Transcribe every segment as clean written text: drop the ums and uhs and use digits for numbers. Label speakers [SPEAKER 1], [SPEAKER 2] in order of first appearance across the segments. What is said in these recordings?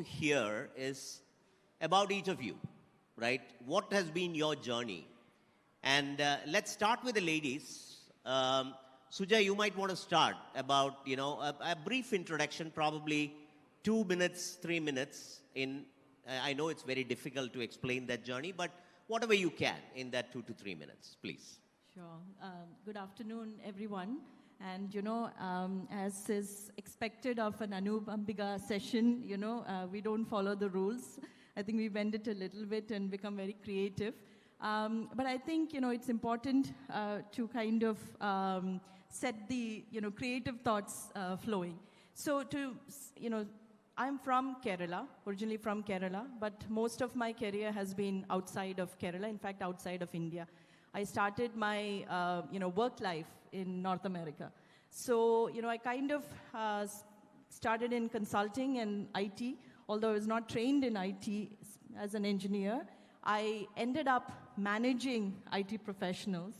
[SPEAKER 1] hear is about each of you, right? What has been your journey? And let's start with the ladies. Suja, you might want to start about, a brief introduction, probably 2 minutes, 3 minutes. I know it's very difficult to explain that journey, but whatever you can in that 2 to 3 minutes, please.
[SPEAKER 2] Sure. Good afternoon, everyone. And, as is expected of an Anup Ambiga session, we don't follow the rules. I think we bend it a little bit and become very creative. But I think, it's important to kind of set the, creative thoughts flowing. So I'm from Kerala, originally from Kerala, but most of my career has been outside of Kerala, in fact, outside of India. I started my, work life in North America. So, I kind of started in consulting and IT, although I was not trained in IT as an engineer. I ended up managing IT professionals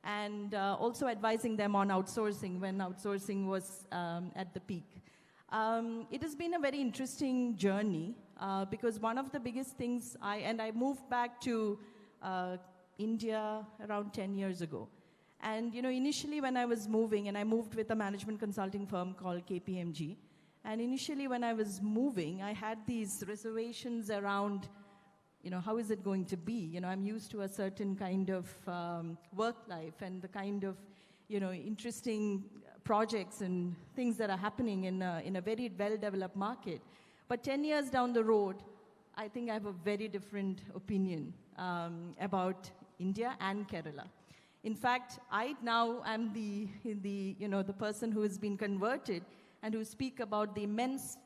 [SPEAKER 2] and also advising them on outsourcing when outsourcing was at the peak. It has been a very interesting journey because one of the biggest things I moved back to India around 10 years ago. And, initially when I was moving, and I moved with a management consulting firm called KPMG, and initially when I was moving, I had these reservations around, how is it going to be? I'm used to a certain kind of work life and the kind of, interesting projects and things that are happening in a very well-developed market. But 10 years down the road, I think I have a very different opinion about India and Kerala. In fact, I now am the person who has been converted and who speak about the immense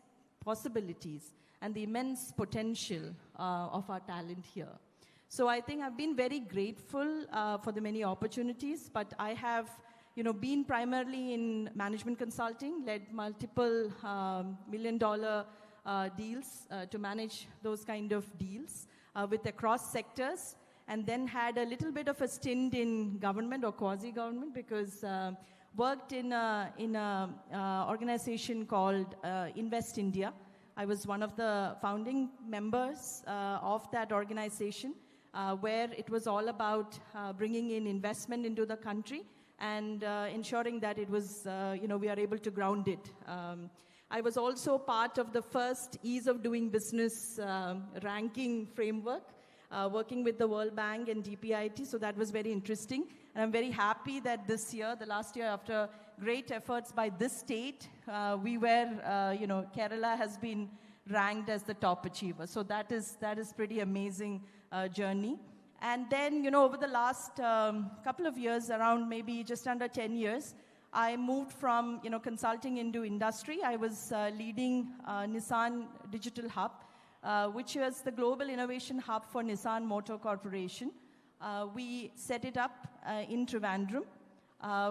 [SPEAKER 2] possibilities and the immense potential of our talent here. So I think I've been very grateful for the many opportunities, but I have been primarily in management consulting, led multiple million-dollar deals to manage those kind of deals with across sectors, and then had a little bit of a stint in government or quasi-government because worked in a organization called Invest India. I was one of the founding members of that organization where it was all about bringing in investment into the country and ensuring that it was, we are able to ground it. I was also part of the first ease of doing business ranking framework, working with the World Bank and DPIT, so that was very interesting. And I'm very happy that this year, the last year, after great efforts by this state, Kerala has been ranked as the top achiever. So that is pretty amazing journey. And then, over the last couple of years, around maybe just under 10 years, I moved from, consulting into industry. I was leading Nissan Digital Hub, which was the global innovation hub for Nissan Motor Corporation. We set it up in Trivandrum.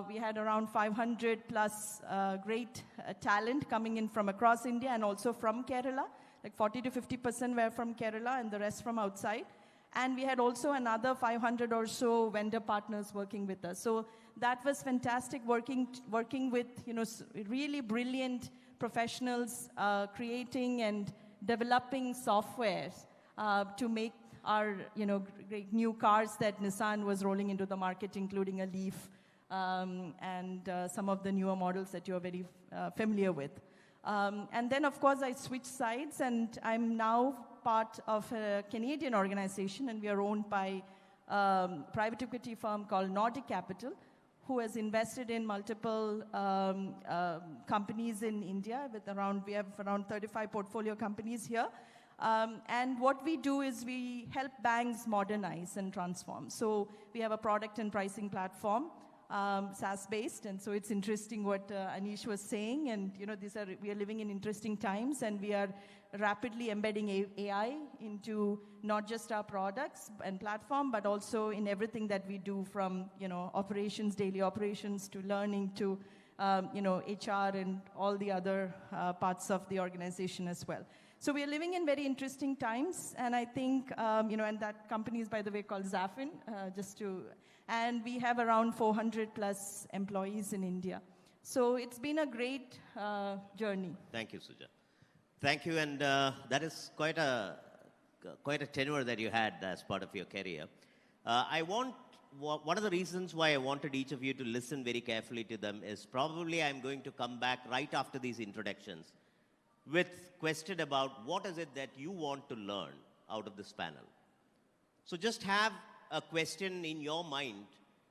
[SPEAKER 2] We had around 500 plus great talent coming in from across India and also from Kerala. Like 40 to 50% were from Kerala and the rest from outside. And we had also another 500 or so vendor partners working with us. So that was fantastic, working with really brilliant professionals, creating and developing softwares to make our great new cars that Nissan was rolling into the market, including a Leaf and some of the newer models that you're very familiar with. And then, of course, I switched sides, and I'm now part of a Canadian organization, and we are owned by a private equity firm called Nordic Capital, who has invested in multiple companies in India. We have around 35 portfolio companies here. And what we do is we help banks modernize and transform. So we have a product and pricing platform, SaaS-based, and so it's interesting what Anish was saying. And we are living in interesting times, and we are rapidly embedding AI into not just our products and platform, but also in everything that we do, from operations, daily operations, to learning, to HR and all the other parts of the organization as well. So we are living in very interesting times, and I think, and that company is, by the way, called Zafin, and we have around 400 plus employees in India. So it's been a great journey.
[SPEAKER 1] Thank you, Suja. Thank you, and that is quite a tenure that you had as part of your career. One of the reasons why I wanted each of you to listen very carefully to them is probably I'm going to come back right after these introductions with question about what is it that you want to learn out of this panel. So just have a question in your mind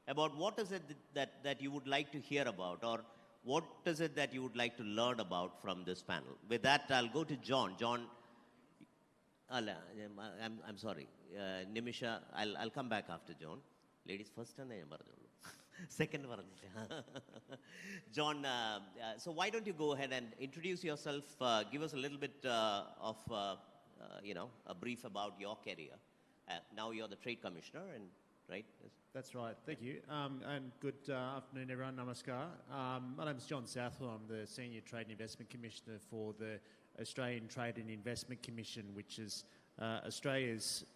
[SPEAKER 1] about what is it that you would like to hear about, or what is it that you would like to learn about from this panel. With that, I'll go to John. John, I'm sorry. Nimisha, I'll come back after John. Ladies first and second. John, so why don't you go ahead and introduce yourself, give us a little bit of a brief about your career. Now you're the Trade Commissioner, and right?
[SPEAKER 3] That's right. Thank you. And good afternoon, everyone. Namaskar. My name is John Southwell. I'm the Senior Trade and Investment Commissioner for the Australian Trade and Investment Commission, which is Australia's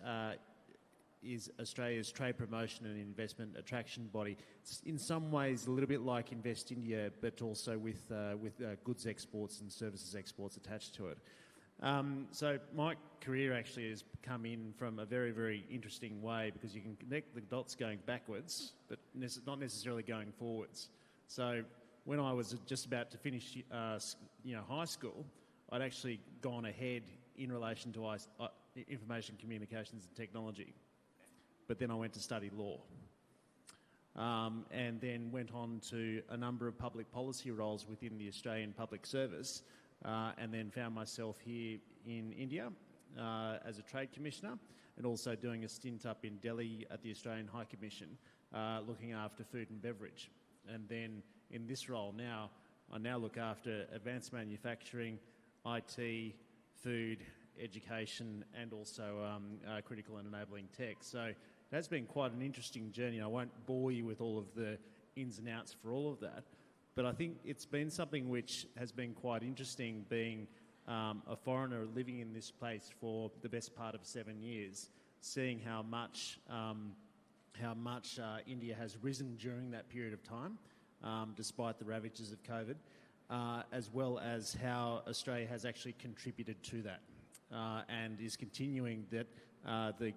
[SPEAKER 3] trade promotion and investment attraction body. It's in some ways a little bit like Invest India, but also with goods exports and services exports attached to it. So my career actually has come in from a very, very interesting way, because you can connect the dots going backwards, but not necessarily going forwards. So when I was just about to finish high school, I'd actually gone ahead in relation to information communications and technology. But then I went to study law, and then went on to a number of public policy roles within the Australian Public Service, and then found myself here in India as a Trade Commissioner, and also doing a stint up in Delhi at the Australian High Commission, looking after food and beverage. And then in this role now, I now look after advanced manufacturing, IT, food, education, and also critical and enabling tech. So that's been quite an interesting journey. I won't bore you with all of the ins and outs for all of that, but I think it's been something which has been quite interesting, being a foreigner living in this place for the best part of 7 years, seeing how much India has risen during that period of time, despite the ravages of COVID, as well as how Australia has actually contributed to that. And is continuing that the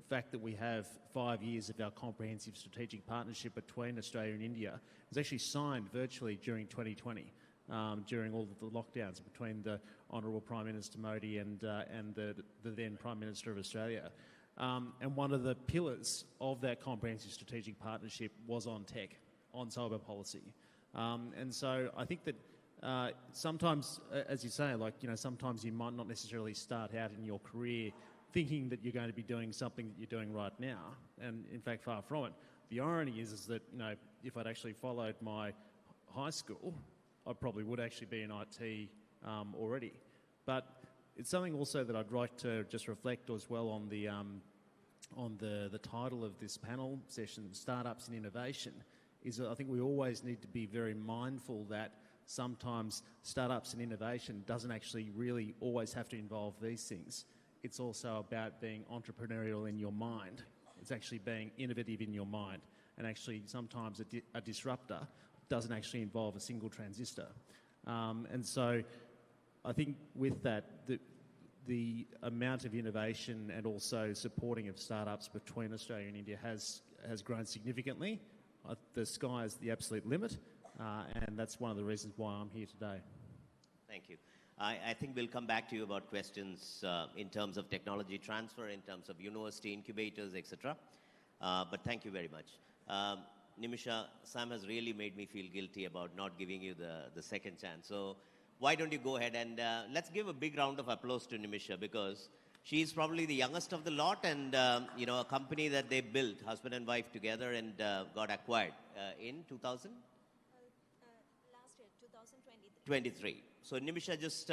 [SPEAKER 3] fact that we have 5 years of our comprehensive strategic partnership between Australia and India was actually signed virtually during 2020, during all of the lockdowns between the Honourable Prime Minister Modi and the then Prime Minister of Australia. And one of the pillars of that comprehensive strategic partnership was on tech, on cyber policy. And so I think that sometimes, as you say, sometimes you might not necessarily start out in your career thinking that you're going to be doing something that you're doing right now, and in fact, far from it. The irony is that if I'd actually followed my high school, I probably would actually be in IT already. But it's something also that I'd like to just reflect as well on the title of this panel session, Startups and Innovation. Is that I think we always need to be very mindful that sometimes startups and innovation doesn't actually really always have to involve these things. It's also about being entrepreneurial in your mind. It's actually being innovative in your mind. And actually sometimes a disruptor doesn't actually involve a single transistor. And so I think with that, the amount of innovation and also supporting of startups between Australia and India has grown significantly. The sky is the absolute limit. And that's one of the reasons why I'm here today.
[SPEAKER 1] Thank you. I think we'll come back to you about questions in terms of technology transfer, in terms of university incubators, etc. But thank you very much. Nimisha, Sam has really made me feel guilty about not giving you the second chance. So why don't you go ahead and let's give a big round of applause to Nimisha, because she's probably the youngest of the lot, and a company that they built, husband and wife together, and got acquired in 2000?
[SPEAKER 4] Last year, 2023.
[SPEAKER 1] 23. So Nimisha, just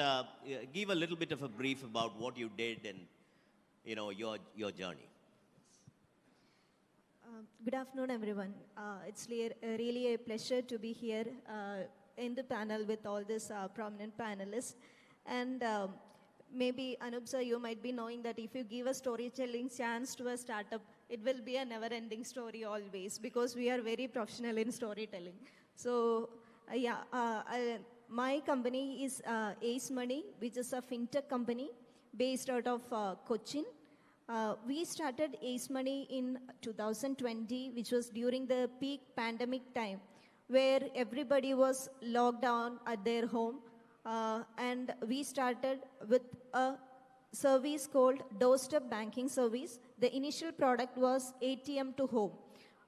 [SPEAKER 1] give a little bit of a brief about what you did and your journey.
[SPEAKER 4] Good afternoon, everyone. It's really a pleasure to be here in the panel with all these prominent panelists. And maybe, Anup sir, you might be knowing that if you give a storytelling chance to a startup, it will be a never-ending story always, because we are very professional in storytelling. So, my company is Ace Money, which is a fintech company based out of Cochin. We started Ace Money in 2020, which was during the peak pandemic time, where everybody was locked down at their home. And we started with a service called doorstep banking service. The initial product was ATM to home.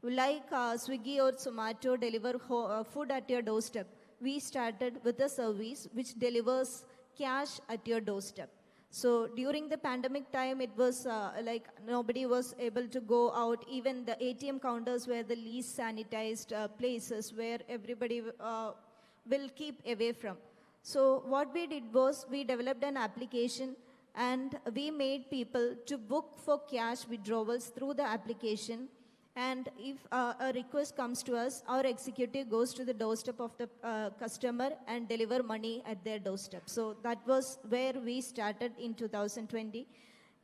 [SPEAKER 4] Like Swiggy or Zomato deliver food at your doorstep, we started with a service which delivers cash at your doorstep. So during the pandemic time, it was like nobody was able to go out. Even the ATM counters were the least sanitized places where everybody will keep away from. So what we did was we developed an application and we made people to book for cash withdrawals through the application. And if a request comes to us, our executive goes to the doorstep of the customer and deliver money at their doorstep. So that was where we started in 2020.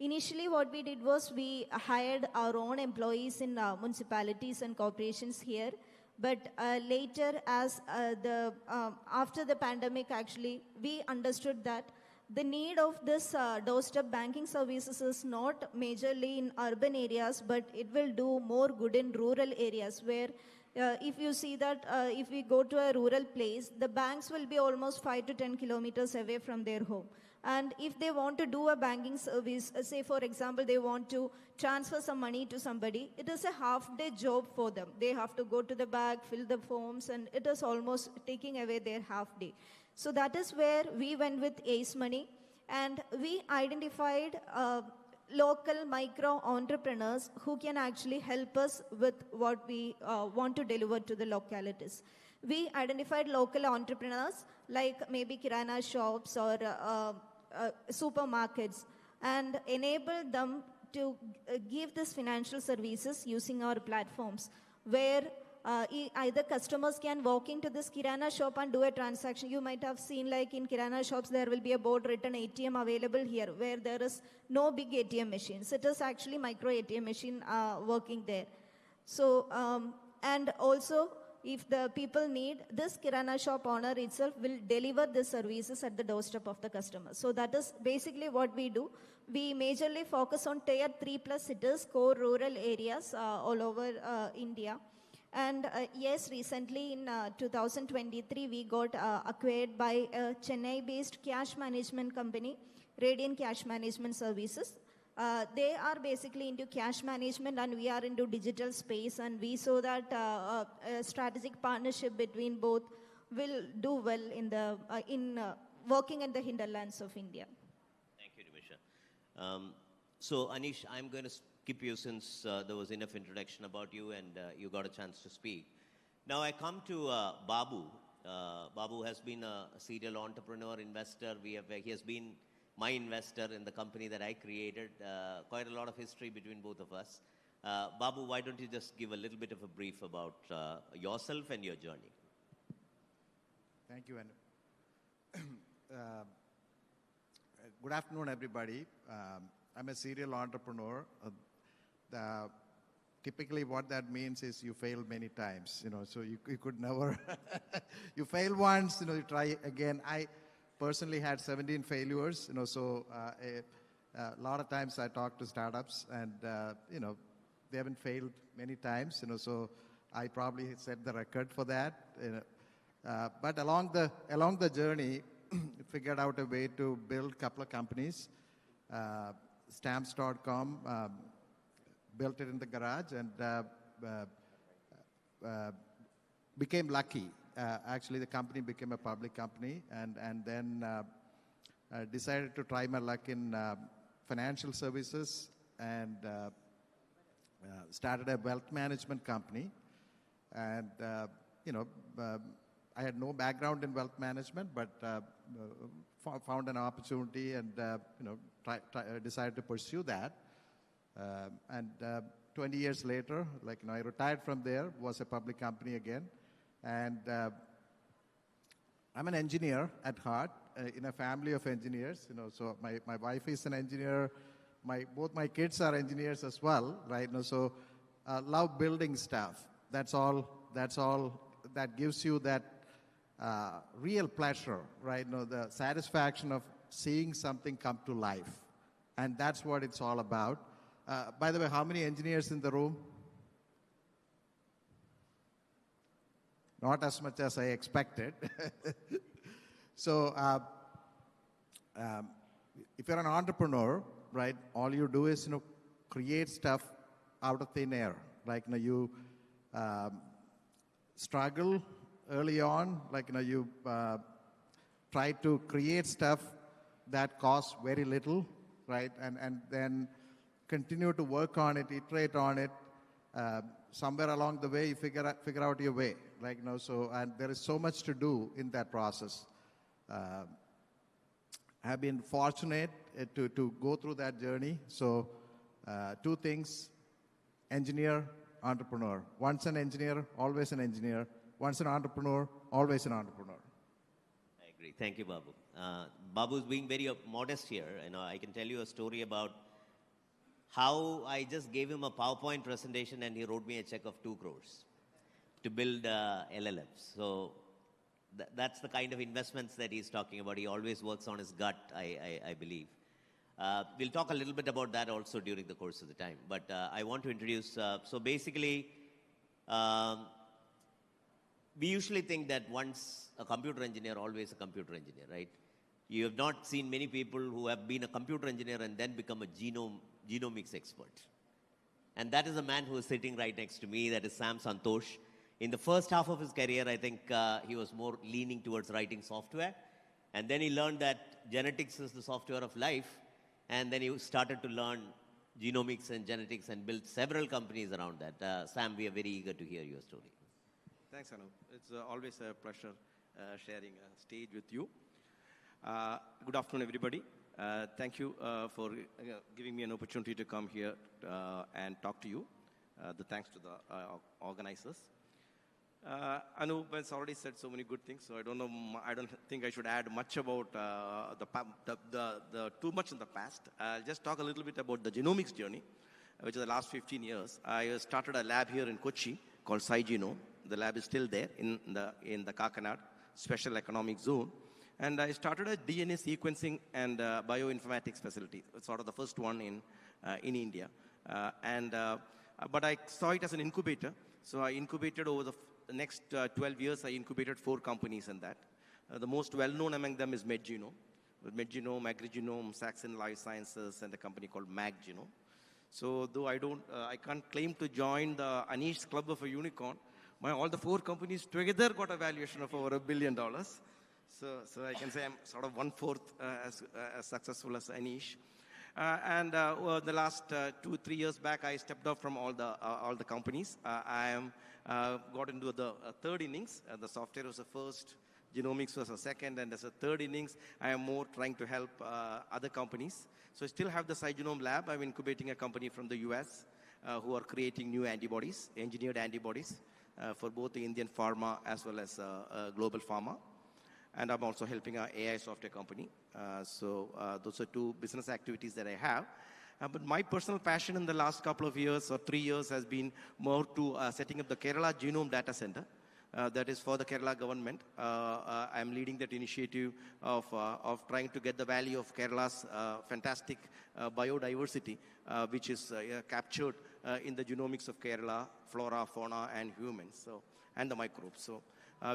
[SPEAKER 4] Initially, what we did was we hired our own employees in municipalities and corporations here. But later, as after the pandemic, actually, we understood that the need of this doorstep banking services is not majorly in urban areas, but it will do more good in rural areas where if you see that if we go to a rural place, the banks will be almost 5 to 10 kilometers away from their home. And if they want to do a banking service, say for example, they want to transfer some money to somebody, it is a half-day job for them. They have to go to the bank, fill the forms, and it is almost taking away their half-day. So that is where we went with Ace Money, and we identified local micro entrepreneurs who can actually help us with what we want to deliver to the localities. We identified local entrepreneurs like maybe kirana shops or supermarkets and enabled them to give these financial services using our platforms where either customers can walk into this kirana shop and do a transaction. You might have seen like in kirana shops there will be a board written ATM available here where there is no big ATM machines. It is actually micro ATM machine working there. So and also if the people need, this kirana shop owner itself will deliver the services at the doorstep of the customer. So that is basically what we do. We majorly focus on tier 3+ cities, core rural areas all over India. And yes, recently in 2023, we got acquired by a Chennai-based cash management company, Radiant Cash Management Services. They are basically into cash management and we are into digital space, and we saw that a strategic partnership between both will do well in the working in the hinterlands of India.
[SPEAKER 1] Thank you, Nimisha. So Anish, I'm going to skip you since there was enough introduction about you and you got a chance to speak. Now I come to Babu. Babu has been a serial entrepreneur, investor. He has been my investor in the company that I created. Quite a lot of history between both of us. Babu, why don't you just give a little bit of a brief about yourself and your journey?
[SPEAKER 5] Thank you, Anu. Good afternoon, everybody. I'm a serial entrepreneur. Typically what that means is you fail many times, so you could never, you fail once, you try again. I personally had 17 failures, so a lot of times I talk to startups and, they haven't failed many times, so I probably set the record for that. But along the journey, figured out a way to build a couple of companies. Stamps.com, built it in the garage and became lucky. Actually, the company became a public company and then decided to try my luck in financial services and started a wealth management company. And, I had no background in wealth management, but found an opportunity and, decided to pursue that. And 20 years later, I retired from there, was a public company again. And I'm an engineer at heart, in a family of engineers, so my wife is an engineer. Both my kids are engineers as well, right? So love building stuff. That's all that gives you that real pleasure, right? The satisfaction of seeing something come to life. And that's what it's all about. By the way, how many engineers in the room? Not as much as I expected. So if you're an entrepreneur, right, all you do is, create stuff out of thin air. Like, you struggle early on, like, you try to create stuff that costs very little, right, and then continue to work on it, iterate on it. Somewhere along the way, you figure out your way, like, so, and there is so much to do in that process. I have been fortunate to go through that journey. So, two things: engineer, entrepreneur. Once an engineer, always an engineer. Once an entrepreneur, always an entrepreneur.
[SPEAKER 1] I agree. Thank you, Babu. Babu is being very modest here. I can tell you a story about how I just gave him a PowerPoint presentation and he wrote me a check of 2 crores to build LLMs. So that's the kind of investments that he's talking about. He always works on his gut, I believe. We'll talk a little bit about that also during the course of the time. But I want to introduce, so basically, we usually think that once a computer engineer, always a computer engineer, right? You have not seen many people who have been a computer engineer and then become a genomics expert. And that is a man who is sitting right next to me. That is Sam Santosh. In the first half of his career, I think he was more leaning towards writing software. And then he learned that genetics is the software of life. And then he started to learn genomics and genetics and built several companies around that. Sam, we are very eager to hear your story.
[SPEAKER 6] Thanks, Anu. It's always a pleasure sharing a stage with you. Good afternoon, everybody. Thank you for giving me an opportunity to come here and talk to you. The thanks to the organizers. Anu has already said so many good things, so I don't think I should add much about too much in the past. I'll just talk a little bit about the genomics journey, which is the last 15 years. I started a lab here in Kochi called SciGenome. The lab is still there in the Kakanad Special Economic Zone. And I started a DNA sequencing and bioinformatics facility. It's sort of the first one in India. But I saw it as an incubator. So I incubated over the next 12 years, I incubated 4 companies in that. The most well-known among them is MedGenome. MedGenome, AgriGenome, Saxon Life Sciences, and a company called MagGenome. So though I can't claim to join the Anish Club of a unicorn, all the 4 companies together got a valuation of over $1 billion. So I can say I'm sort of 1/4 as successful as Anish. The last 2-3 years back, I stepped off from all the companies. I got into the third innings. The software was the first, genomics was the second, and as a third innings, I am more trying to help other companies. So I still have the SciGenome lab. I'm incubating a company from the US who are creating new antibodies, engineered antibodies, for both the Indian pharma as well as global pharma. And I'm also helping an AI software company. So those are 2 business activities that I have. But my personal passion in the last couple of years or 3 years has been more to setting up the Kerala Genome Data Center. That is for the Kerala government. I'm leading that initiative of trying to get the value of Kerala's fantastic biodiversity, which is captured in the genomics of Kerala, flora, fauna, and humans, and the microbes. So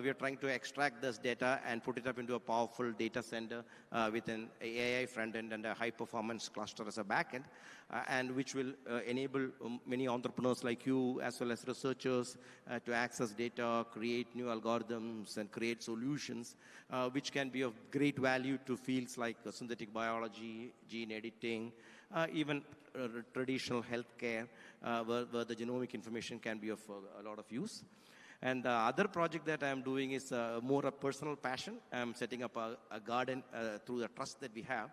[SPEAKER 6] we are trying to extract this data and put it up into a powerful data center with an AI front end and a high performance cluster as a back end, and which will enable many entrepreneurs like you as well as researchers to access data, create new algorithms, and create solutions which can be of great value to fields like synthetic biology, gene editing, even traditional healthcare, where the genomic information can be of a lot of use. And the other project that I'm doing is more a personal passion. I'm setting up a garden through the trust that we have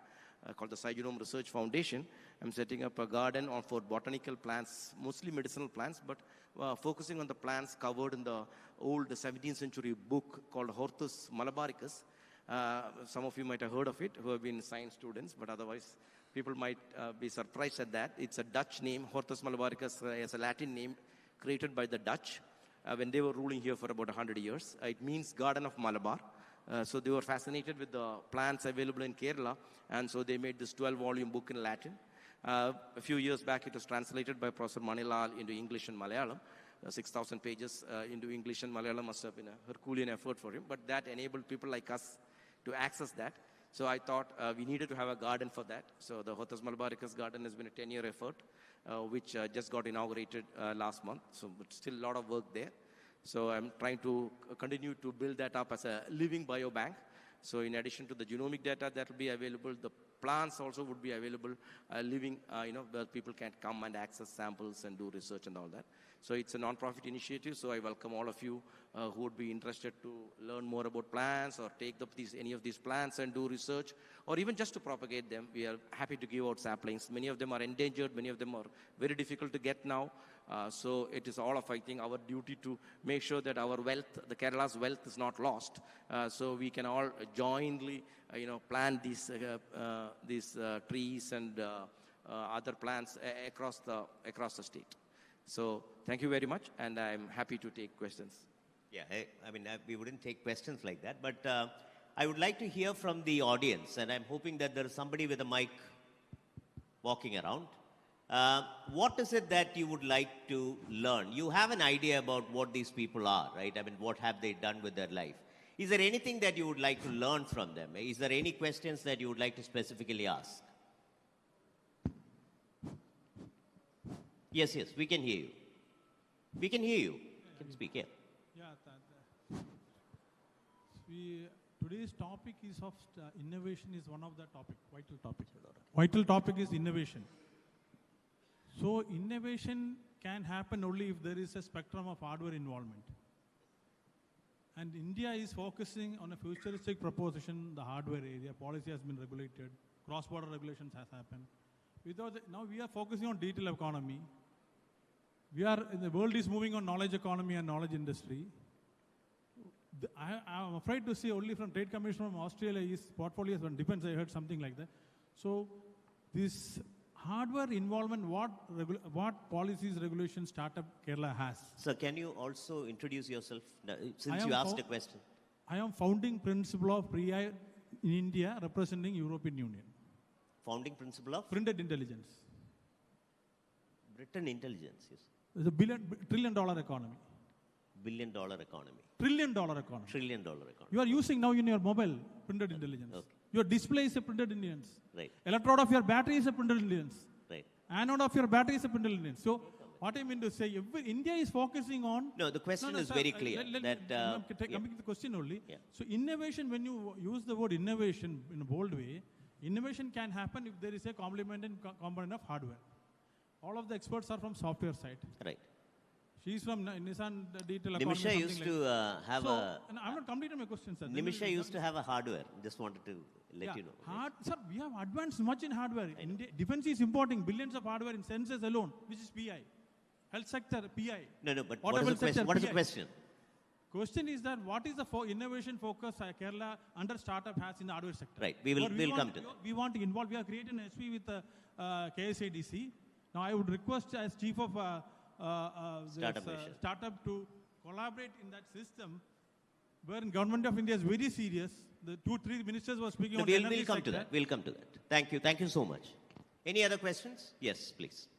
[SPEAKER 6] called the SciGenome Research Foundation. I'm setting up a garden for botanical plants, mostly medicinal plants, but focusing on the plants covered in the old 17th century book called Hortus Malabaricus. Some of you might have heard of it who have been science students, but otherwise people might be surprised at that. It's a Dutch name. Hortus Malabaricus is a Latin name created by the Dutch. when they were ruling here for about 100 years. It means Garden of Malabar. So they were fascinated with the plants available in Kerala, and so they made this 12-volume book in Latin. A few years back, it was translated by Professor Manilal into English and Malayalam. 6,000 pages into English and Malayalam must have been a Herculean effort for him, but that enabled people like us to access that. So I thought we needed to have a garden for that. So the Hortus Malabaricus garden has been a 10-year effort, which just got inaugurated last month. So but still a lot of work there. So I'm trying to continue to build that up as a living biobank. So in addition to the genomic data that will be available, the plants also would be available, living, where people can come and access samples and do research and all that. So it's a non-profit initiative, so I welcome all of you who would be interested to learn more about plants or take up any of these plants and do research, or even just to propagate them. We are happy to give out saplings. Many of them are endangered, many of them are very difficult to get now. So it is all of, I think, our duty to make sure that our wealth, the Kerala's wealth, is not lost. So we can all jointly, plant these trees and other plants across the state. So thank you very much, and I'm happy to take questions.
[SPEAKER 1] Yeah, we wouldn't take questions like that, but I would like to hear from the audience, and I'm hoping that there is somebody with a mic walking around. What is it that you would like to learn? You have an idea about what these people are, right? What have they done with their life? Is there anything that you would like to learn from them? Is there any questions that you would like to specifically ask? Yes, we can hear you. We can hear you. You can speak, yeah.
[SPEAKER 7] Today's topic is of innovation is one of the topic, vital topic. Vital topic is innovation. So innovation can happen only if there is a spectrum of hardware involvement. And India is focusing on a futuristic proposition, the hardware area. Policy has been regulated, cross-border regulations has happened. Now we are focusing on digital economy. The world is moving on knowledge economy and knowledge industry. I'm afraid to say only from Trade Commission from Australia is portfolio on defense. I heard something like that. So this hardware involvement, what policies, regulations, startup Kerala has?
[SPEAKER 1] Sir, can you also introduce yourself since you asked a question?
[SPEAKER 7] I am founding principal of PRI in India, representing European Union.
[SPEAKER 1] Founding principle of?
[SPEAKER 7] Printed intelligence.
[SPEAKER 1] Britain intelligence, yes.
[SPEAKER 7] It's a $1 trillion economy.
[SPEAKER 1] $1 billion economy.
[SPEAKER 7] $1 trillion economy.
[SPEAKER 1] $1 trillion economy.
[SPEAKER 7] You are using now in your mobile printed intelligence. Okay. Your display is a printed intelligence.
[SPEAKER 1] Right.
[SPEAKER 7] Electrode of your battery is a printed intelligence.
[SPEAKER 1] Right.
[SPEAKER 7] Anode of your battery is a printed intelligence. So what I mean to say, India is focusing on...
[SPEAKER 1] No, the question is very clear.
[SPEAKER 7] Coming to the question only.
[SPEAKER 1] Yeah.
[SPEAKER 7] So innovation, when you use the word innovation in a bold way, innovation can happen if there is a complementing component of hardware. All of the experts are from software side.
[SPEAKER 1] Right.
[SPEAKER 7] She's from Nissan Digital Economy.
[SPEAKER 1] Nimisha used to have a...
[SPEAKER 7] I'm not completing my question, sir.
[SPEAKER 1] Nimisha used to have a hardware. Just wanted to let you know.
[SPEAKER 7] Sir, we have advanced much in hardware. Defense is importing billions of hardware in sensors alone, which is PI. Health sector, PI.
[SPEAKER 1] No, but what is the question? What is the question?
[SPEAKER 7] Question is that what is the innovation focus Kerala under startup has in the hardware sector?
[SPEAKER 1] Right. We'll come to that.
[SPEAKER 7] We want to involve. We are creating an SP with KSADC. Now I would request as chief of startup to collaborate in that system, where government of India is very serious. The 2-3 ministers were speaking on the energy
[SPEAKER 1] we'll come
[SPEAKER 7] sector.
[SPEAKER 1] to that. We'll come to that. Thank you. Thank you so much. Any other questions? Yes, please.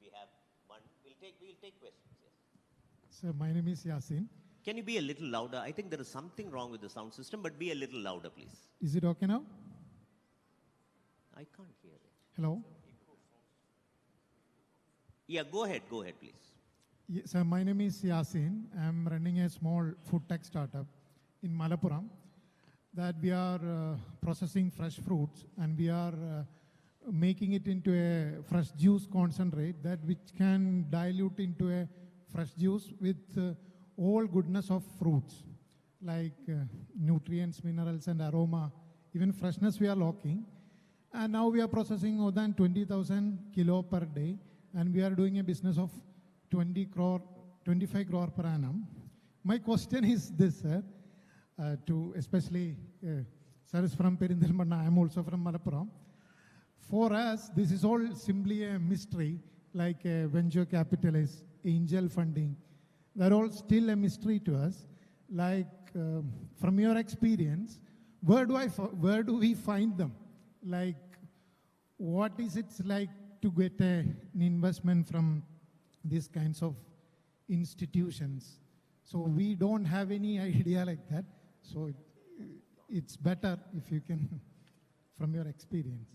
[SPEAKER 1] We have one. We'll take questions. Yes.
[SPEAKER 8] Sir, my name is Yasin.
[SPEAKER 1] Can you be a little louder? I think there is something wrong with the sound system, but be a little louder, please.
[SPEAKER 8] Is it okay now?
[SPEAKER 1] I can't hear it.
[SPEAKER 8] Hello?
[SPEAKER 1] Yeah, go ahead, please.
[SPEAKER 8] Yes, sir, my name is Yasin. I'm running a small food tech startup in Malappuram that we are processing fresh fruits, and we are making it into a fresh juice concentrate that which can dilute into a fresh juice with all goodness of fruits, like nutrients, minerals, and aroma. Even freshness we are locking. And now we are processing more than 20,000 kilo per day, and we are doing a business of 25 crore per annum. My question is this, sir, to especially, sir is from Perindalmanna, I am also from Malappuram. For us, this is all simply a mystery, like venture capitalists, angel funding. They're all still a mystery to us. Like, from your experience, where do we find them? Like, what is it like to get an investment from these kinds of institutions? So we don't have any idea like that. So it's better if you can, from your experience.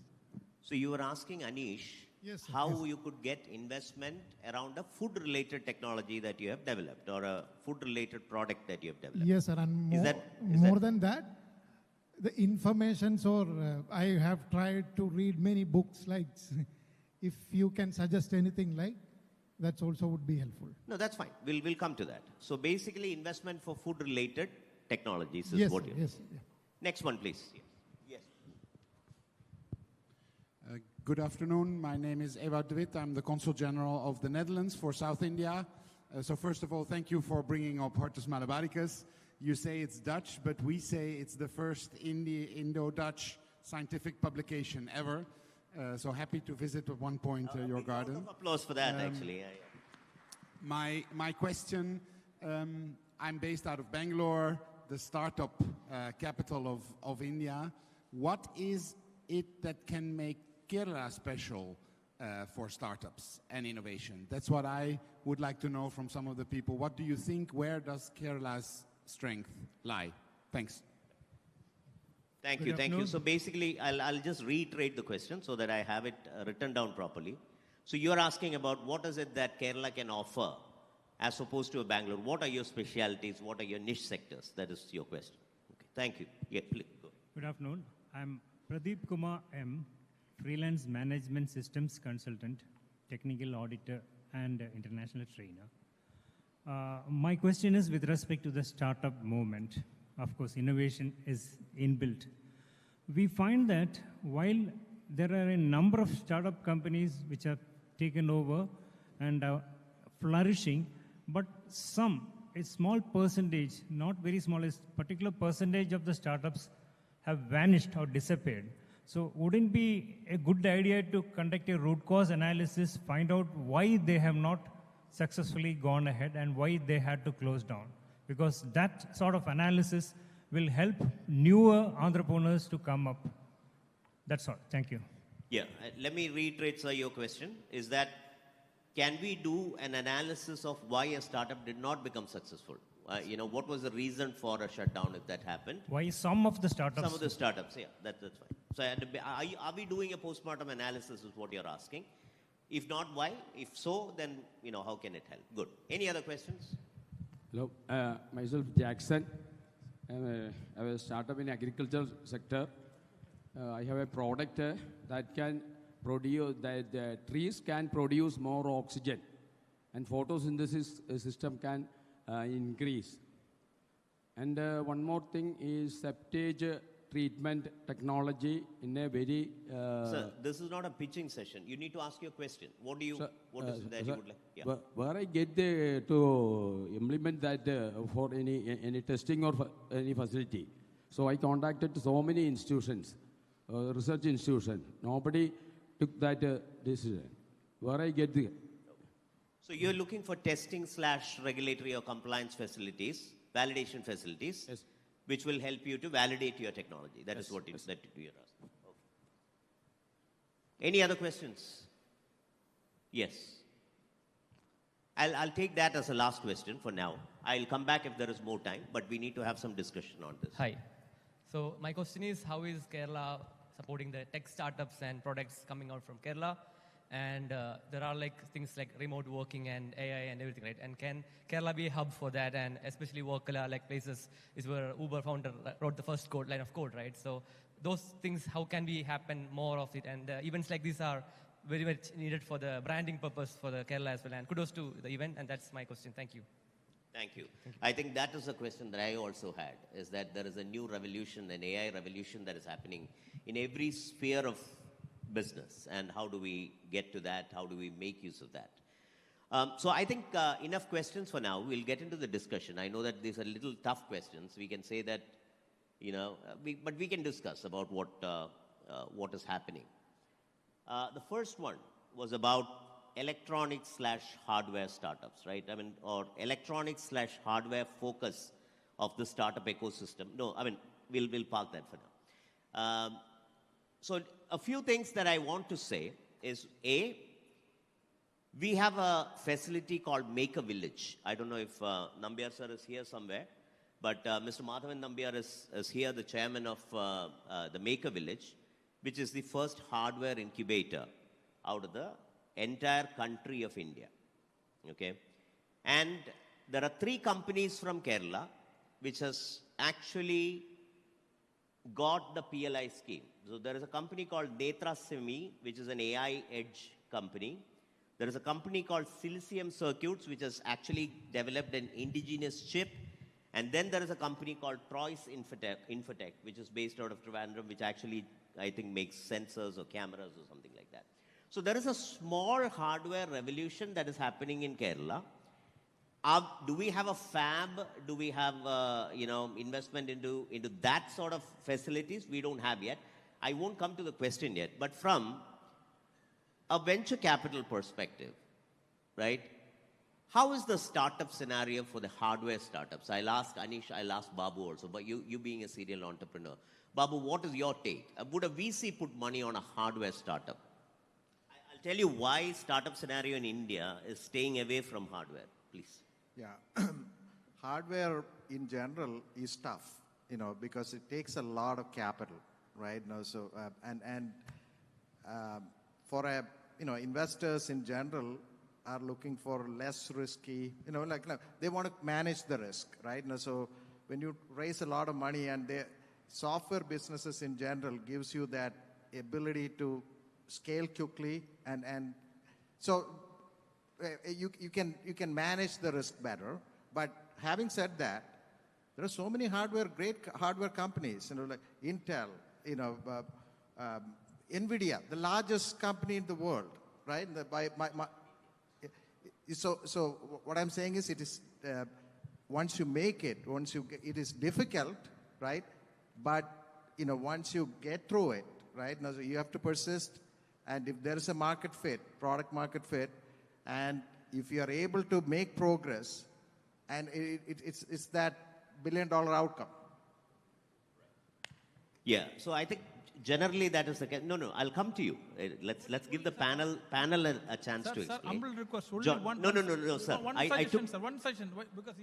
[SPEAKER 1] So you were asking Anish
[SPEAKER 8] Yes, sir,
[SPEAKER 1] how
[SPEAKER 8] yes.
[SPEAKER 1] you could get investment around a food-related technology that you have developed or a food-related product that you have developed.
[SPEAKER 8] Yes, sir. And
[SPEAKER 1] Is
[SPEAKER 8] more,
[SPEAKER 1] that-
[SPEAKER 8] more than that, the informations or I have tried to read many books. Like, if you can suggest anything like, that also would be helpful.
[SPEAKER 1] No, that's fine. We'll come to that. So basically, investment for food-related technologies is
[SPEAKER 8] Yes,
[SPEAKER 1] what
[SPEAKER 8] sir,
[SPEAKER 1] you.
[SPEAKER 8] yes. Yeah.
[SPEAKER 1] Next one, please. Yes.
[SPEAKER 9] Good afternoon. My name is Ewout de Wit. I'm the Consul General of the Netherlands for South India. So first of all, thank you for bringing up Hortus Malabaricus. You say it's Dutch, but we say it's the first Indo-Dutch scientific publication ever. So happy to visit at one point your
[SPEAKER 1] Big
[SPEAKER 9] garden.
[SPEAKER 1] round of applause for that, actually. Yeah.
[SPEAKER 9] My question, I'm based out of Bangalore, the startup capital of India. What is it that can make Kerala special for startups and innovation? That's what I would like to know from some of the people. What do you think? Where does Kerala's strength lie? Thanks.
[SPEAKER 1] Thank
[SPEAKER 10] Good
[SPEAKER 1] you, thank you.
[SPEAKER 10] afternoon.
[SPEAKER 1] So basically, I'll just reiterate the question so that I have it written down properly. So you're asking about what is it that Kerala can offer as opposed to a Bangalore? What are your specialities? What are your niche sectors? That is your question. Okay, thank you. Yeah, please go.
[SPEAKER 10] Good afternoon. I'm Pradeep Kumar M., freelance management systems consultant, technical auditor, and international trainer. My question is with respect to the startup movement. Of course, innovation is inbuilt. We find that while there are a number of startup companies which have taken over and are flourishing, but a small percentage, not very small, a particular percentage of the startups have vanished or disappeared. So wouldn't it be a good idea to conduct a root cause analysis, find out why they have not successfully gone ahead and why they had to close down? Because that sort of analysis will help newer entrepreneurs to come up. That's all. Thank you.
[SPEAKER 1] Yeah, let me reiterate, sir, your question. Is that, can we do an analysis of why a startup did not become successful? What was the reason for a shutdown if that happened?
[SPEAKER 10] Why some of the startups?
[SPEAKER 1] Some of the startups, yeah, that's fine. So are we doing a postmortem analysis is what you're asking? If not, why? If so, then, how can it help? Good. Any other questions?
[SPEAKER 11] Hello, myself Jackson. I'm a startup in agriculture sector. I have a product that can produce, that the trees can produce more oxygen, and photosynthesis system can increase. And one more thing is septage treatment technology in a very...
[SPEAKER 1] Sir, this is not a pitching session. You need to ask your question. What is it that you would like? Yeah.
[SPEAKER 11] Where I get to implement that for any testing or any facility. So I contacted so many institutions, research institutions. Nobody took that decision. Where I get the...
[SPEAKER 1] So you're looking for testing / regulatory or compliance facilities, validation facilities,
[SPEAKER 11] Yes.
[SPEAKER 1] which will help you to validate your technology. That is what you're asking. Okay. Any other questions? Yes. I'll take that as a last question for now. I'll come back if there is more time, but we need to have some discussion on this.
[SPEAKER 12] Hi. So my question is, how is Kerala supporting the tech startups and products coming out from Kerala? And there are things like remote working and AI and everything, right? And can Kerala be a hub for that? And especially Workala, places is where Uber founder wrote the first line of code, right? So those things, how can we happen more of it? And events like these are very much needed for the branding purpose for the Kerala as well. And kudos to the event. And that's my question. Thank you.
[SPEAKER 1] Thank you. I think that is a question that I also had, is that there is a new revolution, an AI revolution that is happening in every sphere of business, and how do we get to that? How do we make use of that? So I think enough questions for now. We'll get into the discussion. I know that these are little tough questions. We can say that, but we can discuss about what is happening. The first one was about electronics slash hardware startups, right? I mean, or electronics slash hardware focus of the startup ecosystem. No, I mean, we'll park that for now. So a few things that I want to say is, A, we have a facility called Maker Village. I don't know if Nambiar sir is here somewhere, but Mr. Madhavan Nambiar is here, the chairman of the Maker Village, which is the first hardware incubator out of the entire country of India. Okay? And there are 3 companies from Kerala which has actually got the PLI scheme. So there is a company called Netra Semi, which is an AI edge company. There is a company called Silicium Circuits, which has actually developed an indigenous chip. And then there is a company called Trois Infotech, which is based out of Trivandrum, which actually, I think, makes sensors or cameras or something like that. So there is a small hardware revolution that is happening in Kerala. Do we have a fab? Do we have investment into that sort of facilities? We don't have yet. I won't come to the question yet. But from a venture capital perspective, right? How is the startup scenario for the hardware startups? I'll ask Anish, I'll ask Babu also, but you being a serial entrepreneur. Babu, what is your take? Would a VC put money on a hardware startup? I'll tell you why startup scenario in India is staying away from hardware, please.
[SPEAKER 5] Yeah, hardware in general is tough, because it takes a lot of capital, right? So, for investors in general are looking for less risky, they want to manage the risk, right? So when you raise a lot of money, and the software businesses in general gives you that ability to scale quickly, and so you can manage the risk better. But having said that, there are so many great hardware companies, like Intel, NVIDIA, the largest company in the world, right? So what I'm saying is, it is once you make it, it is difficult, right? But once you get through it, right? Now, so you have to persist, and if there is a product market fit, and if you are able to make progress, and it's that billion-dollar outcome.
[SPEAKER 1] Yeah. So I think generally that is the case. No, I'll come to you. Let's give the panel a chance to explain.
[SPEAKER 7] Sir, humble request. Only
[SPEAKER 1] John,
[SPEAKER 7] one.
[SPEAKER 1] No, sir.
[SPEAKER 7] One suggestion, sir. One suggestion. Because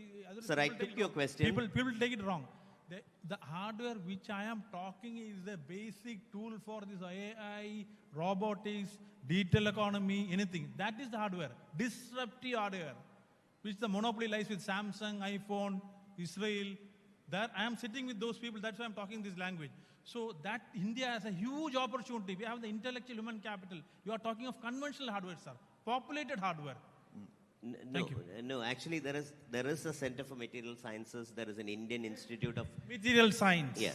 [SPEAKER 1] sir, I took your question.
[SPEAKER 7] People take it wrong. The hardware which I am talking is the basic tool for this AI, robotics, digital economy, anything. That is the hardware. Disruptive hardware, which the monopoly lies with Samsung, iPhone, Israel. There, I am sitting with those people. That's why I'm talking this language. So that India has a huge opportunity. We have the intellectual human capital. You are talking of conventional hardware, sir. Populated hardware.
[SPEAKER 1] No, actually there is a Center for Material Sciences. There is an Indian Institute of
[SPEAKER 7] Material Science.
[SPEAKER 1] Yeah.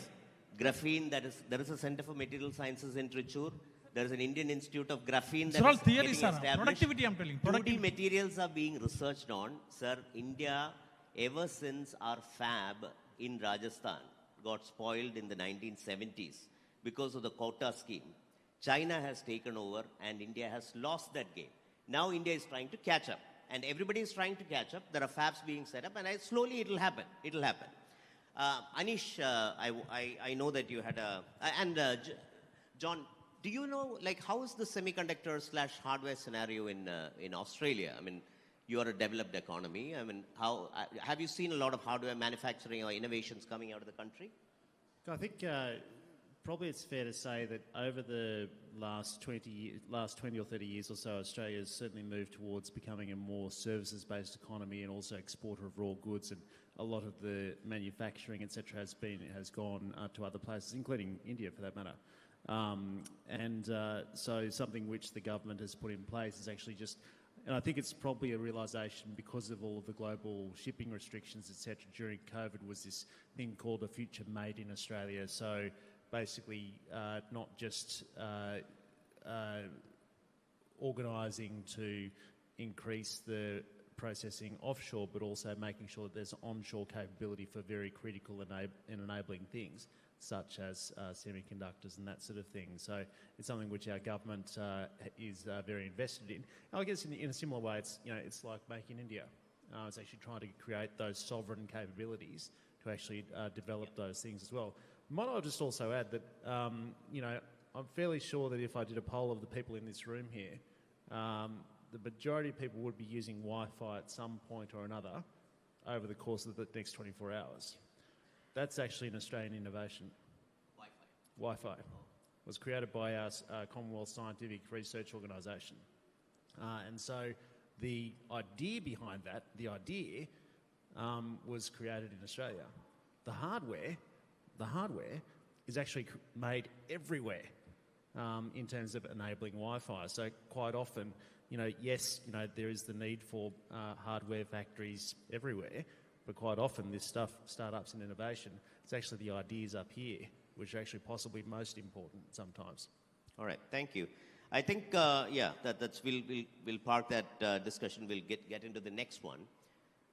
[SPEAKER 1] Graphene, there is a Center for Material Sciences in Tricur. There is an Indian Institute of Graphene that
[SPEAKER 7] all
[SPEAKER 1] is
[SPEAKER 7] theory,
[SPEAKER 1] getting
[SPEAKER 7] sir.
[SPEAKER 1] established.
[SPEAKER 7] Productivity, I'm telling.
[SPEAKER 1] 2D materials are being researched on. Sir, India, ever since our fab in Rajasthan got spoiled in the 1970s because of the quota scheme, China has taken over and India has lost that game. Now India is trying to catch up. And everybody is trying to catch up. There are fabs being set up, and slowly it'll happen. It'll happen. Anish, I know that you had John, do you know, how is the semiconductor / hardware scenario in Australia? I mean, you are a developed economy. I mean, how have you seen a lot of hardware manufacturing or innovations coming out of the country?
[SPEAKER 3] I think probably it's fair to say that over the last 20 or 30 years or so, Australia has certainly moved towards becoming a more services-based economy and also exporter of raw goods, and a lot of the manufacturing, etc., has gone to other places, including India for that matter. So something which the government has put in place is actually just, and I think it's probably a realisation because of all of the global shipping restrictions, etc., during COVID, was this thing called a future made in Australia. So basically not just organising to increase the processing offshore, but also making sure that there's onshore capability for very critical and enabling things, such as semiconductors and that sort of thing. So it's something which our government is very invested in. And I guess in a similar way, it's like Make in India. It's actually trying to create those sovereign capabilities to actually develop those things as well. Might I just also add that, I'm fairly sure that if I did a poll of the people in this room here, the majority of people would be using Wi-Fi at some point or another over the course of the next 24 hours. That's actually an Australian innovation. Wi-Fi. Was created by our Commonwealth Scientific Research Organisation. And so the idea behind that, was created in Australia. The hardware is actually made everywhere in terms of enabling Wi-Fi. So quite often, yes, there is the need for hardware factories everywhere, but quite often this stuff, startups and innovation, it's actually the ideas up here which are actually possibly most important sometimes.
[SPEAKER 1] All right, thank you. I think, we'll park that discussion. We'll get into the next one.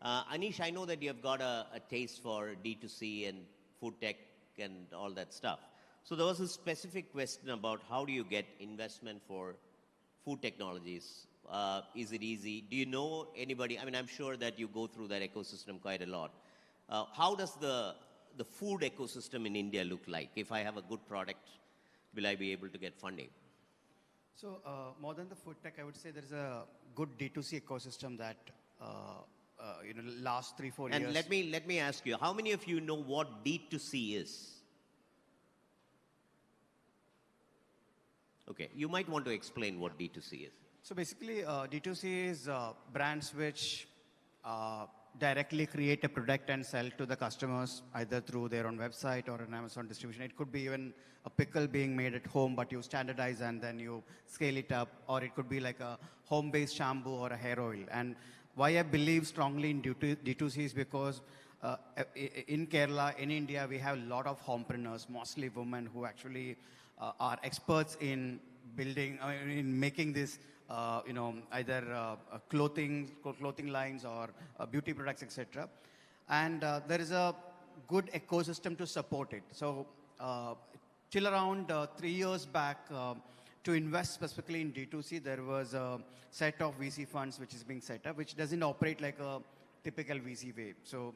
[SPEAKER 1] Anish, I know that you have got a taste for D2C and food tech and all that stuff. So there was a specific question about how do you get investment for food technologies? Is it easy? Do you know anybody? I mean, I'm sure that you go through that ecosystem quite a lot. How does the food ecosystem in India look like? If I have a good product, will I be able to get funding?
[SPEAKER 13] So more than the food tech, I would say there is a good D2C ecosystem that last 3-4 years.
[SPEAKER 1] And let me ask you, how many of you know what D2C is? Okay, you might want to explain what D2C is.
[SPEAKER 13] So basically, D2C is brands which directly create a product and sell to the customers, either through their own website or an Amazon distribution. It could be even a pickle being made at home, but you standardize and then you scale it up. Or it could be like a home-based shampoo or a hair oil. And why I believe strongly in D2C is because in Kerala, in India, we have a lot of homepreneurs, mostly women who actually are experts in building, in making this, either clothing lines or beauty products, etc. And there is a good ecosystem to support it. So till around 3 years back, to invest specifically in D2C, there was a set of VC funds which is being set up, which doesn't operate like a typical VC way. So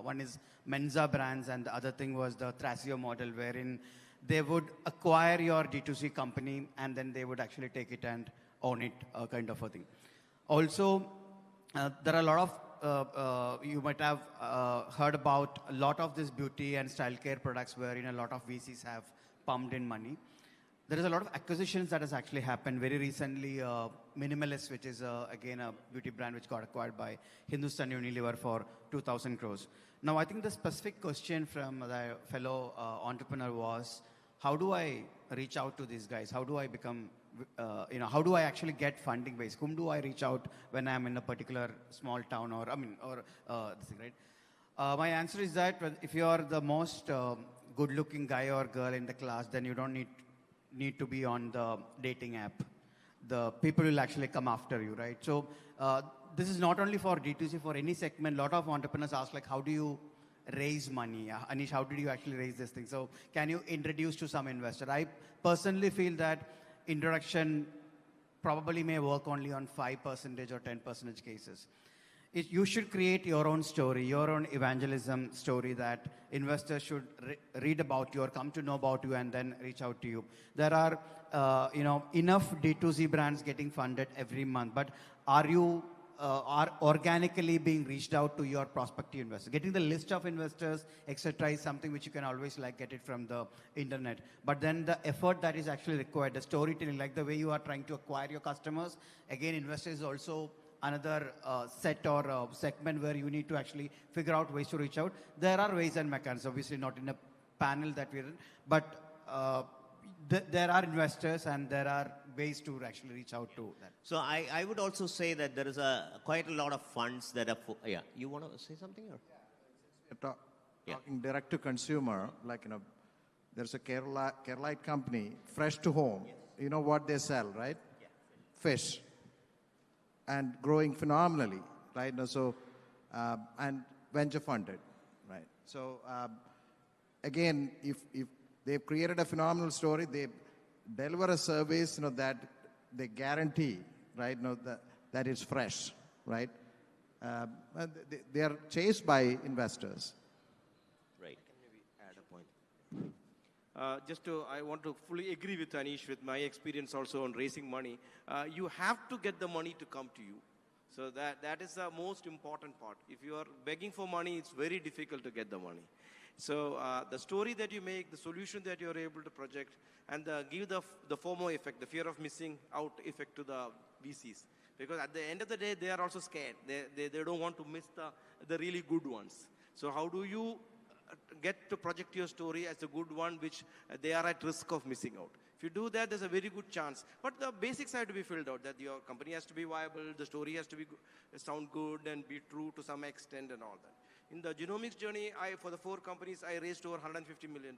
[SPEAKER 13] one is Menza Brands, and the other thing was the Thrasio model, wherein they would acquire your D2C company and then they would actually take it and own it, kind of a thing. Also, there are a lot of, you might have heard about a lot of this beauty and style care products wherein a lot of VCs have pumped in money. There is a lot of acquisitions that has actually happened. Very recently, Minimalist, which is again a beauty brand which got acquired by Hindustan Unilever for 2,000 crores. Now, I think the specific question from the fellow entrepreneur was, how do I reach out to these guys? How do I become, how do I actually get funding base? Whom do I reach out when I'm in a particular small town or this thing, right? My answer is that if you are the most good-looking guy or girl in the class, then you don't need to be on the dating app. The people will actually come after you, right? So this is not only for D2C, for any segment. A lot of entrepreneurs ask, like, how do you raise money? Anish, how did you actually raise this thing? So can you introduce to some investor? I personally feel that introduction probably may work only on 5% or 10% cases. You should create your own story, your own evangelism story that investors should read about you or come to know about you and then reach out to you. There are, enough D2C brands getting funded every month, but are you are organically being reached out to your prospective investors? Getting the list of investors, etc., is something which you can always get it from the internet. But then the effort that is actually required, the storytelling, like the way you are trying to acquire your customers, again, investors is also another set or segment where you need to actually figure out ways to reach out. There are ways and mechanisms, obviously not in a panel that we're in, but there are investors and there are ways to actually reach out to that.
[SPEAKER 1] So I would also say that there is quite a lot of funds that are, you want to say something? Or?
[SPEAKER 5] Talking direct to consumer, there's a Keralite company, Fresh to Home. Yes. You know what they sell, right? Yeah. Fish. And growing phenomenally. right? So, and venture funded, right? So, again, if they've created a phenomenal story, they deliver a service, that they guarantee, right? That is fresh, right? And they are chased by investors.
[SPEAKER 1] Right.
[SPEAKER 6] I can maybe add a point. I want to fully agree with Anish with my experience also on raising money. You have to get the money to come to you. So that is the most important part. If you are begging for money, it's very difficult to get the money. So the story that you make, the solution that you are able to project, and give the FOMO effect, the fear of missing out effect to the VCs. Because at the end of the day, they are also scared. They don't want to miss the really good ones. So how do you get to project your story as a good one, which they are at risk of missing out? If you do that, there's a very good chance. But the basics have to be filled out, that your company has to be viable, the story has to be sound good and be true to some extent and all that. In the genomics journey, for the 4 companies, I raised over $150 million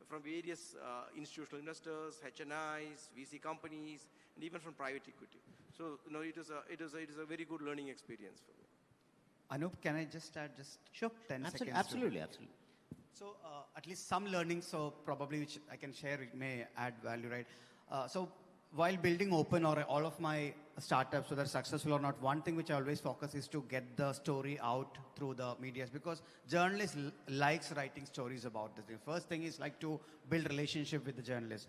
[SPEAKER 6] from various institutional investors, HNIs, VC companies, and even from private equity. So, it is a very good learning experience for me.
[SPEAKER 13] Anup, can I just add 10 seconds?
[SPEAKER 1] Absolutely.
[SPEAKER 13] So at least some learning, so probably which I can share, it may add value, right? So while building open or all of my startups, whether successful or not, one thing which I always focus is to get the story out through the media, because journalists likes writing stories about this. The first thing is like to build relationship with the journalists.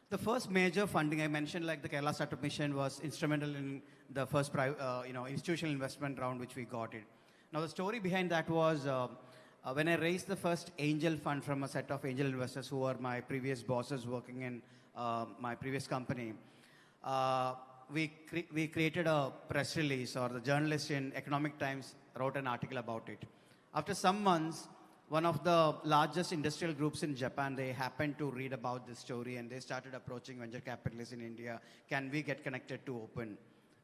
[SPEAKER 13] The first major funding I mentioned, like the Kerala Startup Mission, was instrumental in the first institutional investment round which we got it. Now the story behind that was when I raised the first angel fund from a set of angel investors who were my previous bosses working in my previous company. We created a press release, or the journalist in Economic Times wrote an article about it. After some months, one of the largest industrial groups in Japan, they happened to read about this story and they started approaching venture capitalists in India. Can we get connected to Open?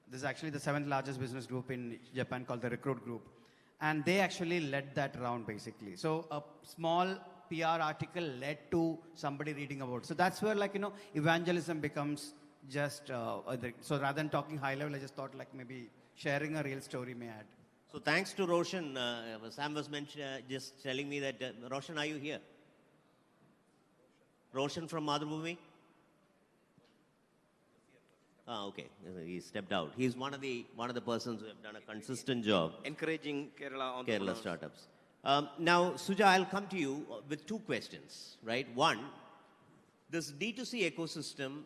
[SPEAKER 13] This is actually the 7th largest business group in Japan called the Recruit Group. And they actually led that round basically. So a small PR article led to somebody reading about it. So that's where evangelism becomes just, so rather than talking high level, I just thought maybe sharing a real story may add.
[SPEAKER 1] So thanks to Roshan, Sam was just telling me that, Roshan, are you here? Roshan from Madhubhumi? Okay, he stepped out. He's one of the persons who have done a consistent job
[SPEAKER 6] Encouraging Kerala
[SPEAKER 1] startups. Now, Suja, I'll come to you with 2 questions, right? One, this D2C ecosystem,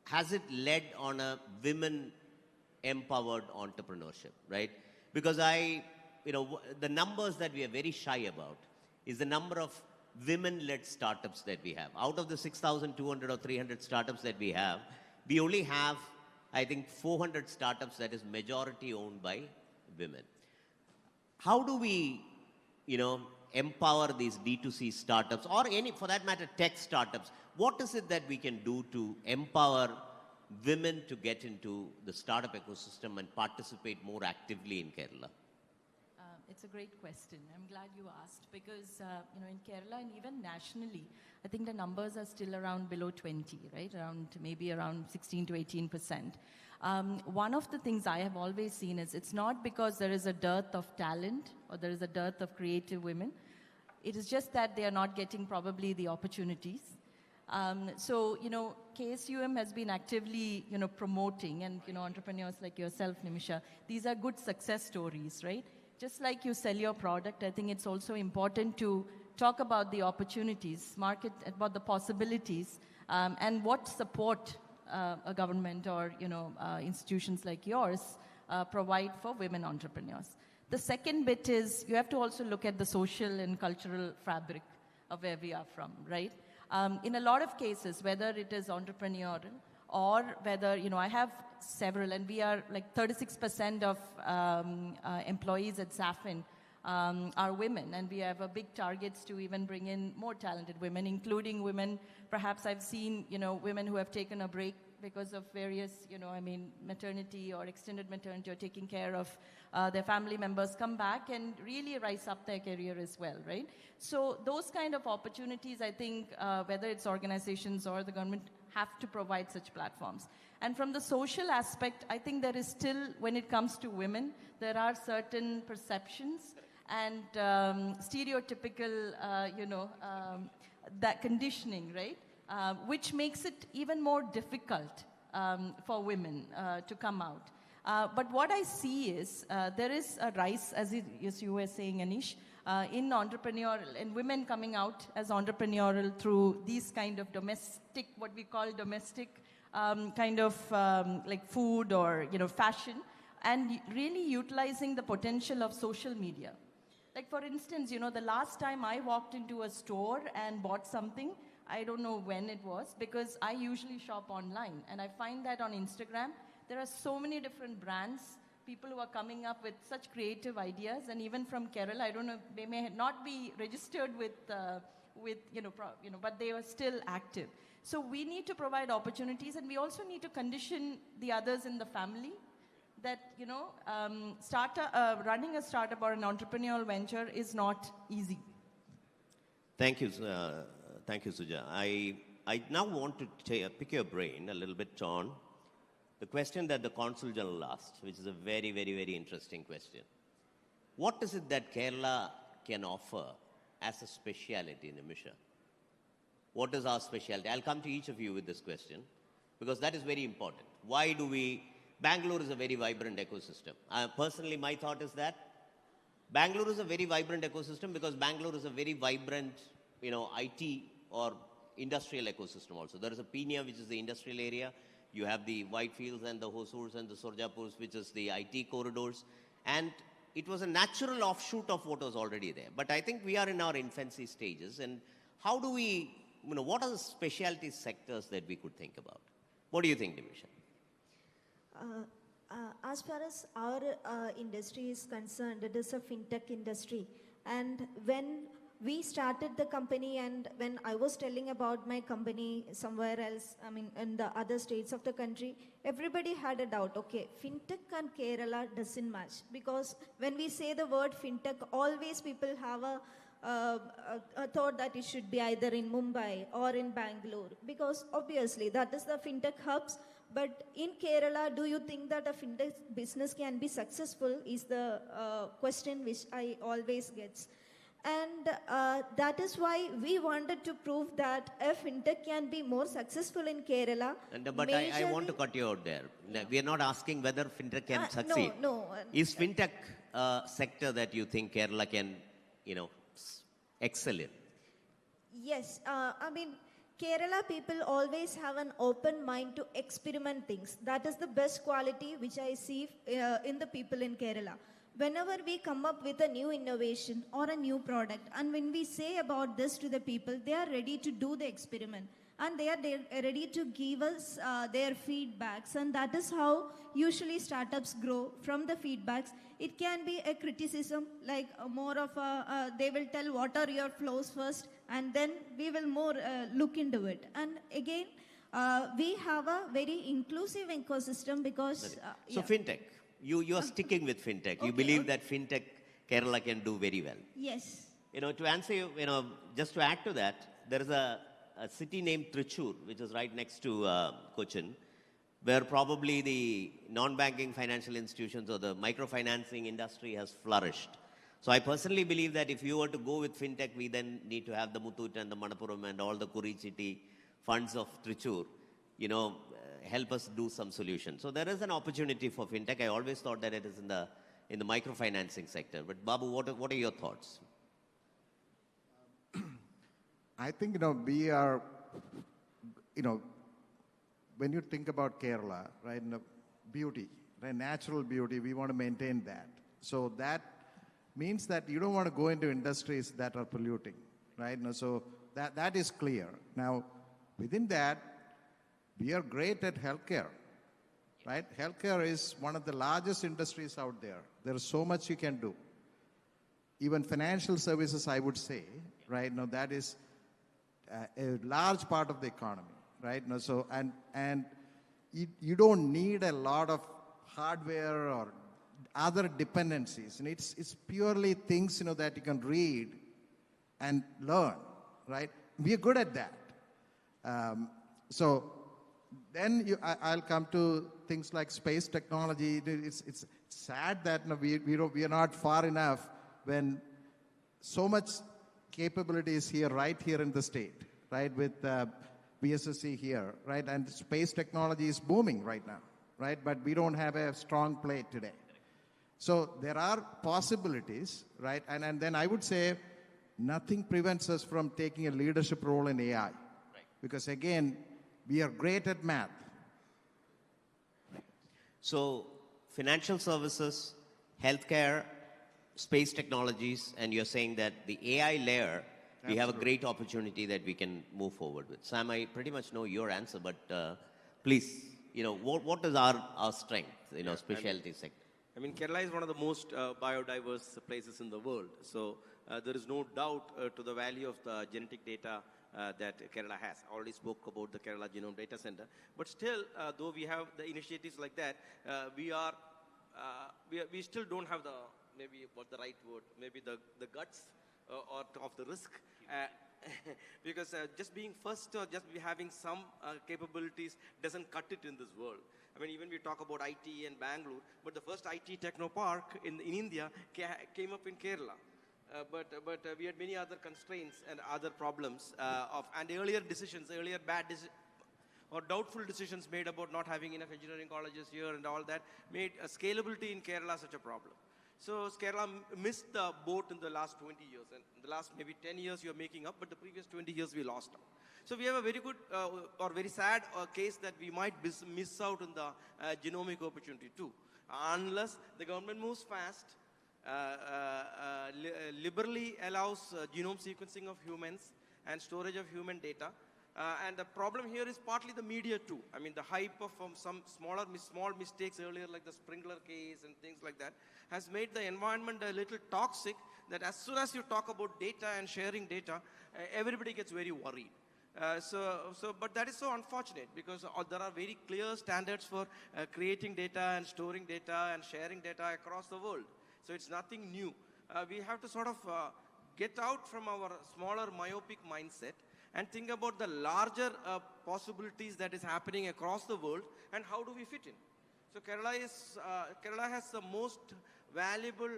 [SPEAKER 1] has it led on a women-empowered entrepreneurship, right? Because the numbers that we are very shy about is the number of women-led startups that we have. Out of the 6,200 or 300 startups that we have, we only have, I think, 400 startups that is majority owned by women. How do we, empower these D2C startups, or any, for that matter, tech startups? What is it that we can do to empower women to get into the startup ecosystem and participate more actively in Kerala?
[SPEAKER 2] It's a great question. I'm glad you asked, because in Kerala and even nationally, I think the numbers are still around below 20, right? Maybe around 16 to 18%. One of the things I have always seen is it's not because there is a dearth of talent or there is a dearth of creative women. It is just that they are not getting probably the opportunities. So, KSUM has been actively, promoting, and, entrepreneurs like yourself, Nimisha, these are good success stories, right? Just like you sell your product, I think it's also important to talk about the opportunities, market about the possibilities, and what support a government or, institutions like yours provide for women entrepreneurs. The second bit is you have to also look at the social and cultural fabric of where we are from, right? In a lot of cases, whether it is entrepreneurial or whether, I have several, and we are like 36% of employees at Safin are women, and we have a big targets to even bring in more talented women, including women. Perhaps I've seen, women who have taken a break because of various, maternity or extended maternity, or taking care of their family members, come back and really rise up their career as well, right? So those kind of opportunities, I think, whether it's organizations or the government, have to provide such platforms. And from the social aspect, I think there is still, when it comes to women, there are certain perceptions and stereotypical, that conditioning, right? Which makes it even more difficult for women to come out. But what I see is there is a rise, as you were saying, Anish, in entrepreneurial, and women coming out as entrepreneurial through these kind of domestic, what we call domestic like food or fashion, and really utilizing the potential of social media. Like for instance, the last time I walked into a store and bought something, I don't know when it was, because I usually shop online, and I find that on Instagram there are so many different brands, people who are coming up with such creative ideas, and even from Kerala, I don't know, they may not be registered with but they are still active. So we need to provide opportunities, and we also need to condition the others in the family that, running a startup or an entrepreneurial venture is not easy.
[SPEAKER 1] Thank you, Suja. I now want to pick your brain a little bit on the question that the Consul General asked, which is a very, very, very interesting question. What is it that Kerala can offer as a speciality, Nimisha? What is our specialty? I'll come to each of you with this question, because that is very important. Bangalore is a very vibrant ecosystem. Personally, my thought is that Bangalore is a very vibrant ecosystem because Bangalore is a very vibrant, IT or industrial ecosystem also. There is a Peenya, which is the industrial area. You have the Whitefields and the Hosurs and the Surjapurs, which is the IT corridors. And it was a natural offshoot of what was already there. But I think we are in our infancy stages. And how do we, what are the specialty sectors that we could think about? What do you think, Nimisha?
[SPEAKER 4] As far as our industry is concerned, it is a fintech industry. And when we started the company, and when I was telling about my company somewhere else, in the other states of the country, everybody had a doubt. Okay, fintech and Kerala doesn't match, because when we say the word fintech, always people have a thought that it should be either in Mumbai or in Bangalore, because obviously that is the fintech hubs. But in Kerala, do you think that a fintech business can be successful is the question which I always get. And that is why we wanted to prove that a fintech can be more successful in Kerala.
[SPEAKER 1] But I want to cut you out there. Yeah. We are not asking whether fintech can succeed.
[SPEAKER 4] No.
[SPEAKER 1] Is fintech sector that you think Kerala can, excel in?
[SPEAKER 4] Yes. Kerala people always have an open mind to experiment things. That is the best quality which I see in the people in Kerala. Whenever we come up with a new innovation or a new product, and when we say about this to the people, they are ready to do the experiment. And they are ready to give us their feedbacks. And that is how usually startups grow, from the feedbacks. It can be a criticism, like more of they will tell what are your flaws first, and then we will more look into it. And again, we have a very inclusive ecosystem because...
[SPEAKER 1] So fintech, you are sticking with fintech. Okay, you believe that fintech Kerala can do very well.
[SPEAKER 4] Yes.
[SPEAKER 1] To answer you, just to add to that, there is a city named Trichur, which is right next to Cochin, where probably the non-banking financial institutions or the microfinancing industry has flourished. So I personally believe that if you were to go with fintech, we then need to have the Muthoot and the Manappuram and all the Kurichitty funds of Trichur, help us do some solutions. So there is an opportunity for fintech. I always thought that it is in the microfinancing sector. But Babu, what are your thoughts?
[SPEAKER 5] I think, we are, when you think about Kerala, right, beauty, right, natural beauty, we want to maintain that. So that means that you don't want to go into industries that are polluting, right? So that is clear. Now, within that, we are great at healthcare, right? Healthcare is one of the largest industries out there. There is so much you can do. Even financial services, I would say, right? Now, that is a large part of the economy, right? So, and you don't need a lot of hardware or other dependencies. And it's purely things, that you can read and learn, right? We are good at that. So then I'll come to things like space technology. It's sad that we are not far enough when so much capability is here, right here in the state, right, with BSSC here, right, and space technology is booming right now, right, but we don't have a strong play today. So there are possibilities, right, and then I would say nothing prevents us from taking a leadership role in AI, right, because again, we are great at math.
[SPEAKER 1] So financial services, healthcare, space technologies, and you're saying that the AI layer, we have a great opportunity that we can move forward with. Sam, I pretty much know your answer, but please, what is our strength, specialty sector?
[SPEAKER 6] I mean, Kerala is one of the most biodiverse places in the world. So there is no doubt to the value of the genetic data that Kerala has. I already spoke about the Kerala Genome Data Center. But still, though we have the initiatives like that, we still don't have the, maybe what the right word, maybe the guts or of the risk. Because just being first or just having some capabilities doesn't cut it in this world. I mean, even we talk about IT and Bangalore, but the first IT techno park in India came up in Kerala. But we had many other constraints and other problems and earlier bad or doubtful decisions made about not having enough engineering colleges here and all that made scalability in Kerala such a problem. So Kerala missed the boat in the last 20 years, and in the last maybe 10 years you're making up, but the previous 20 years we lost out. So we have a very good or very sad case that we might miss out on the genomic opportunity too, unless the government moves fast, liberally allows genome sequencing of humans and storage of human data. And the problem here is partly the media too. I mean, the hype of some small mistakes earlier, like the sprinkler case and things like that, has made the environment a little toxic, that as soon as you talk about data and sharing data, everybody gets very worried. But that is so unfortunate, because there are very clear standards for creating data and storing data and sharing data across the world. So it's nothing new. We have to sort of get out from our smaller myopic mindset and think about the larger possibilities that is happening across the world and how do we fit in. So Kerala has the most valuable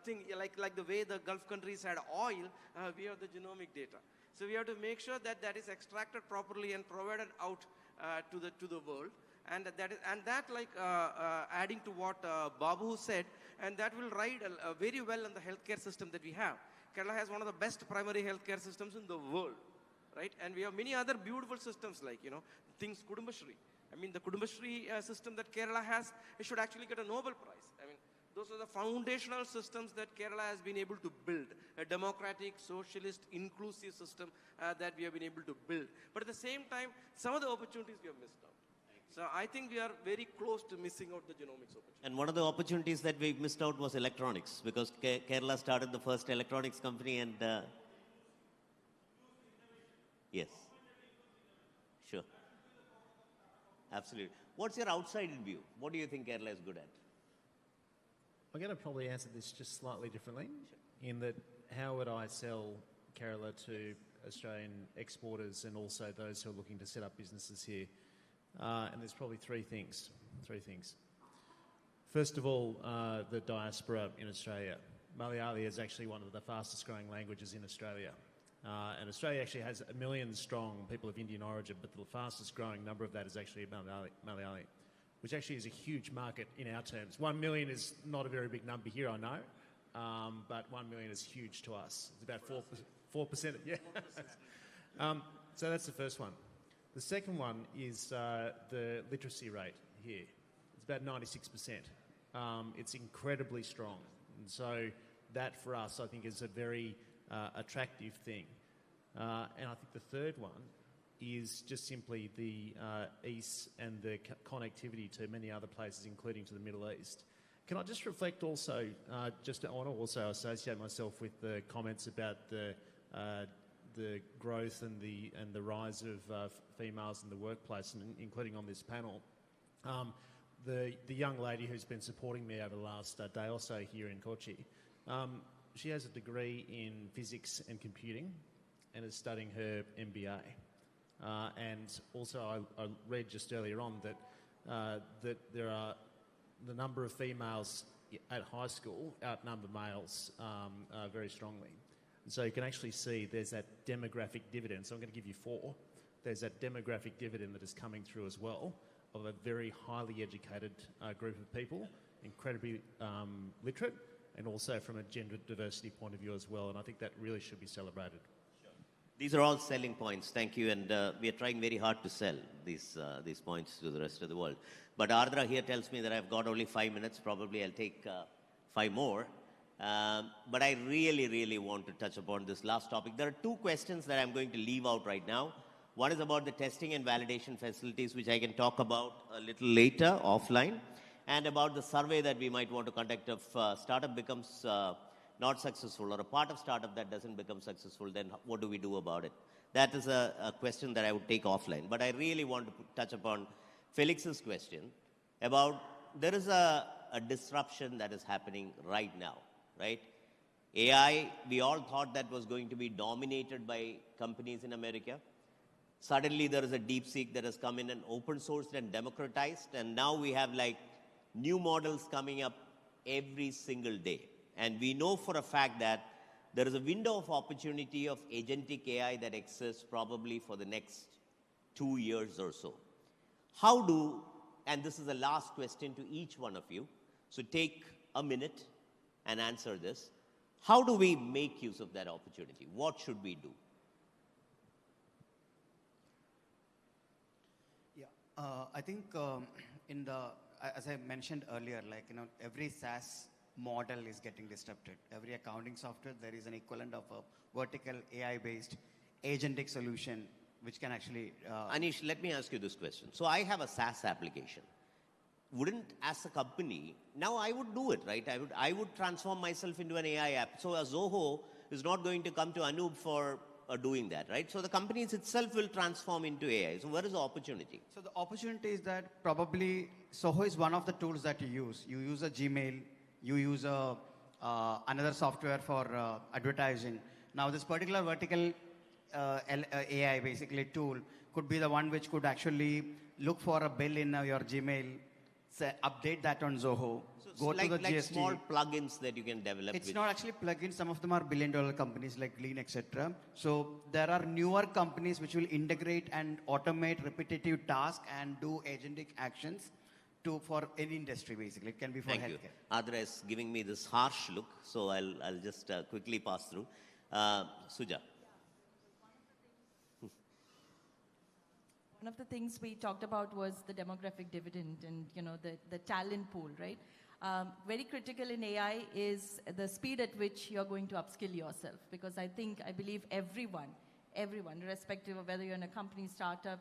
[SPEAKER 6] thing, like the way the Gulf countries had oil, we have the genomic data. So we have to make sure that that is extracted properly and provided out to the world. And that adding to what Babu said, and that will ride very well on the healthcare system that we have. Kerala has one of the best primary healthcare systems in the world, right? And we have many other beautiful systems like, things Kudumbashree. I mean, the Kudumbashree system that Kerala has, it should actually get a Nobel Prize. I mean, those are the foundational systems that Kerala has been able to build, a democratic, socialist, inclusive system that we have been able to build. But at the same time, some of the opportunities we have missed out. So I think we are very close to missing out the genomics opportunity.
[SPEAKER 1] And one of the opportunities that we missed out was electronics, because Kerala started the first electronics company and... Yes. Sure. Absolutely. What's your outside view? What do you think Kerala is good at?
[SPEAKER 3] I'm going to probably answer this just slightly differently, in that how would I sell Kerala to Australian exporters and also those who are looking to set up businesses here? And there's probably three things. First of all, the diaspora in Australia. Malayali is actually one of the fastest growing languages in Australia. And Australia actually has 1 million strong people of Indian origin, but the fastest growing number of that is actually Malayali, which actually is a huge market in our terms. 1 million is not a very big number here, I know, but 1 million is huge to us. It's about 4%. Yeah. So that's the first one. The second one is the literacy rate here. It's about 96%. It's incredibly strong. And so that for us, I think, is a very attractive thing. And I think the third one is just simply the ease and the connectivity to many other places, including to the Middle East. Can I just reflect also, I want to also associate myself with the comments about the growth and the rise of females in the workplace, and including on this panel. The young lady who's been supporting me over the last day or so here in Kochi, she has a degree in physics and computing and is studying her MBA. And also, I read just earlier on that there are the number of females at high school outnumber males very strongly. And so you can actually see there's that demographic dividend. So I'm going to give you 4. There's that demographic dividend that is coming through as well of a very highly educated group of people, incredibly literate, and also from a gender diversity point of view as well. And I think that really should be celebrated.
[SPEAKER 1] These are all selling points. Thank you. And we are trying very hard to sell these points to the rest of the world. But Ardra here tells me that I've got only 5 minutes. Probably I'll take 5 more. But I really, really want to touch upon this last topic. There are 2 questions that I'm going to leave out right now. One is about the testing and validation facilities, which I can talk about a little later, offline, and about the survey that we might want to conduct if startup becomes not successful, or a part of startup that doesn't become successful, then what do we do about it? That is a question that I would take offline. But I really want to touch upon Felix's question about there is a disruption that is happening right now, right? AI, we all thought that was going to be dominated by companies in America. Suddenly there is a DeepSeek that has come in and open sourced and democratized, and now we have like new models coming up every single day. And we know for a fact that there is a window of opportunity of agentic AI that exists probably for the next 2 years or so. And this is the last question to each one of you, so take a minute and answer this. How do we make use of that opportunity? What should we do?
[SPEAKER 13] Yeah, I think as I mentioned earlier, every SaaS model is getting disrupted. Every accounting software, there is an equivalent of a vertical AI-based agentic solution which can actually...
[SPEAKER 1] Anish, let me ask you this question. So I have a SaaS application. Wouldn't, as a company, now I would do it, right? I would transform myself into an AI app. So a Zoho is not going to come to Anup for doing that, right? So the companies itself will transform into AI. So where is the opportunity?
[SPEAKER 13] So the opportunity is that probably Zoho is one of the tools that you use. You use a Gmail, you use another software for advertising. Now this particular vertical AI basically tool could be the one which could actually look for a bill in your Gmail, update that on Zoho,
[SPEAKER 1] so
[SPEAKER 13] go to the GST.
[SPEAKER 1] Small plugins that you can develop.
[SPEAKER 13] It's not actually plugins. Some of them are billion-dollar companies like Lean, etc. So there are newer companies which will integrate and automate repetitive tasks and do agentic actions for any industry, basically. It can be for
[SPEAKER 1] Thank
[SPEAKER 13] healthcare.
[SPEAKER 1] You. Adra is giving me this harsh look, so I'll just quickly pass through. Suja.
[SPEAKER 2] One of the things we talked about was the demographic dividend and the talent pool, right? Very critical in AI is the speed at which you're going to upskill yourself, because I believe everyone, irrespective of whether you're in a company, startup,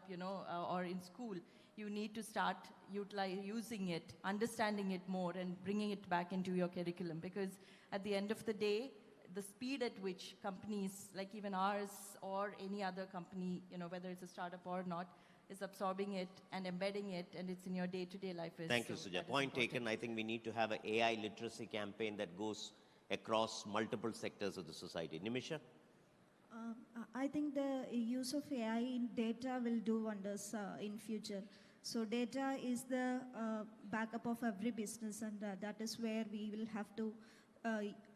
[SPEAKER 2] or in school, you need to start using it, understanding it more, and bringing it back into your curriculum. Because at the end of the day, the speed at which companies, like even ours or any other company, whether it's a startup or not, is absorbing it and embedding it, and it's in your day-to-day life.
[SPEAKER 1] Thank you, Suja. Point taken. I think we need to have an AI literacy campaign that goes across multiple sectors of the society. Nimisha?
[SPEAKER 14] I think the use of AI in data will do wonders in future. So data is the backup of every business, and that is where we will have to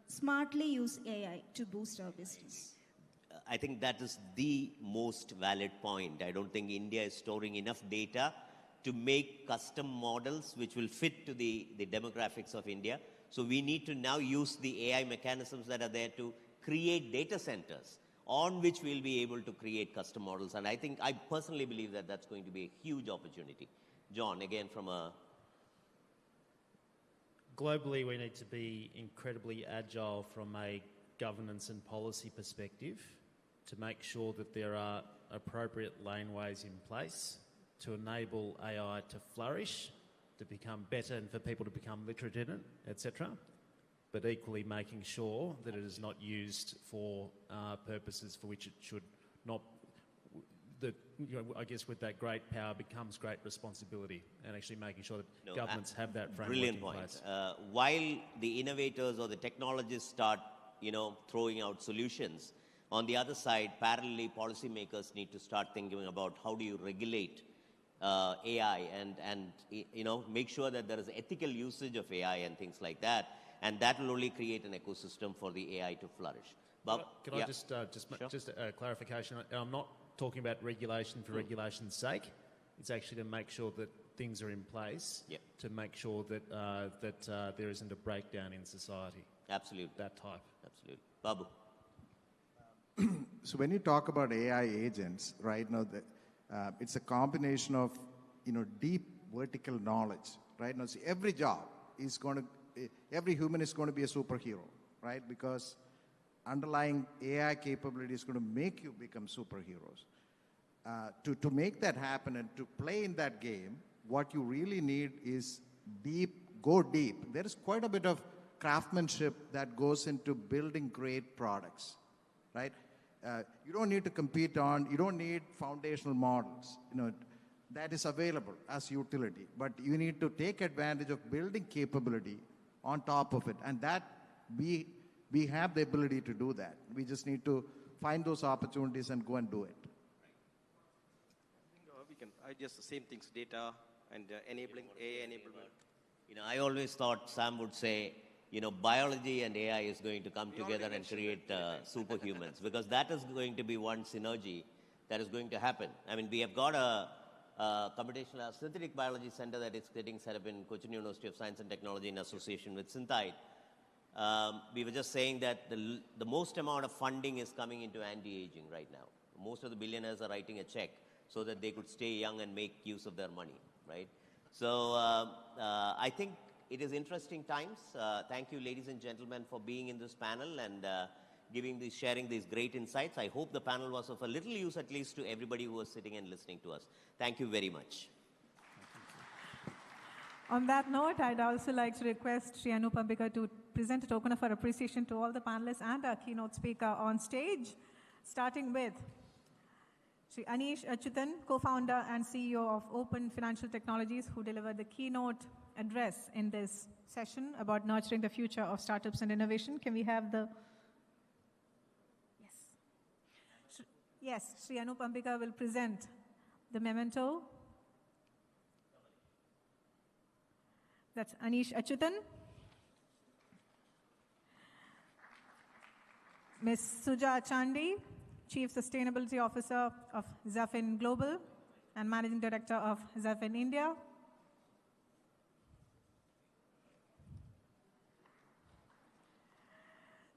[SPEAKER 14] smartly use AI to boost our business.
[SPEAKER 1] I think that is the most valid point. I don't think India is storing enough data to make custom models which will fit to the demographics of India. So we need to now use the AI mechanisms that are there to create data centers on which we'll be able to create custom models. And I personally believe that that's going to be a huge opportunity. John, again, from a...
[SPEAKER 3] Globally, we need to be incredibly agile from a governance and policy perspective to make sure that there are appropriate laneways in place to enable AI to flourish, to become better, and for people to become literate in it, etc. But equally making sure that it is not used for purposes for which it should not. I guess with that great power becomes great responsibility, and actually making sure that governments have that framework
[SPEAKER 1] brilliant
[SPEAKER 3] in
[SPEAKER 1] point.
[SPEAKER 3] place.
[SPEAKER 1] While the innovators or the technologists start, throwing out solutions, On the other side, parallelly, policymakers need to start thinking about how do you regulate AI and make sure that there is ethical usage of AI and things like that. And that will only create an ecosystem for the AI to flourish.
[SPEAKER 3] Can I just a clarification? I'm not talking about regulation for regulation's sake. It's actually to make sure that things are in place to make sure that there isn't a breakdown in society.
[SPEAKER 1] Absolutely.
[SPEAKER 3] That type.
[SPEAKER 1] Absolutely. Babu.
[SPEAKER 5] So when you talk about AI agents, right now, it's a combination of deep vertical knowledge, right? Now, see, every human is going to be a superhero, right? Because underlying AI capability is going to make you become superheroes. To make that happen and to play in that game, what you really need is go deep. There is quite a bit of craftsmanship that goes into building great products, right? You don't need to you don't need foundational models, that is available as utility, but you need to take advantage of building capability on top of it, and that we have the ability to do that. We just need to find those opportunities and go and do it.
[SPEAKER 6] I just the same things, data and enabling AI enablement.
[SPEAKER 1] I always thought Sam would say, biology and AI is going to come together and create superhumans, because that is going to be one synergy that is going to happen. I mean, we have got a computational synthetic biology center that is getting set up in Cochin University of Science and Technology in association with Synthite. We were just saying that the most amount of funding is coming into anti-aging right now. Most of the billionaires are writing a check so that they could stay young and make use of their money, right? So I think it is interesting times. Thank you, ladies and gentlemen, for being in this panel and sharing these great insights. I hope the panel was of a little use, at least to everybody who was sitting and listening to us. Thank you very much.
[SPEAKER 15] On that note, I'd also like to request Sri Anup Ambika to present a token of our appreciation to all the panelists and our keynote speaker on stage, starting with Sri Anish Achyutan, co-founder and CEO of Open Financial Technologies, who delivered the keynote address in this session about nurturing the future of startups and innovation. Can we have the... Yes, Sri Anup Ambika will present the memento. That's Anish Achyutan. Ms. Suja Chandi, Chief Sustainability Officer of Zafin Global and Managing Director of Zafin India.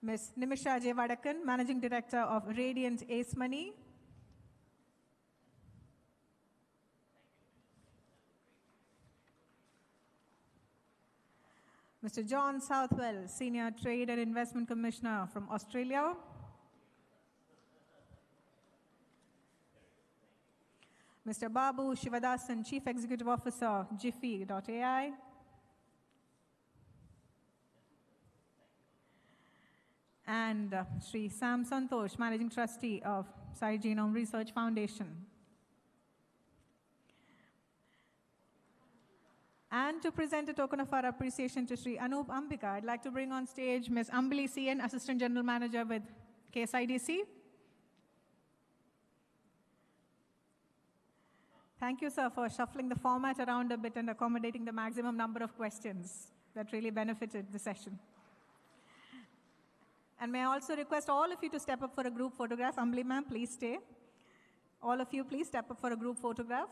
[SPEAKER 15] Ms. Nimisha J. Vadakan, Managing Director of Radiant Ace Money. Mr. John Southwell, Senior Trade and Investment Commissioner from Australia. Mr. Babu Shivadasan, Chief Executive Officer, Jiffy.ai. And Sri Sam Santosh, Managing Trustee of Sai Genome Research Foundation. And to present a token of our appreciation to Sri Anup Ambika, I'd like to bring on stage Ms. Ambali CN, Assistant General Manager with KSIDC. Thank you, sir, for shuffling the format around a bit and accommodating the maximum number of questions. That really benefited the session. And may I also request all of you to step up for a group photograph. Ambali ma'am, please stay. All of you, please step up for a group photograph.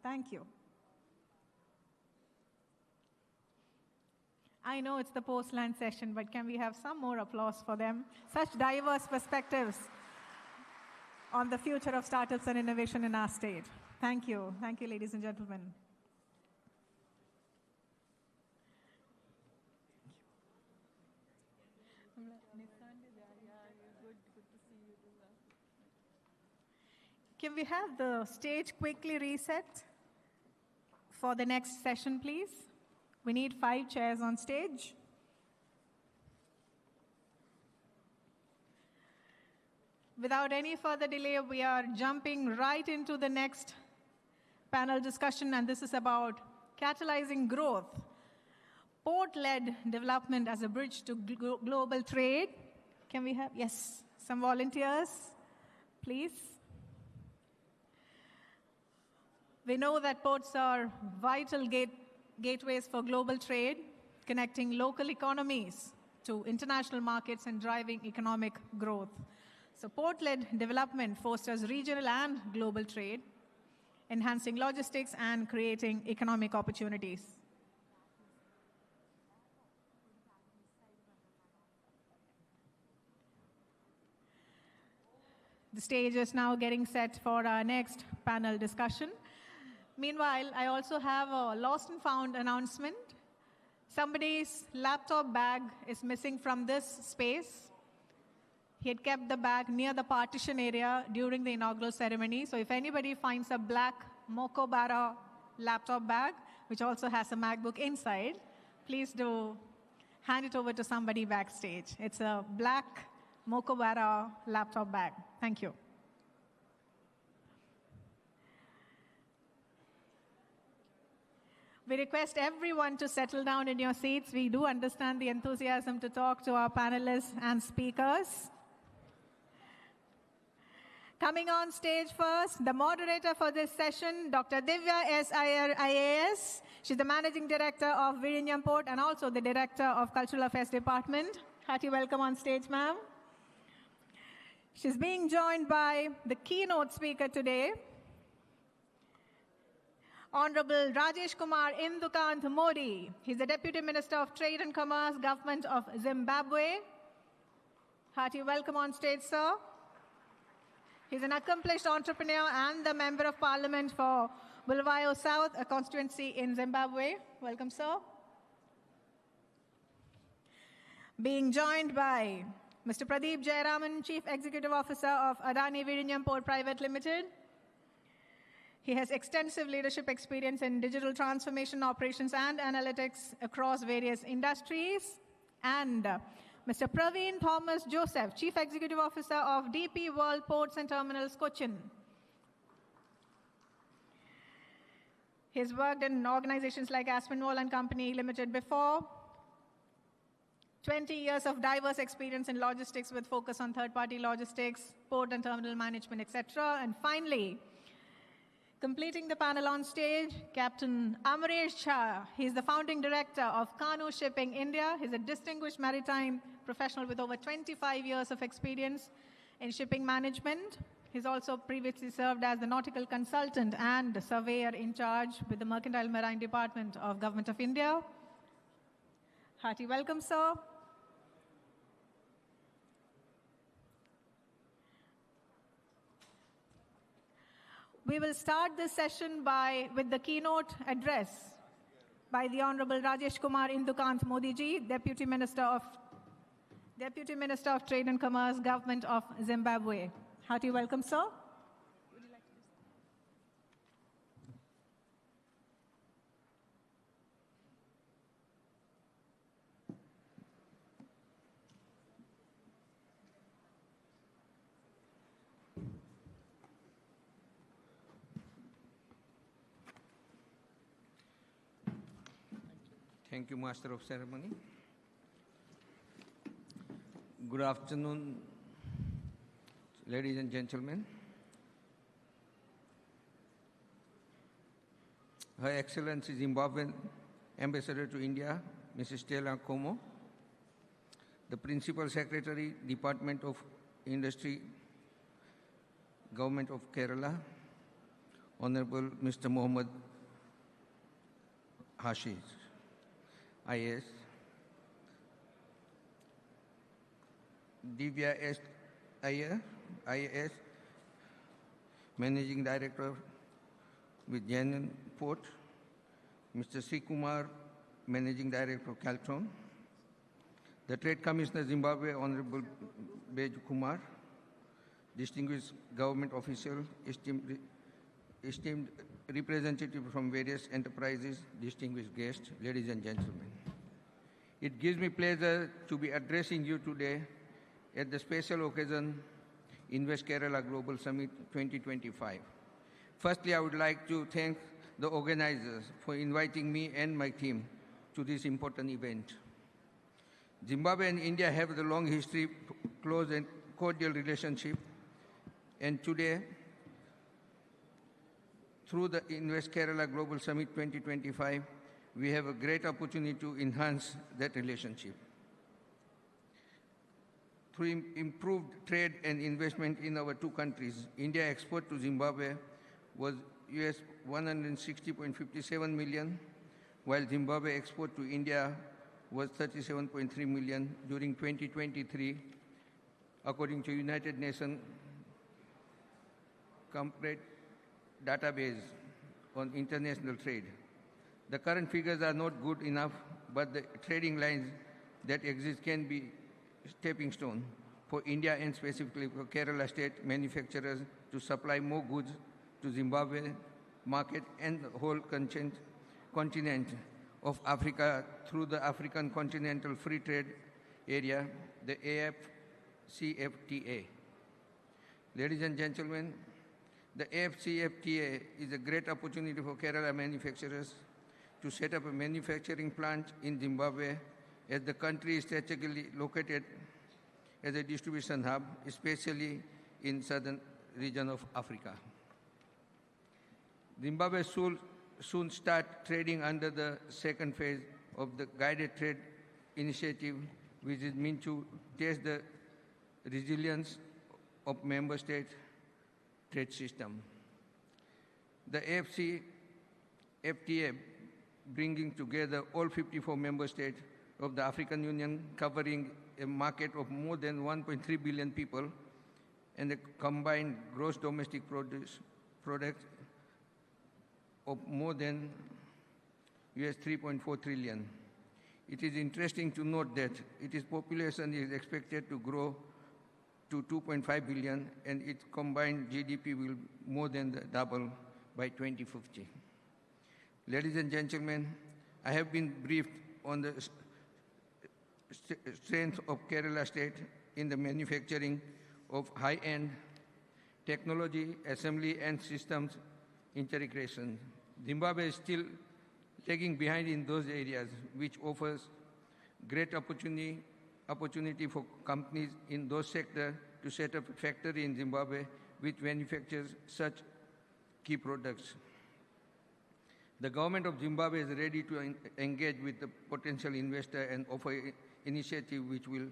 [SPEAKER 15] Thank you. I know it's the post-lunch session, but can we have some more applause for them? Such diverse perspectives on the future of startups and innovation in our state. Thank you. Thank you, ladies and gentlemen. Can we have the stage quickly reset for the next session, please? We need 5 chairs on stage. Without any further delay, we are jumping right into the next panel discussion, and this is about catalyzing growth, port-led development as a bridge to global trade. Can we have, yes, Some volunteers, please. We know that ports are vital gateways for global trade, connecting local economies to international markets and driving economic growth. So port-led development fosters regional and global trade, enhancing logistics and creating economic opportunities. The stage is now getting set for our next panel discussion. Meanwhile, I also have a lost and found announcement. Somebody's laptop bag is missing from this space. He had kept the bag near the partition area during the inaugural ceremony. So if anybody finds a black Mokobara laptop bag, which also has a MacBook inside, please do hand it over to somebody backstage. It's a black Mokobara laptop bag. Thank you. We request everyone to settle down in your seats. We do understand the enthusiasm to talk to our panelists and speakers. Coming on stage first, the moderator for this session, Dr. Divya S. Iyer, IAS. She's the Managing Director of Vizhinjam Port and also the Director of Cultural Affairs Department. Hearty welcome on stage, ma'am. She's being joined by the keynote speaker today, Honorable Rajesh Kumar Indukant Modi. He's the Deputy Minister of Trade and Commerce, Government of Zimbabwe. Hearty welcome on stage, sir. He's an accomplished entrepreneur and the Member of Parliament for Bulawayo South, a constituency in Zimbabwe. Welcome, sir. Being joined by Mr. Pradeep Jayaraman, Chief Executive Officer of Adani Vizhinjam Port Private Limited. He has extensive leadership experience in digital transformation, operations, and analytics across various industries. And Mr. Praveen Thomas Joseph, Chief Executive Officer of DP World Ports and Terminals, Cochin. He's worked in organizations like Aspinwall and Company Limited before. 20 years of diverse experience in logistics with focus on third-party logistics, port and terminal management, etc. And finally, completing the panel on stage, Captain Amresh Jha. He's the founding director of Canoe Shipping India. He's a distinguished maritime professional with over 25 years of experience in shipping management. He's also previously served as the nautical consultant and surveyor in charge with the Mercantile Marine Department of Government of India. Hearty welcome, sir. We will start this session with the keynote address by the Honorable Rajesh Kumar Indukant Modi ji, Deputy Minister of Trade and Commerce, Government of Zimbabwe. Hearty welcome, sir.
[SPEAKER 16] Thank you, Master of Ceremony. Good afternoon, ladies and gentlemen. Her Excellency Zimbabwean Ambassador to India, Mrs. Stella Como, the Principal Secretary, Department of Industry, Government of Kerala, Honorable Mr. Mohammed Hashish, IAS, Divya S. Iyer, IAS, Managing Director with Janan Port, Mr. C. Kumar, Managing Director of Caltron, the Trade Commissioner Zimbabwe, Honorable Beju Kumar, distinguished government official, esteemed representatives from various enterprises, distinguished guests, ladies and gentlemen. It gives me pleasure to be addressing you today at the special occasion Invest Kerala Global Summit 2025. Firstly, I would like to thank the organizers for inviting me and my team to this important event. Zimbabwe and India have a long history, close and cordial relationship. And today, through the Invest Kerala Global Summit 2025, we have a great opportunity to enhance that relationship. Through improved trade and investment in our two countries, India export to Zimbabwe was US 160.57 million, while Zimbabwe export to India was 37.3 million during 2023, according to United Nations Complete Database on International Trade. The current figures are not good enough, but the trading lines that exist can be stepping stone for India and specifically for Kerala state manufacturers to supply more goods to Zimbabwe market and the whole continent of Africa through the African Continental Free Trade Area, the AFCFTA. Ladies and gentlemen, the AFCFTA is a great opportunity for Kerala manufacturers to set up a manufacturing plant in Zimbabwe, as the country is strategically located as a distribution hub, especially in southern region of Africa. Zimbabwe should soon start trading under the second phase of the guided trade initiative, which is meant to test the resilience of member state trade system. The AFCFTA, bringing together all 54 member states of the African Union, covering a market of more than 1.3 billion people and a combined gross domestic product of more than US 3.4 trillion. It is interesting to note that its population is expected to grow to 2.5 billion, and its combined GDP will more than double by 2050. Ladies and gentlemen, I have been briefed on the strength of Kerala state in the manufacturing of high-end technology, assembly, and systems integration. Zimbabwe is still lagging behind in those areas, which offers great opportunity for companies in those sectors to set up a factory in Zimbabwe which manufactures such key products. The government of Zimbabwe is ready to engage with the potential investor and offer initiative which will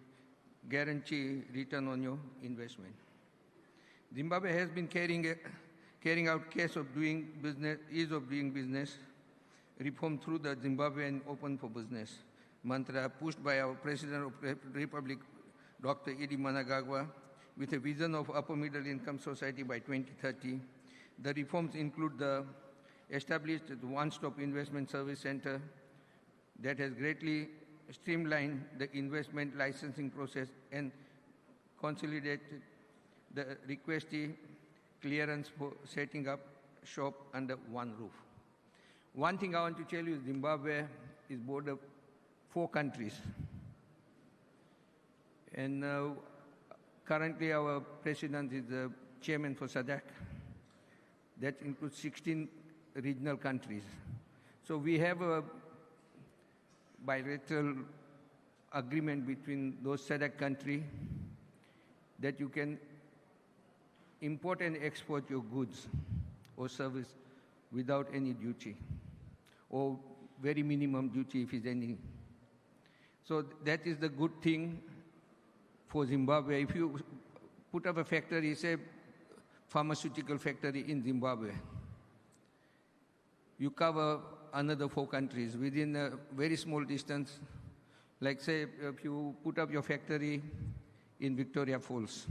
[SPEAKER 16] guarantee return on your investment. Zimbabwe has been carrying out case of doing business, ease of doing business, reform through the Zimbabwean Open for Business mantra pushed by our President of the Republic, Dr. Idi Managagwa, with a vision of upper middle income society by 2030. The reforms include the established one-stop investment service center that has greatly streamlined the investment licensing process and consolidated the requestee clearance for setting up shop under one roof. One thing I want to tell you, Zimbabwe is border 4 countries. And currently our president is the chairman for SADC. That includes 16 regional countries. So we have a bilateral agreement between those SADC countries that you can import and export your goods or service without any duty, or very minimum duty if it's any. So that is the good thing for Zimbabwe. If you put up a factory, say pharmaceutical factory in Zimbabwe, you cover another 4 countries within a very small distance. Like say, if you put up your factory in Victoria Falls,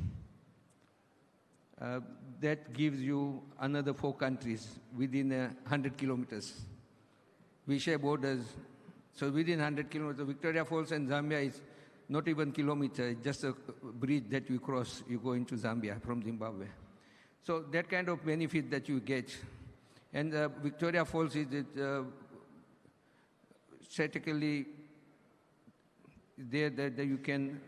[SPEAKER 16] that gives you another 4 countries within 100 kilometers. We share borders. So within 100 kilometers, Victoria Falls and Zambia is not even kilometer, it's just a bridge that you cross, you go into Zambia from Zimbabwe. So that kind of benefit that you get. And Victoria Falls is strategically there that you can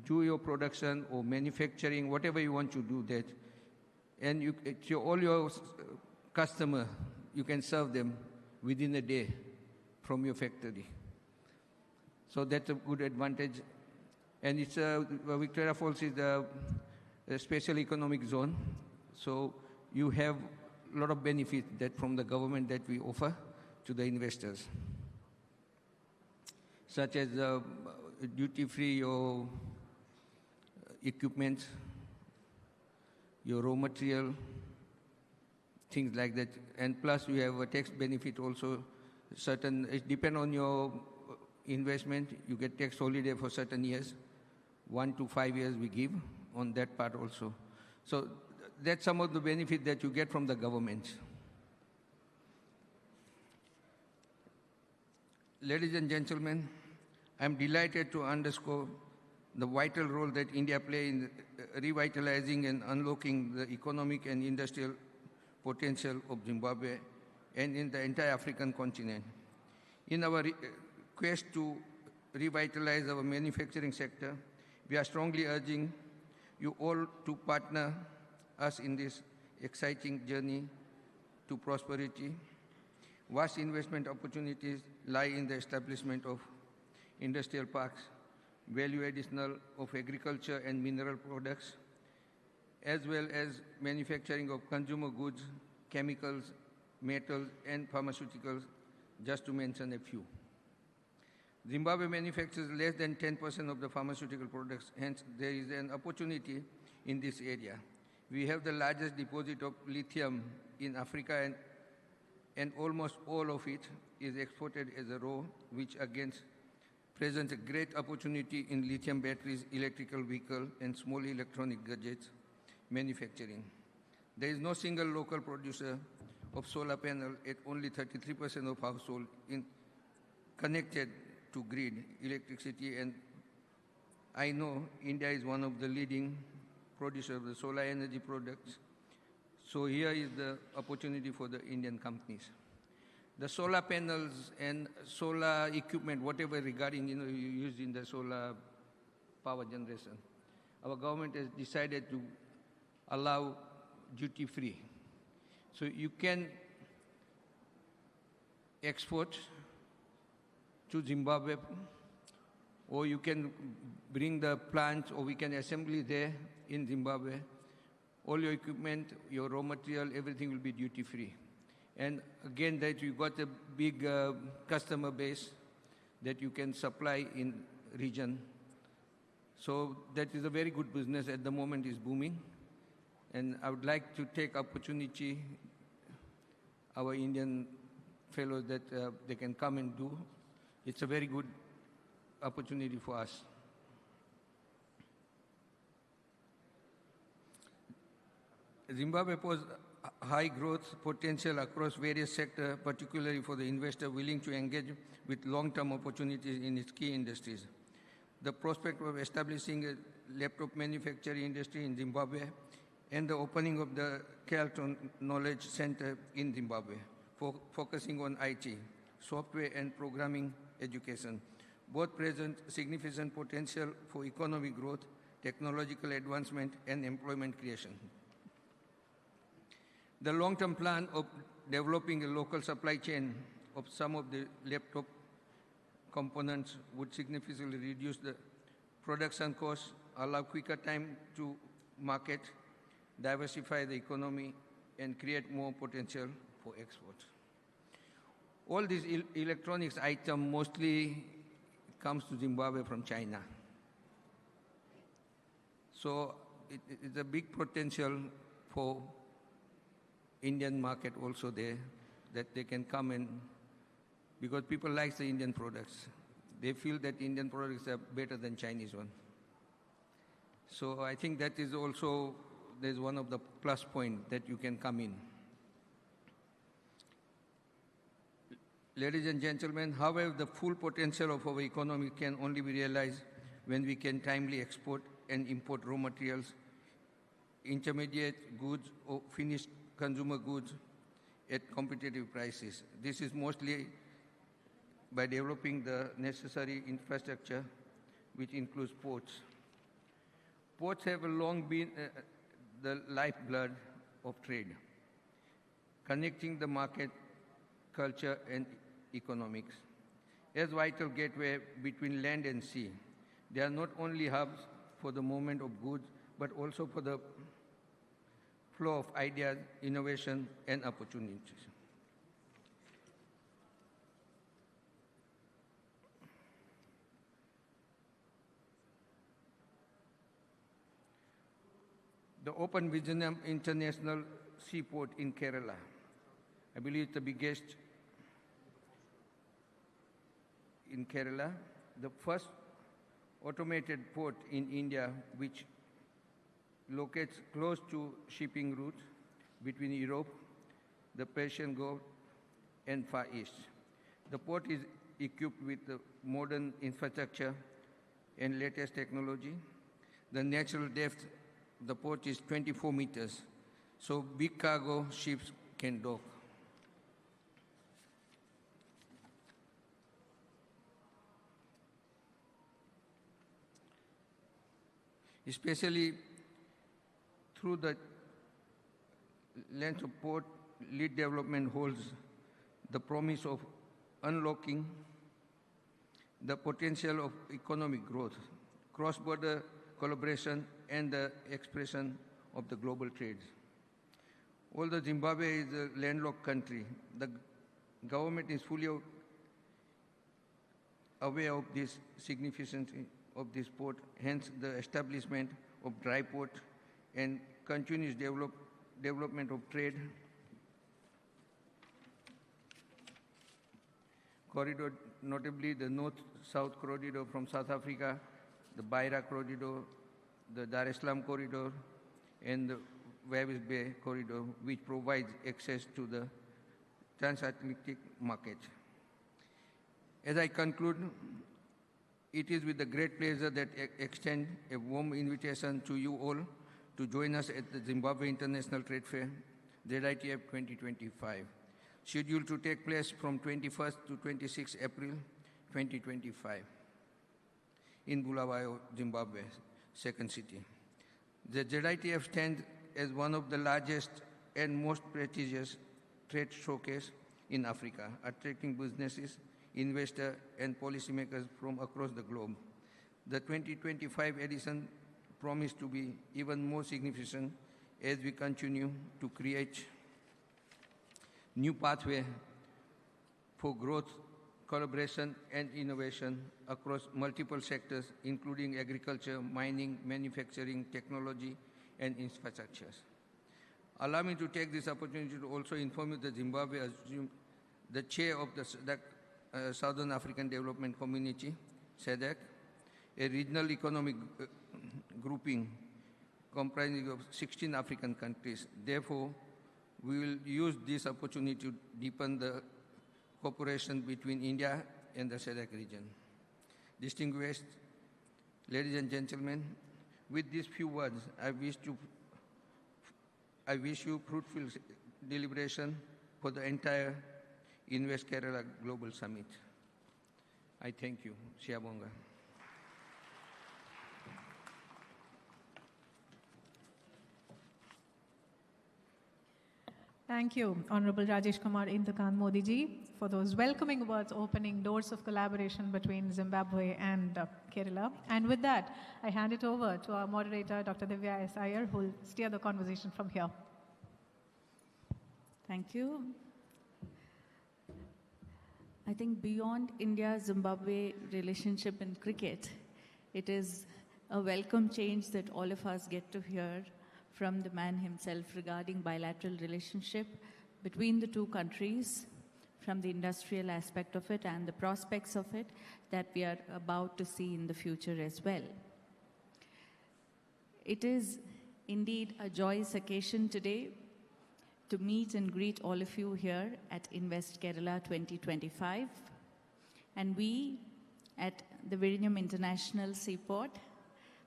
[SPEAKER 16] do your production or manufacturing, whatever you want to do that. And all your customers, you can serve them within a day from your factory. So that's a good advantage. And it's Victoria Falls is a special economic zone. So you have a lot of benefits that from the government that we offer to the investors, such as duty-free your equipment, your raw material, things like that. And plus you have a tax benefit also. It depends on your investment. You get tax holiday for certain years. 1 to 5 years we give on that part also. So that's some of the benefit that you get from the government. Ladies and gentlemen, I'm delighted to underscore the vital role that India plays in revitalizing and unlocking the economic and industrial potential of Zimbabwe and in the entire African continent. In our quest to revitalize our manufacturing sector, we are strongly urging you all to partner us in this exciting journey to prosperity. Vast investment opportunities lie in the establishment of industrial parks, value additional of agriculture and mineral products, as well as manufacturing of consumer goods, chemicals, metals, and pharmaceuticals, just to mention a few. Zimbabwe manufactures less than 10% of the pharmaceutical products, hence there is an opportunity in this area. We have the largest deposit of lithium in Africa, and almost all of it is exported as a raw, which again presents a great opportunity in lithium batteries, electrical vehicle, and small electronic gadgets manufacturing. There is no single local producer of solar panel at only 33% of households connected to grid electricity, and I know India is one of the leading producers of the solar energy products. So here is the opportunity for the Indian companies. The solar panels and solar equipment, whatever regarding you use in the solar power generation, our government has decided to allow duty-free. So you can export to Zimbabwe, or you can bring the plants, or we can assemble there in Zimbabwe. All your equipment, your raw material, everything will be duty-free. And again, that you got a big customer base that you can supply in region. So that is a very good business at the moment, is booming. And I would like to take opportunity, our Indian fellows, that they can come and do. It's a very good opportunity for us. Zimbabwe poses high growth potential across various sectors, particularly for the investor willing to engage with long-term opportunities in its key industries. The prospect of establishing a laptop manufacturing industry in Zimbabwe and the opening of the Keynote Knowledge Center in Zimbabwe, focusing on IT, software and programming education, both present significant potential for economic growth, technological advancement, and employment creation. The long-term plan of developing a local supply chain of some of the laptop components would significantly reduce the production costs, allow quicker time to market, diversify the economy, and create more potential for export. All these electronics items mostly comes to Zimbabwe from China. So it's a big potential for Indian market also there, that they can come in, because people like the Indian products. They feel that Indian products are better than Chinese one. So I think that is also, there's one of the plus point that you can come in. Ladies and gentlemen, however, the full potential of our economy can only be realized when we can timely export and import raw materials, intermediate goods, or finished consumer goods at competitive prices. This is mostly by developing the necessary infrastructure, which includes ports. Ports have long been the lifeblood of trade, connecting the market, culture, and economics. As vital gateway between land and sea, they are not only hubs for the movement of goods, but also for the flow of ideas, innovation, and opportunities. The Open Vizianam International Seaport in Kerala. I believe it's the biggest in Kerala, the first automated port in India which locates close to shipping routes between Europe, the Persian Gulf, and Far East. The port is equipped with modern infrastructure and latest technology. The natural depth of the port is 24 meters, so big cargo ships can dock. Especially through the lens of port, lead development holds the promise of unlocking the potential of economic growth, cross-border collaboration, and the expression of the global trade. Although Zimbabwe is a landlocked country, the government is fully aware of this significance of this port, hence the establishment of dry port and continuous development of trade corridor, notably the north-south corridor from South Africa, the Beira corridor, the Dar es Salaam corridor, and the Walvis Bay corridor, which provides access to the transatlantic market. As I conclude, it is with a great pleasure that I extend a warm invitation to you all to join us at the Zimbabwe International Trade Fair, ZITF 2025, scheduled to take place from 21st to 26 April 2025 in Bulawayo, Zimbabwe, second city. The ZITF stands as one of the largest and most prestigious trade showcase in Africa, attracting businesses, investors, and policymakers from across the globe. The 2025 edition promised to be even more significant as we continue to create new pathway for growth, collaboration, and innovation across multiple sectors, including agriculture, mining, manufacturing, technology, and infrastructures. Allow me to take this opportunity to also inform you that Zimbabwe assumed the chair of the Southern African Development Community, SADC, a regional economic grouping comprising of 16 African countries. Therefore, we will use this opportunity to deepen the cooperation between India and the SADC region. Distinguished ladies and gentlemen, with these few words, I wish you fruitful deliberation for the entire Invest Kerala Global Summit. I thank you. Siyabonga.
[SPEAKER 15] Thank you, Honorable Rajesh Kumar Indakan Modi ji, for those welcoming words opening doors of collaboration between Zimbabwe and Kerala. And with that, I hand it over to our moderator, Dr. Divya S. Iyer, who will steer the conversation from here.
[SPEAKER 2] Thank you. I think beyond India-Zimbabwe relationship in cricket, it is a welcome change that all of us get to hear from the man himself regarding bilateral relationship between the two countries, from the industrial aspect of it and the prospects of it that we are about to see in the future as well. It is indeed a joyous occasion today to meet and greet all of you here at Invest Kerala 2025. And we at the Vizhinjam International Seaport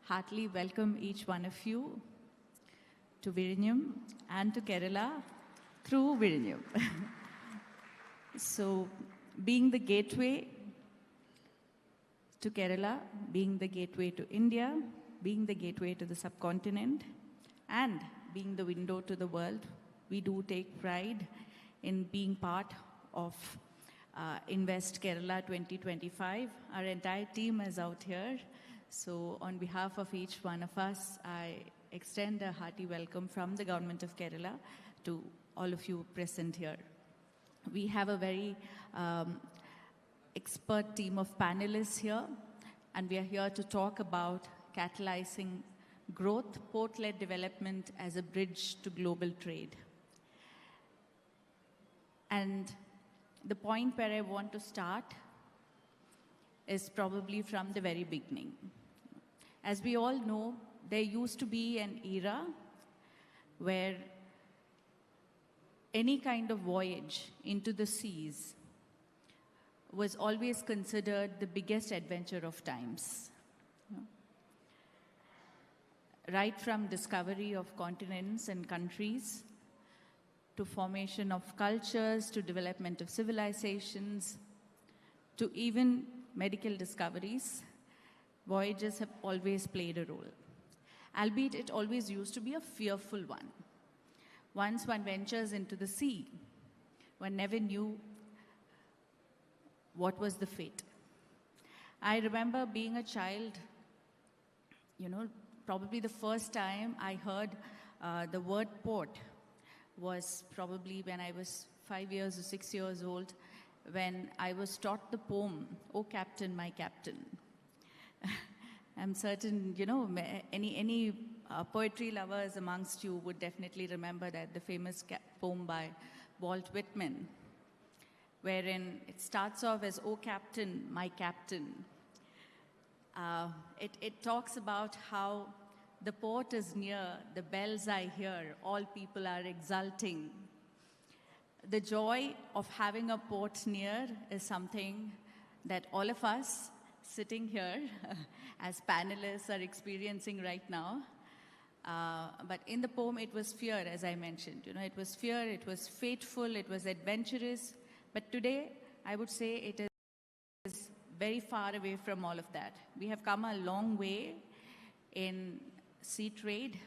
[SPEAKER 2] heartily welcome each one of you to Vizhinjam and to Kerala through Vizhinjam. So, being the gateway to Kerala, being the gateway to India, being the gateway to the subcontinent, and being the window to the world, we do take pride in being part of Invest Kerala 2025. Our entire team is out here. So on behalf of each one of us, I
[SPEAKER 17] extend a hearty welcome from the Government of Kerala to all of you present here. We have a very expert team of panelists here, and we are here to talk about catalyzing growth, port-led development as a bridge to global trade. And the point where I want to start is probably from the very beginning. As we all know, there used to be an era where any kind of voyage into the seas was always considered the biggest adventure of times. Right from discovery of continents and countries, to formation of cultures, to development of civilizations, to even medical discoveries, voyages have always played a role. Albeit it always used to be a fearful one. Once one ventures into the sea, one never knew what was the fate. I remember being a child, probably the first time I heard the word port was probably when I was 5 years or 6 years old, when I was taught the poem, "O Captain, My Captain." I'm certain, any poetry lovers amongst you would definitely remember that, the famous poem by Walt Whitman, wherein it starts off as, "O Captain, my Captain." It talks about how the port is near, the bells I hear, all people are exulting. The joy of having a port near is something that all of us sitting here as panelists are experiencing right now. But in the poem, it was fear, as I mentioned. It was fear, it was fateful, it was adventurous. But today, I would say it is very far away from all of that. We have come a long way in sea trade.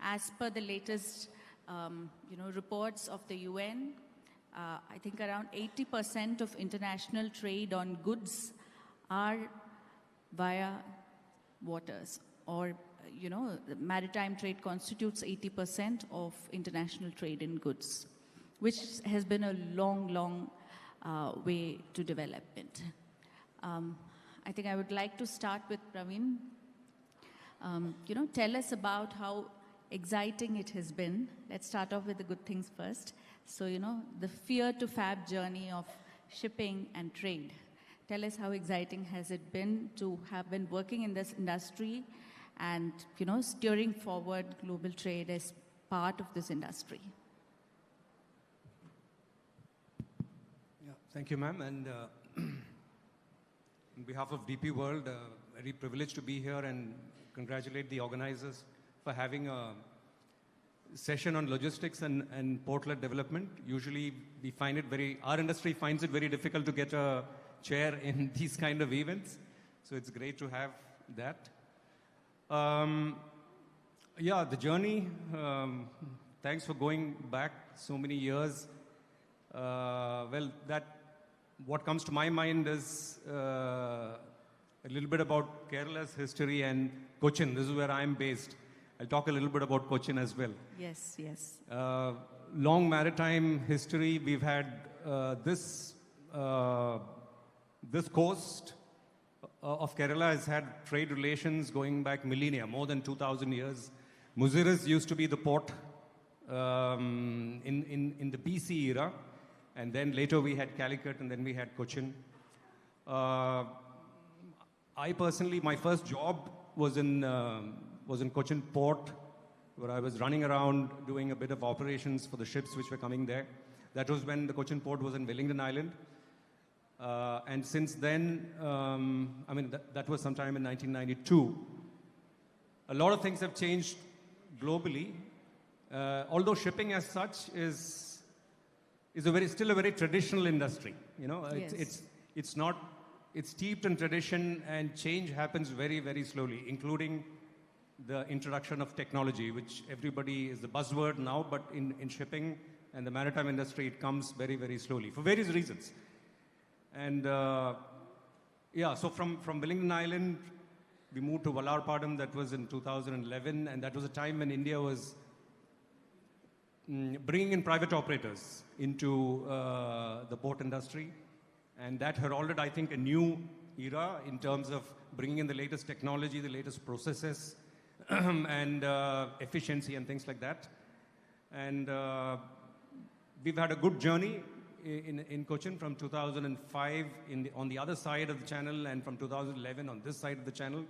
[SPEAKER 17] As per the latest reports of the UN, I think around 80% of international trade on goods are via waters, or the maritime trade constitutes 80% of international trade in goods, which has been a long way to development. I think I would like to start with Praveen. Tell us about how exciting it has been. Let's start off with the good things first. So, the fear to fab journey of shipping and trade. Tell us how exciting has it been to have been working in this industry and, steering forward global trade as part of this industry.
[SPEAKER 18] Yeah, thank you, ma'am. And on behalf of DP World, very privileged to be here and congratulate the organizers for having a session on logistics and port-led development. Usually we find it our industry finds it very difficult to get a chair in these kind of events. So it's great to have that. Yeah, the journey, thanks for going back so many years. What comes to my mind is a little bit about Kerala's history and Cochin. This is where I'm based. I'll talk a little bit about Cochin as well.
[SPEAKER 17] Yes, yes.
[SPEAKER 18] Long maritime history. We've had this coast of Kerala has had trade relations going back millennia, more than 2,000 years. Muziris used to be the port in the BC era, and then later we had Calicut, and then we had Cochin. I personally, my first job was in Cochin Port, where I was running around doing a bit of operations for the ships which were coming there. That was when the Cochin Port was in Wellington Island. And since then, that was sometime in 1992. A lot of things have changed globally. Although shipping as such is still a very traditional industry.
[SPEAKER 17] Yes.
[SPEAKER 18] It's steeped in tradition, and change happens very, very slowly, including the introduction of technology, which everybody is the buzzword now, but in shipping and the maritime industry, it comes very, very slowly for various reasons. And so from Wellington Island, We moved to Vallarpadam, that was in 2011, and that was a time when India was bringing in private operators into the port industry. And that heralded, I think, a new era in terms of bringing in the latest technology, the latest processes, and efficiency and things like that. And we've had a good journey in Cochin from 2005 on the other side of the channel, and from 2011 on this side of the channel.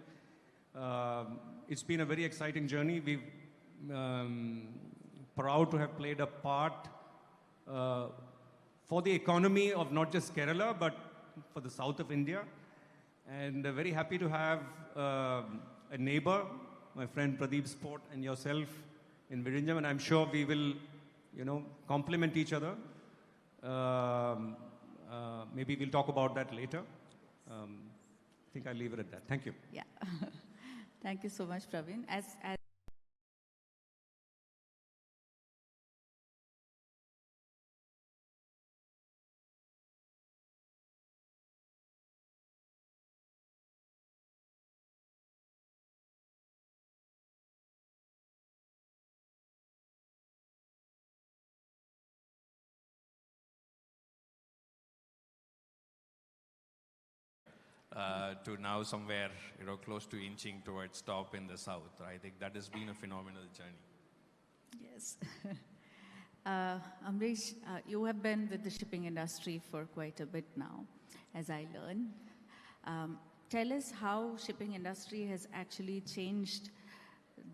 [SPEAKER 18] It's been a very exciting journey. We're proud to have played a part for the economy of not just Kerala, but for the south of India. And very happy to have a neighbor, my friend Pradeep Sport, and yourself in Virinjam, and I'm sure we will, complement each other. Maybe we'll talk about that later. I think I'll leave it at that. Thank you.
[SPEAKER 17] Yeah. Thank you so much, Praveen. As
[SPEAKER 19] to now somewhere, close to inching towards top in the south. I think that has been a phenomenal journey.
[SPEAKER 17] Yes. Amrish, you have been with the shipping industry for quite a bit now, as I learn. Tell us how shipping industry has actually changed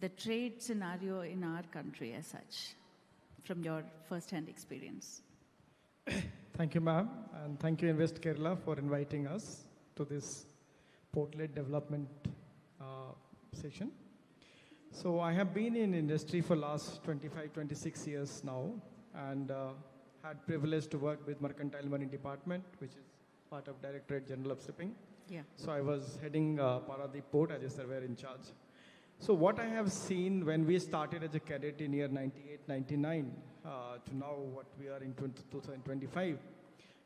[SPEAKER 17] the trade scenario in our country as such, from your first-hand experience.
[SPEAKER 20] Thank you, ma'am, and thank you, Invest Kerala, for inviting us to this port-led development session. So I have been in industry for last 25, 26 years now, and had privilege to work with Mercantile Marine Department, which is part of Directorate General of Shipping.
[SPEAKER 17] Yeah.
[SPEAKER 20] So I was heading Paradip Port as a surveyor in charge. So what I have seen when we started as a cadet in year 98, 99, to now what we are in 2025,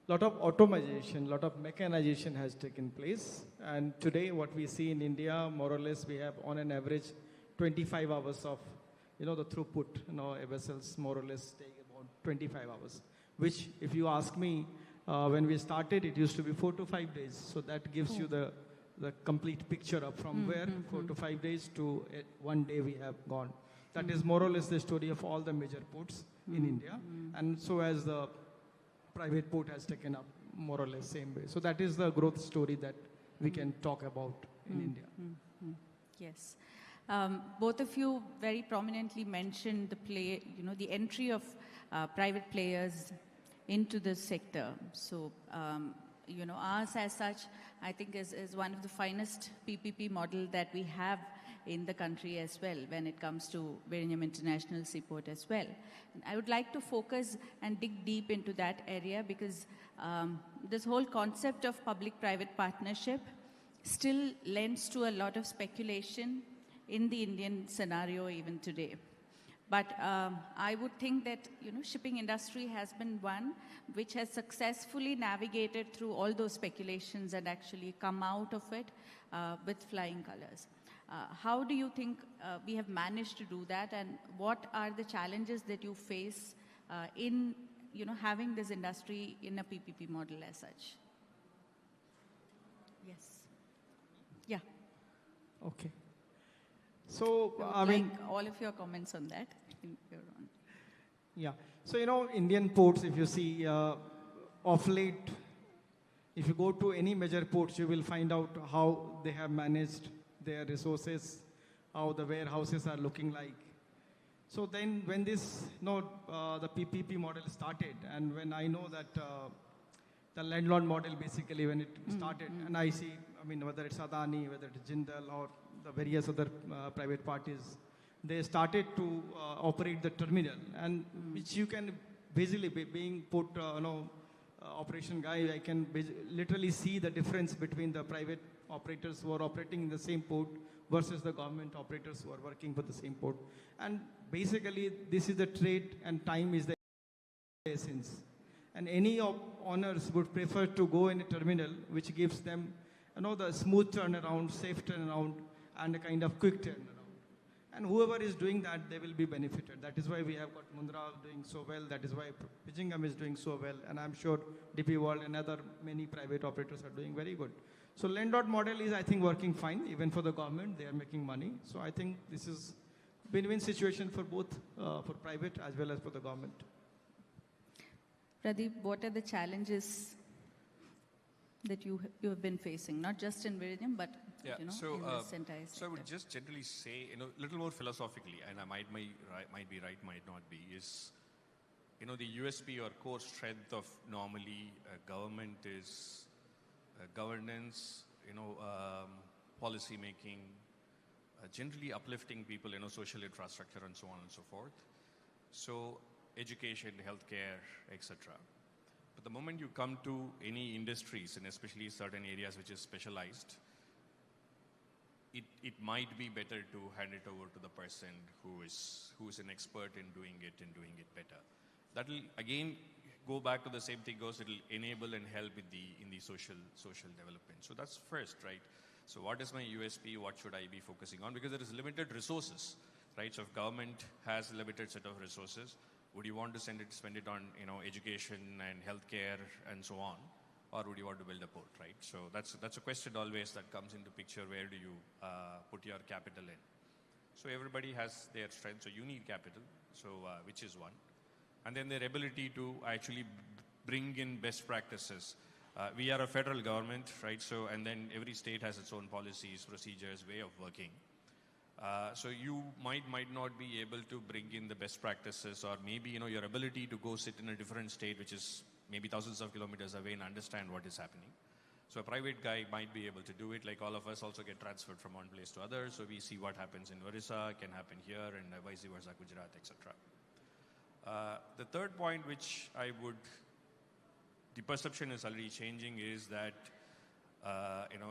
[SPEAKER 20] lot of automation, lot of mechanization has taken place. And today what we see in India, more or less, we have on an average 25 hours of, the throughput. Vessels more or less take about 25 hours, which if you ask me, when we started, it used to be 4 to 5 days. So that gives you the complete picture of from where 4 to 5 days to 1 day we have gone. That is more or less the story of all the major ports in India. And so as the private port has taken up more or less same way. So that is the growth story that we can talk about in India.
[SPEAKER 17] Yes. Both of you very prominently mentioned the entry of private players into the sector. So, ours as such, I think is one of the finest PPP model that we have in the country as well when it comes to Virinjam International Seaport as well. And I would like to focus and dig deep into that area because this whole concept of public-private partnership still lends to a lot of speculation in the Indian scenario even today. But I would think that, shipping industry has been one which has successfully navigated through all those speculations and actually come out of it with flying colors. How do you think we have managed to do that, and what are the challenges that you face in, having this industry in a PPP model as such? Yes. Yeah.
[SPEAKER 20] Okay. So,
[SPEAKER 17] I would like all of your comments on that.
[SPEAKER 20] Yeah. So, Indian ports, if you see, of late, if you go to any major ports, you will find out how they have managed their resources, how the warehouses are looking like. So then when this, the PPP model started, and when I know that the landlord model basically when it started, and I see, whether it's Adani, whether it's Jindal or the various other private parties, they started to operate the terminal, and which you can basically, being put, operation guy, I can literally see the difference between the private operators who are operating in the same port versus the government operators who are working for the same port. And basically, this is the trade, and time is the essence. And any owners would prefer to go in a terminal which gives them, the smooth turnaround, safe turnaround, and a kind of quick turnaround. And whoever is doing that, they will be benefited. That is why we have got Mundra doing so well. That is why Pitchingham is doing so well. And I'm sure DP World and other many private operators are doing very good. So lend-out model is, I think, working fine. Even for the government, they are making money. So I think this is win-win situation for both, for private as well as for the government.
[SPEAKER 17] Pradeep, what are the challenges that you have been facing, not just in Viridium, but in this entire sector?
[SPEAKER 19] So I would just generally say, a little more philosophically, and I might be right, might not be, is, the USP or core strength of normally government is governance, policy making, generally uplifting people, social infrastructure and so on and so forth. So education, healthcare, etc. But the moment you come to any industries, and especially certain areas which is specialized, it might be better to hand it over to the person who is an expert in doing it and doing it better. That will again go back to the same thing goes. It will enable and help in the social development. So that's first, right? So what is my USP? What should I be focusing on? Because there is limited resources, right? So if government has a limited set of resources, would you want to spend it on education and healthcare and so on, or would you want to build a port, right? So that's a question always that comes into picture. Where do you put your capital in? So everybody has their strength. So you need capital, so which is one, and then their ability to actually bring in best practices. We are a federal government, right? So and then every state has its own policies, procedures, way of working. So you might not be able to bring in the best practices, or maybe your ability to go sit in a different state which is maybe thousands of kilometers away and understand what is happening. So a private guy might be able to do it, like all of us also get transferred from one place to other. So we see what happens in Orissa can happen here, and vice versa, Gujarat, etc. The third point which the perception is already changing, is that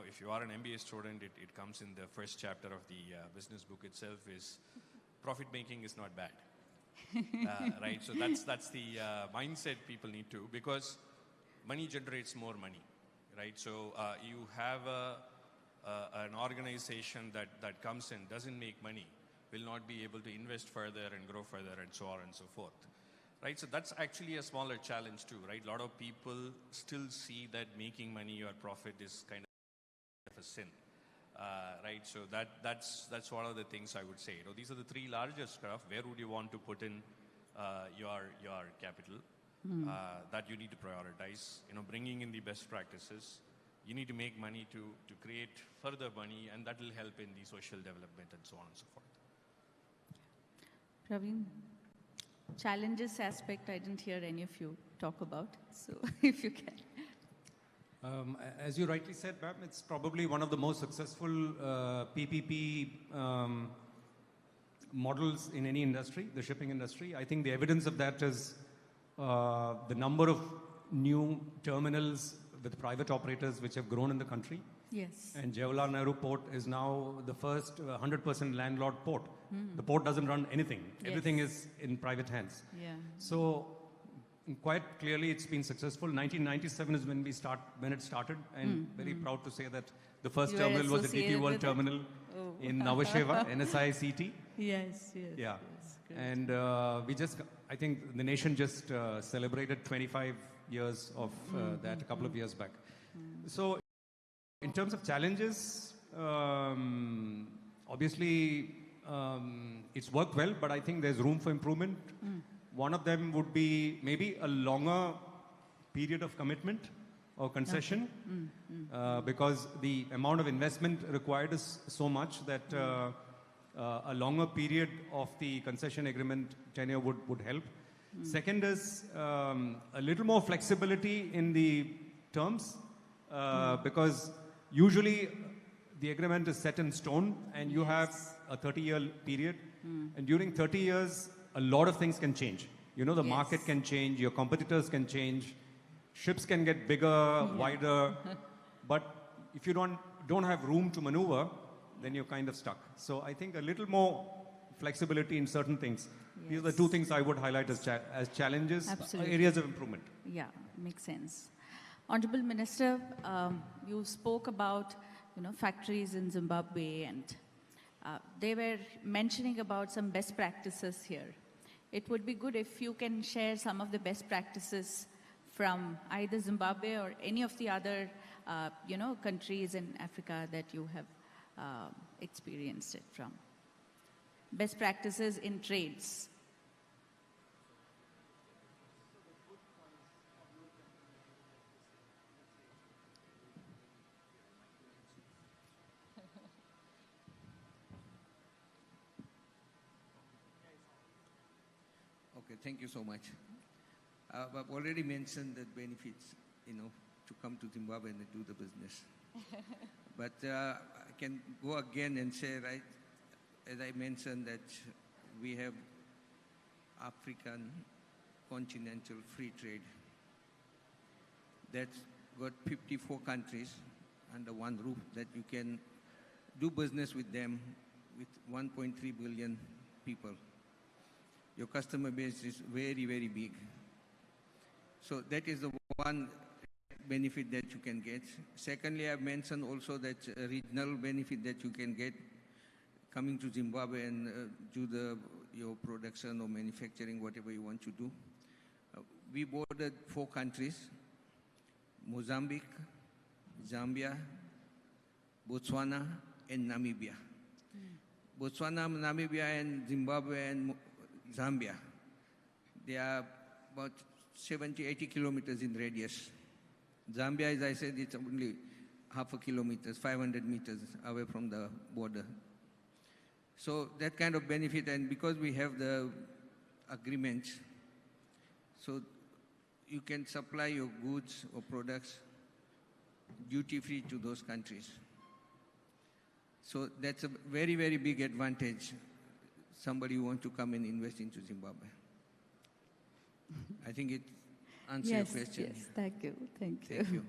[SPEAKER 19] if you are an MBA student, it comes in the first chapter of the business book itself, is profit making is not bad. Right? So that's the mindset people need to, because money generates more money, right? So you have an organization that comes in, doesn't make money, will not be able to invest further and grow further and so on and so forth. Right, so that's actually a smaller challenge too, right? A lot of people still see that making money or profit is kind of a sin, right? So that's one of the things I would say. These are the three largest stuff. Where would you want to put in your capital? That you need to prioritize. Bringing in the best practices. You need to make money to create further money, and that will help in the social development and so on and so forth.
[SPEAKER 17] Praveen? Challenges aspect, I didn't hear any of you talk about, so if you can.
[SPEAKER 18] As you rightly said, ma'am, it's probably one of the most successful PPP models in any industry, the shipping industry. I think the evidence of that is the number of new terminals with private operators which have grown in the country.
[SPEAKER 17] Yes.
[SPEAKER 18] And Jawaharlal Nehru Port is now the first 100% landlord port. The port doesn't run anything.
[SPEAKER 17] Yes.
[SPEAKER 18] Everything is in private hands.
[SPEAKER 17] Yeah.
[SPEAKER 18] So quite clearly it's been successful. 1997 is when it started, and very proud to say that the first terminal was the DP World terminal in Navasheva, NSICT.
[SPEAKER 17] Yes, yes.
[SPEAKER 18] Yeah.
[SPEAKER 17] Yes,
[SPEAKER 18] and I think the nation just celebrated 25 years of that a couple of years back. So in terms of challenges, obviously it's worked well, but I think there's room for improvement. One of them would be maybe a longer period of commitment or concession, because the amount of investment required is so much that a longer period of the concession agreement tenure would help. Second is a little more flexibility in the terms, because usually the agreement is set in stone, and you have a 30-year period. And during 30 years, a lot of things can change. The market can change, your competitors can change, ships can get bigger, wider. But if you don't have room to maneuver, then you're kind of stuck. So I think a little more flexibility in certain things. Yes. These are the two things I would highlight as challenges, areas of improvement.
[SPEAKER 17] Yeah, makes sense. Honorable Minister, you spoke about factories in Zimbabwe and they were mentioning about some best practices here. It would be good if you can share some of the best practices from either Zimbabwe or any of the other, countries in Africa that you have experienced it from. Best practices in trades.
[SPEAKER 16] Okay, thank you so much. I've already mentioned the benefits, to come to Zimbabwe and do the business. But I can go again and say, right, as I mentioned, that we have African continental free trade. That's got 54 countries under one roof that you can do business with them with 1.3 billion people. Your customer base is very, very big. So that is the one benefit that you can get. Secondly, I've mentioned also that regional benefit that you can get coming to Zimbabwe and do your production or manufacturing, whatever you want to do. We bordered 4 countries: Mozambique, Zambia, Botswana, and Namibia. Botswana, Namibia, and Zimbabwe, and Zambia, they are about 70, 80 kilometers in radius. Zambia, as I said, it's only half a kilometer, 500 meters away from the border. So that kind of benefit, and because we have the agreements, so you can supply your goods or products duty-free to those countries. So that's a very, very big advantage. Somebody who wants to come and invest into Zimbabwe. I think it answers your question.
[SPEAKER 17] Yes, thank you.
[SPEAKER 16] Thank you.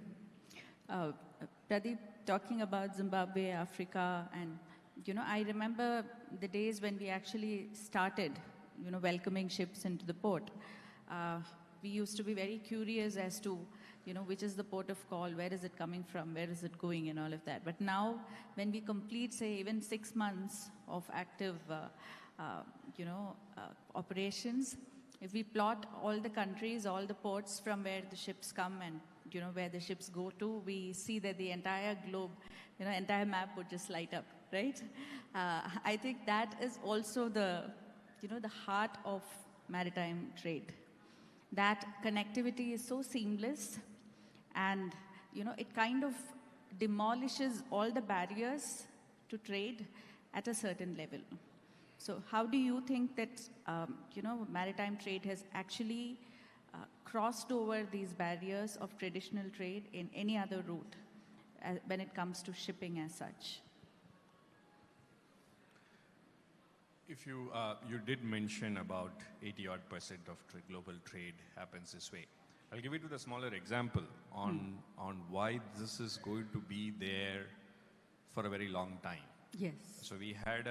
[SPEAKER 17] Pradeep, talking about Zimbabwe, Africa, and I remember the days when we actually started, welcoming ships into the port. We used to be very curious as to, which is the port of call, where is it coming from, where is it going, and all of that. But now, when we complete, say, even 6 months of active, operations, if we plot all the countries, all the ports from where the ships come and, where the ships go to, we see that the entire globe, entire map would just light up, right? I think that is also the heart of maritime trade. That connectivity is so seamless and, it kind of demolishes all the barriers to trade at a certain level. So how do you think that, maritime trade has actually crossed over these barriers of traditional trade in any other route when it comes to shipping as such?
[SPEAKER 19] If you did mention about 80-odd% of global trade happens this way. I'll give you the smaller example on why this is going to be there for a very long time.
[SPEAKER 17] Yes.
[SPEAKER 19] So we had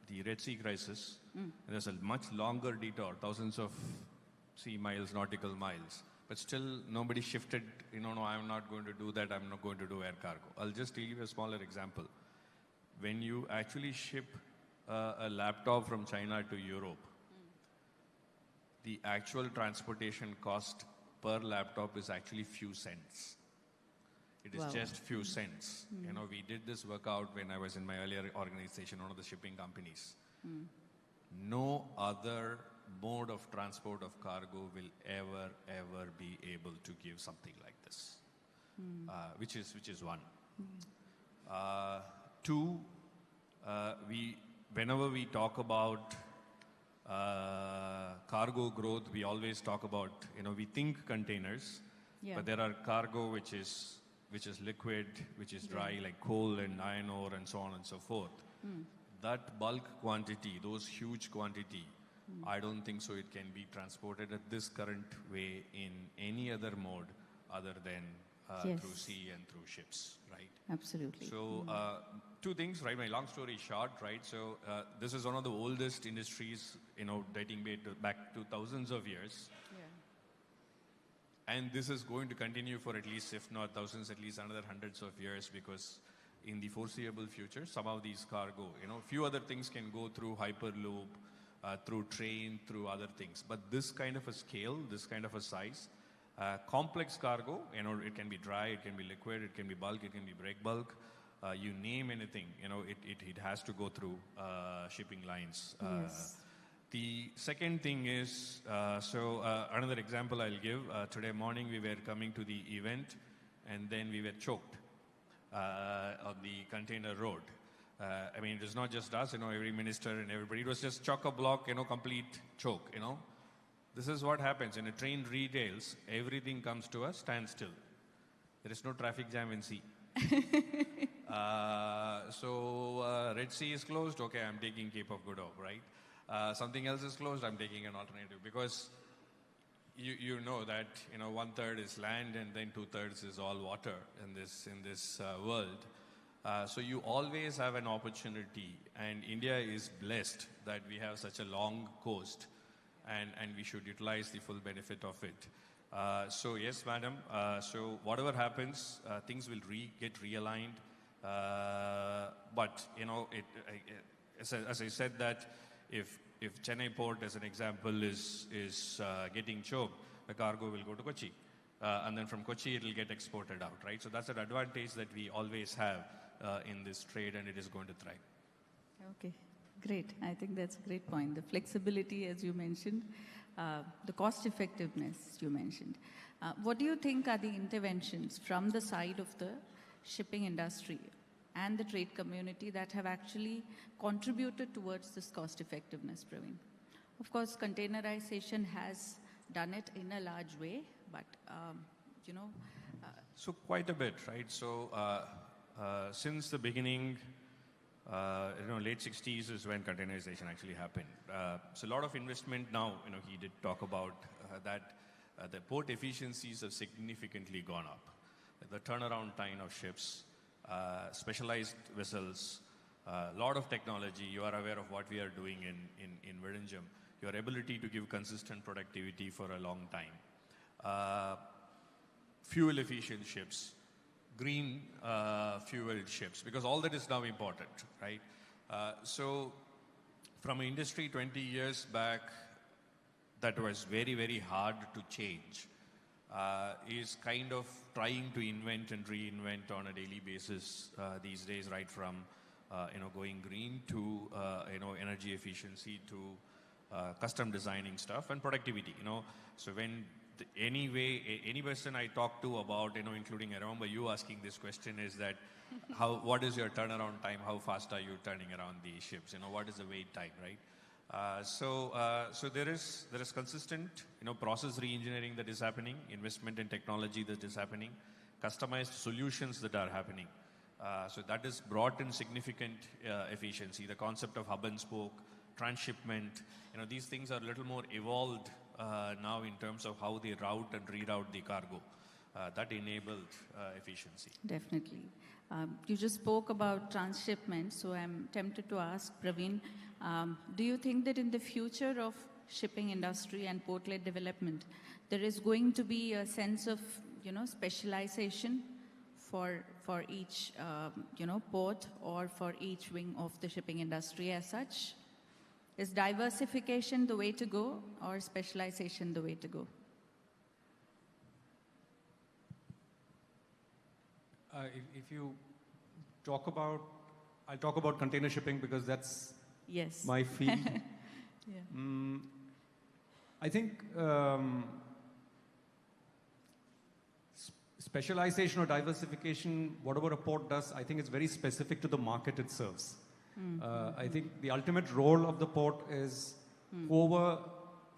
[SPEAKER 19] the Red Sea crisis. There's a much longer detour, thousands of sea miles, nautical miles. But still, nobody shifted, no, I'm not going to do that, I'm not going to do air cargo. I'll just give you a smaller example. When you actually ship a laptop from China to Europe, the actual transportation cost per laptop is actually few cents. It is just few cents. We did this workout when I was in my earlier organization, one of the shipping companies. No other mode of transport of cargo will ever be able to give something like this, which is one. 2, whenever we talk about cargo growth, we always talk about, we think containers, but there are cargo which is liquid, which is dry, like coal and iron ore and so on and so forth. That bulk quantity, those huge quantity, I don't think so it can be transported at this current way in any other mode other than through sea and through ships, right?
[SPEAKER 17] Absolutely.
[SPEAKER 19] So 2 things, right? My long story short, right? So this is one of the oldest industries, dating back to thousands of years. And this is going to continue for at least, if not thousands, at least another hundreds of years, because in the foreseeable future, some of these cargo, few other things can go through Hyperloop, through train, through other things. But this kind of a scale, this kind of a size, complex cargo, it can be dry, it can be liquid, it can be bulk, it can be break bulk, you name anything, it has to go through shipping lines.
[SPEAKER 17] Yes.
[SPEAKER 19] The second thing is, another example I'll give. Today morning we were coming to the event and then we were choked on the container road. I mean, it was not just us, every minister and everybody. It was just chock-a-block, complete choke, This is what happens. When a train derails, everything comes to a standstill. There is no traffic jam in sea. Red Sea is closed. Okay, I'm taking Cape of Good Hope, right? Something else is closed. I'm taking an alternative because you know that 1/3 is land and then 2/3 is all water in this world. So you always have an opportunity, and India is blessed that we have such a long coast, and we should utilize the full benefit of it. So yes, madam. So whatever happens, things will get realigned. But as I said that if Chennai port, as an example, is getting choked, the cargo will go to Kochi, and then from Kochi it will get exported out, right? So that's an advantage that we always have in this trade, and it is going to thrive.
[SPEAKER 17] Okay, great. I think that's a great point. The flexibility, as you mentioned, the cost effectiveness you mentioned. What do you think are the interventions from the side of the shipping industry and the trade community that have actually contributed towards this cost effectiveness, Praveen? Of course, containerization has done it in a large way, but
[SPEAKER 19] So quite a bit, right? So since the beginning, late 60s is when containerization actually happened. So a lot of investment now, he did talk about that the port efficiencies have significantly gone up. The turnaround time of ships, specialized vessels, a lot of technology. You are aware of what we are doing in Virinjam. Your ability to give consistent productivity for a long time. Fuel efficient ships, green fueled ships, because all that is now important, right? So from an industry 20 years back, that was very, very hard to change, is kind of trying to invent and reinvent on a daily basis these days, right from going green to energy efficiency to custom designing stuff and productivity. So when any person I talk to about, including I remember you asking this question, is that what is your turnaround time? How fast are you turning around the ships? What is the wait time, right? So there is consistent, process re-engineering that is happening, investment in technology that is happening, customized solutions that are happening. So that has brought in significant efficiency. The concept of hub and spoke, transshipment, these things are a little more evolved now in terms of how they route and reroute the cargo. That enabled efficiency.
[SPEAKER 17] Definitely. You just spoke about transshipment, so I'm tempted to ask Praveen, do you think that in the future of shipping industry and port-led development, there is going to be a sense of, specialization for each, port or for each wing of the shipping industry as such? Is diversification the way to go, or specialization the way to go?
[SPEAKER 18] If you talk about, I'll talk about container shipping because that's my field.
[SPEAKER 17] Yeah.
[SPEAKER 18] I think specialization or diversification, whatever a port does, I think it's very specific to the market it serves. I think the ultimate role of the port is whoever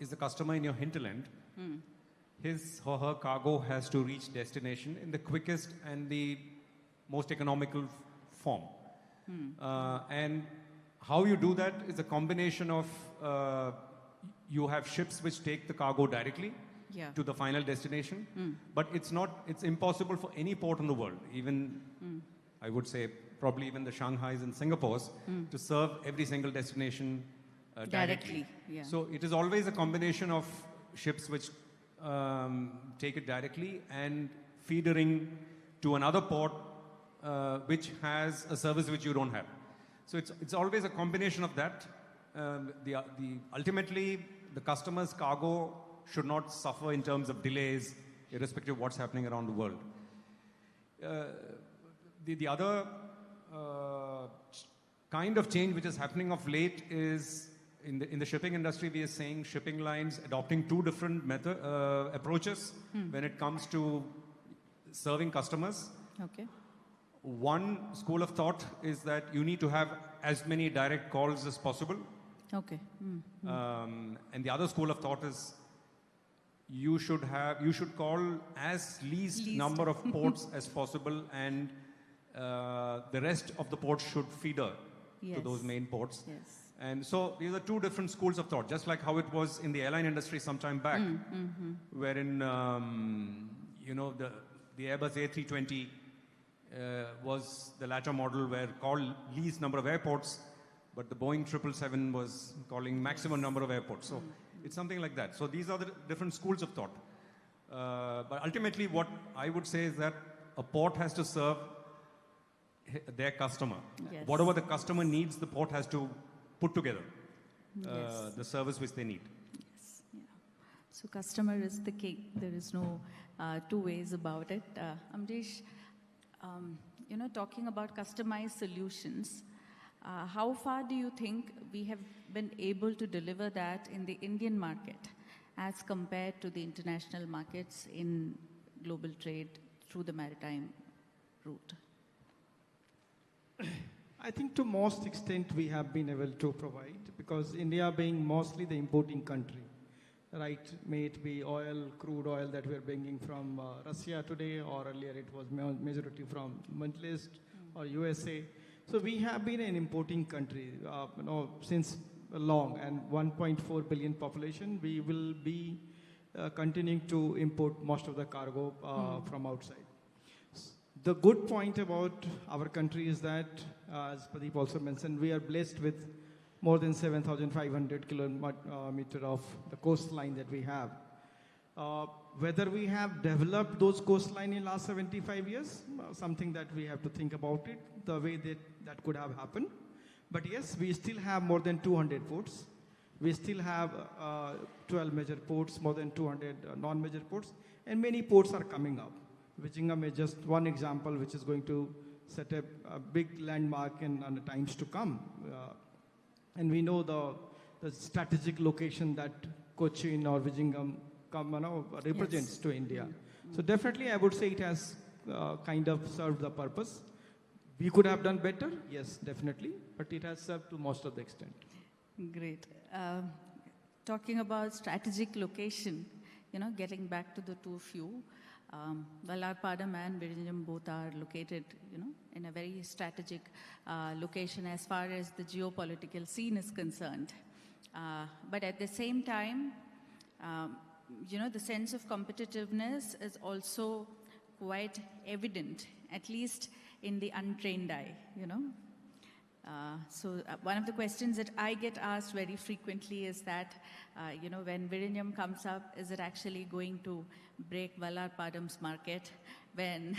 [SPEAKER 18] is the customer in your hinterland, his or her cargo has to reach destination in the quickest and the most economical form. And how you do that is a combination of you have ships which take the cargo directly to the final destination, but it's impossible for any port in the world, even I would say probably even the Shanghais and Singapores, to serve every single destination directly.
[SPEAKER 17] Yeah.
[SPEAKER 18] So it is always a combination of ships which take it directly and feedering to another port which has a service which you don't have. So it's always a combination of that. Ultimately, the customer's cargo should not suffer in terms of delays, irrespective of what's happening around the world. The other kind of change which is happening of late is in the shipping industry, we are seeing shipping lines adopting two different approaches when it comes to serving customers.
[SPEAKER 17] Okay.
[SPEAKER 18] One school of thought is that you need to have as many direct calls as possible.
[SPEAKER 17] Okay.
[SPEAKER 18] And the other school of thought is you should call as least number of ports as possible, and the rest of the ports should feeder to those main ports.
[SPEAKER 17] Yes.
[SPEAKER 18] And so these are two different schools of thought, just like how it was in the airline industry some time back, wherein the Airbus A320 was the latter model where called least number of airports, but the Boeing 777 was calling maximum number of airports. So it's something like that. So these are the different schools of thought. But ultimately, what I would say is that a port has to serve their customer.
[SPEAKER 17] Yes.
[SPEAKER 18] Whatever the customer needs, the port has to put together
[SPEAKER 17] Yes.
[SPEAKER 18] the service which they need.
[SPEAKER 17] Yes. Yeah. So customer is the king. There is no two ways about it. Amrish, talking about customized solutions, how far do you think we have been able to deliver that in the Indian market as compared to the international markets in global trade through the maritime route?
[SPEAKER 20] I think to most extent we have been able to provide, because India being mostly the importing country, right? May it be oil, crude oil that we are bringing from Russia today, or earlier it was majority from Middle East or USA. So we have been an importing country, since long, and 1.4 billion population. We will be continuing to import most of the cargo from outside. The good point about our country is that, as Pradeep also mentioned, we are blessed with more than 7,500 kilometers of the coastline that we have. Whether we have developed those coastline in last 75 years, something that we have to think about it, the way that could have happened. But yes, we still have more than 200 ports. We still have 12 major ports, more than 200 non-major ports, and many ports are coming up. Vizhinjam is just one example which is going to set up a big landmark in the times to come. And we know the strategic location that Cochin or Vizhinjam represents to India. So definitely I would say it has kind of served the purpose. We could have done better, yes, definitely, but it has served to most of the extent.
[SPEAKER 17] Great. Talking about strategic location, getting back to the two of you, Vallarpadam and Vizhinjam both are located, in a very strategic location as far as the geopolitical scene is concerned. But at the same time, the sense of competitiveness is also quite evident, at least in the untrained eye, So one of the questions that I get asked very frequently is that, when Vizhinjam comes up, is it actually going to break Vallarpadam's market? When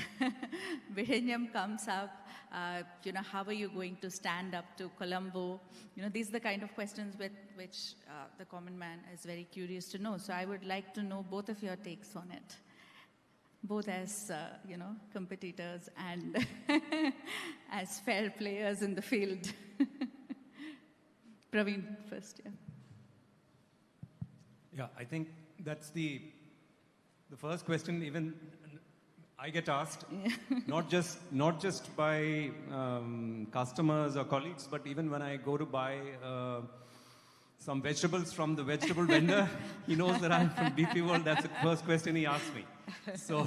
[SPEAKER 17] Vizhinjam comes up, how are you going to stand up to Colombo? These are the kind of questions which the common man is very curious to know. So I would like to know both of your takes on it, both as, competitors and as fair players in the field. Praveen first, yeah.
[SPEAKER 18] Yeah, I think that's the first question. Even I get asked, not just by customers or colleagues, but even when I go to buy some vegetables from the vegetable vendor, he knows that I'm from DP World. That's the first question he asks me. So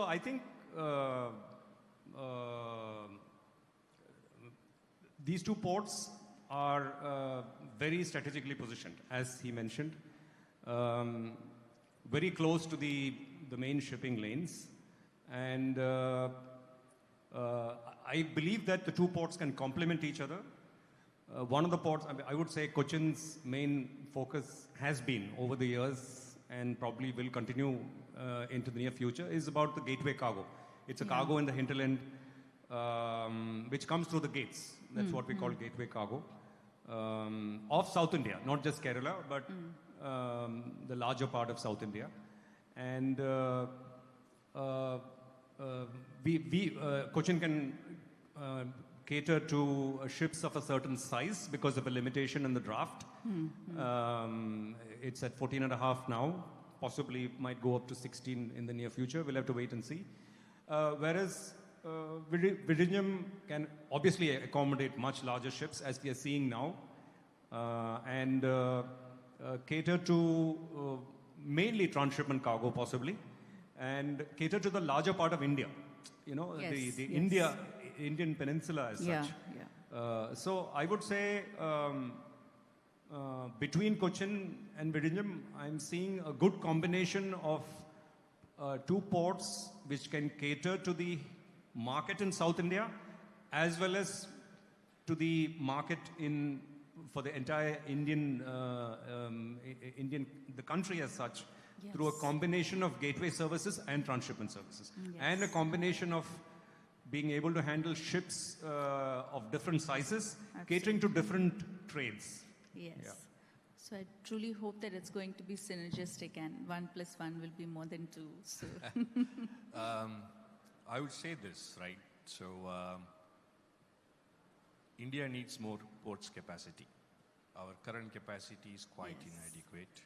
[SPEAKER 18] I think these two ports are very strategically positioned, as he mentioned, very close to the main shipping lanes. And I believe that the two ports can complement each other. One of the ports, I would say Cochin's main focus has been over the years and probably will continue into the near future, is about the gateway cargo. It's a cargo in the hinterland which comes through the gates. That's what we call gateway cargo. Of South India, not just Kerala, but the larger part of South India. And Cochin can cater to ships of a certain size because of a limitation in the draft. It's at 14.5 now. Possibly might go up to 16 in the near future. We'll have to wait and see. Whereas Vizhinjam can obviously accommodate much larger ships, as we are seeing now, and cater to mainly transshipment cargo, possibly, and cater to the larger part of India. You know, the Indian peninsula as such. So I would say between Cochin and Vizhinjam, I'm seeing a good combination of two ports which can cater to the market in South India as well as to the market for the entire the country as such, through a combination of gateway services and transshipment services, and a combination of being able to handle ships of different sizes, catering to different trades.
[SPEAKER 17] Yes. Yeah. So I truly hope that it's going to be synergistic and 1 + 1 will be more than 2. So.
[SPEAKER 19] I would say this, right? So India needs more ports capacity. Our current capacity is quite inadequate.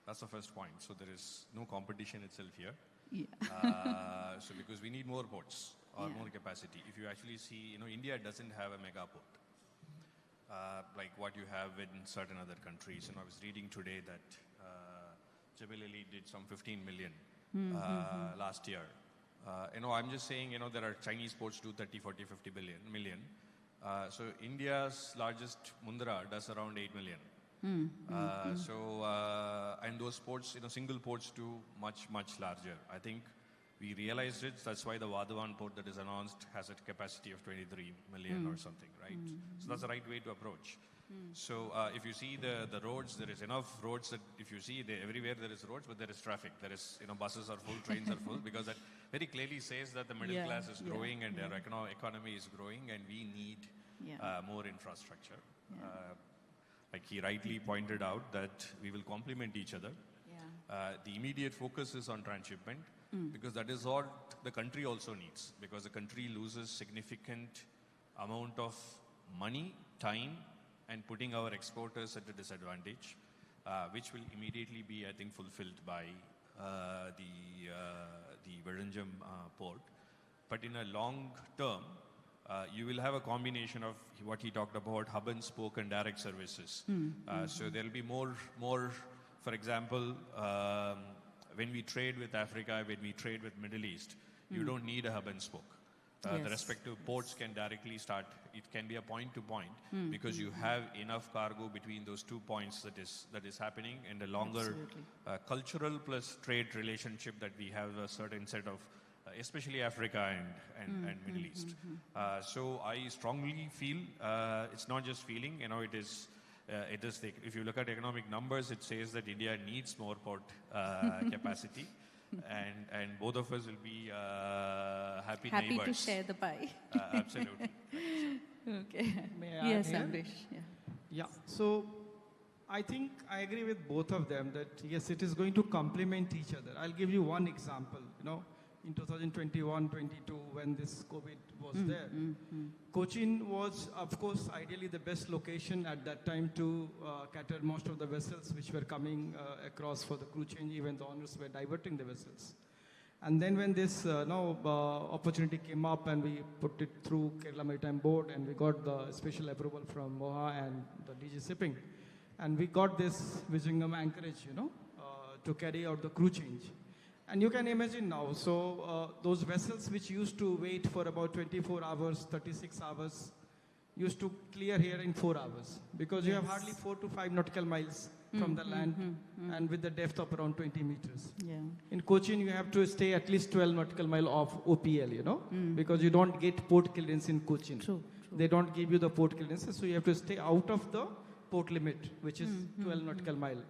[SPEAKER 19] That's the first point. So there is no competition itself here. So because we need more ports or more capacity. If you actually see, you know, India doesn't have a mega port like what you have in certain other countries. And I was reading today that Jubilee did some 15 million last year. You know, I'm just saying, you know, there are Chinese ports do 30, 40, 50 million. So India's largest Mundra does around 8 million. And those ports, you know, single ports do much, much larger. I think we realized it. That's why the Vadhavan port that is announced has a capacity of 23 million or something, right? So that's the right way to approach. So if you see the roads, there is enough roads that if you see everywhere there is roads, but there is traffic. There is, you know, buses are full, trains are full, because that very clearly says that the middle class is growing and their economy is growing, and we need more infrastructure. Like he rightly pointed out that we will complement each other. The immediate focus is on transshipment because that is what the country also needs, because the country loses significant amount of money, time, and putting our exporters at a disadvantage, which will immediately be, I think, fulfilled by the Vizhinjam port. But in a long term, you will have a combination of what he talked about, hub and spoke and direct services. So there will be more, for example, when we trade with Africa, when we trade with Middle East, you don't need a hub and spoke. The respective ports can directly start. It can be a point-to-point because you have enough cargo between those 2 points that is happening, and a longer cultural plus trade relationship that we have a certain set of, especially Africa and Middle East. So I strongly feel, it's not just feeling, you know, it is if you look at economic numbers, it says that India needs more port capacity. And both of us will be happy neighbors.
[SPEAKER 17] Happy to share the pie.
[SPEAKER 19] Absolutely.
[SPEAKER 17] Okay.
[SPEAKER 20] May I
[SPEAKER 17] Yes,
[SPEAKER 20] add
[SPEAKER 17] Amrish.
[SPEAKER 20] Yeah. So I think I agree with both of them that yes, it is going to complement each other. I'll give you one example. You know, in 2021-22, when this COVID was there, Cochin was, of course, ideally the best location at that time to cater most of the vessels which were coming across for the crew change. Even the owners were diverting the vessels. And then when this opportunity came up and we put it through Kerala Maritime Board and we got the special approval from MOHA and the DG Shipping, and we got this Vizhinjam anchorage, you know, to carry out the crew change. And you can imagine now, so those vessels which used to wait for about 24 hours, 36 hours, used to clear here in 4 hours, because you have hardly 4 to 5 nautical miles from the land and with the depth of around 20 meters. In Cochin, you have to stay at least 12 nautical mile off OPL, you know, because you don't get port clearance in Cochin. They don't give you the port clearances, so you have to stay out of the port limit, which is 12 nautical mile.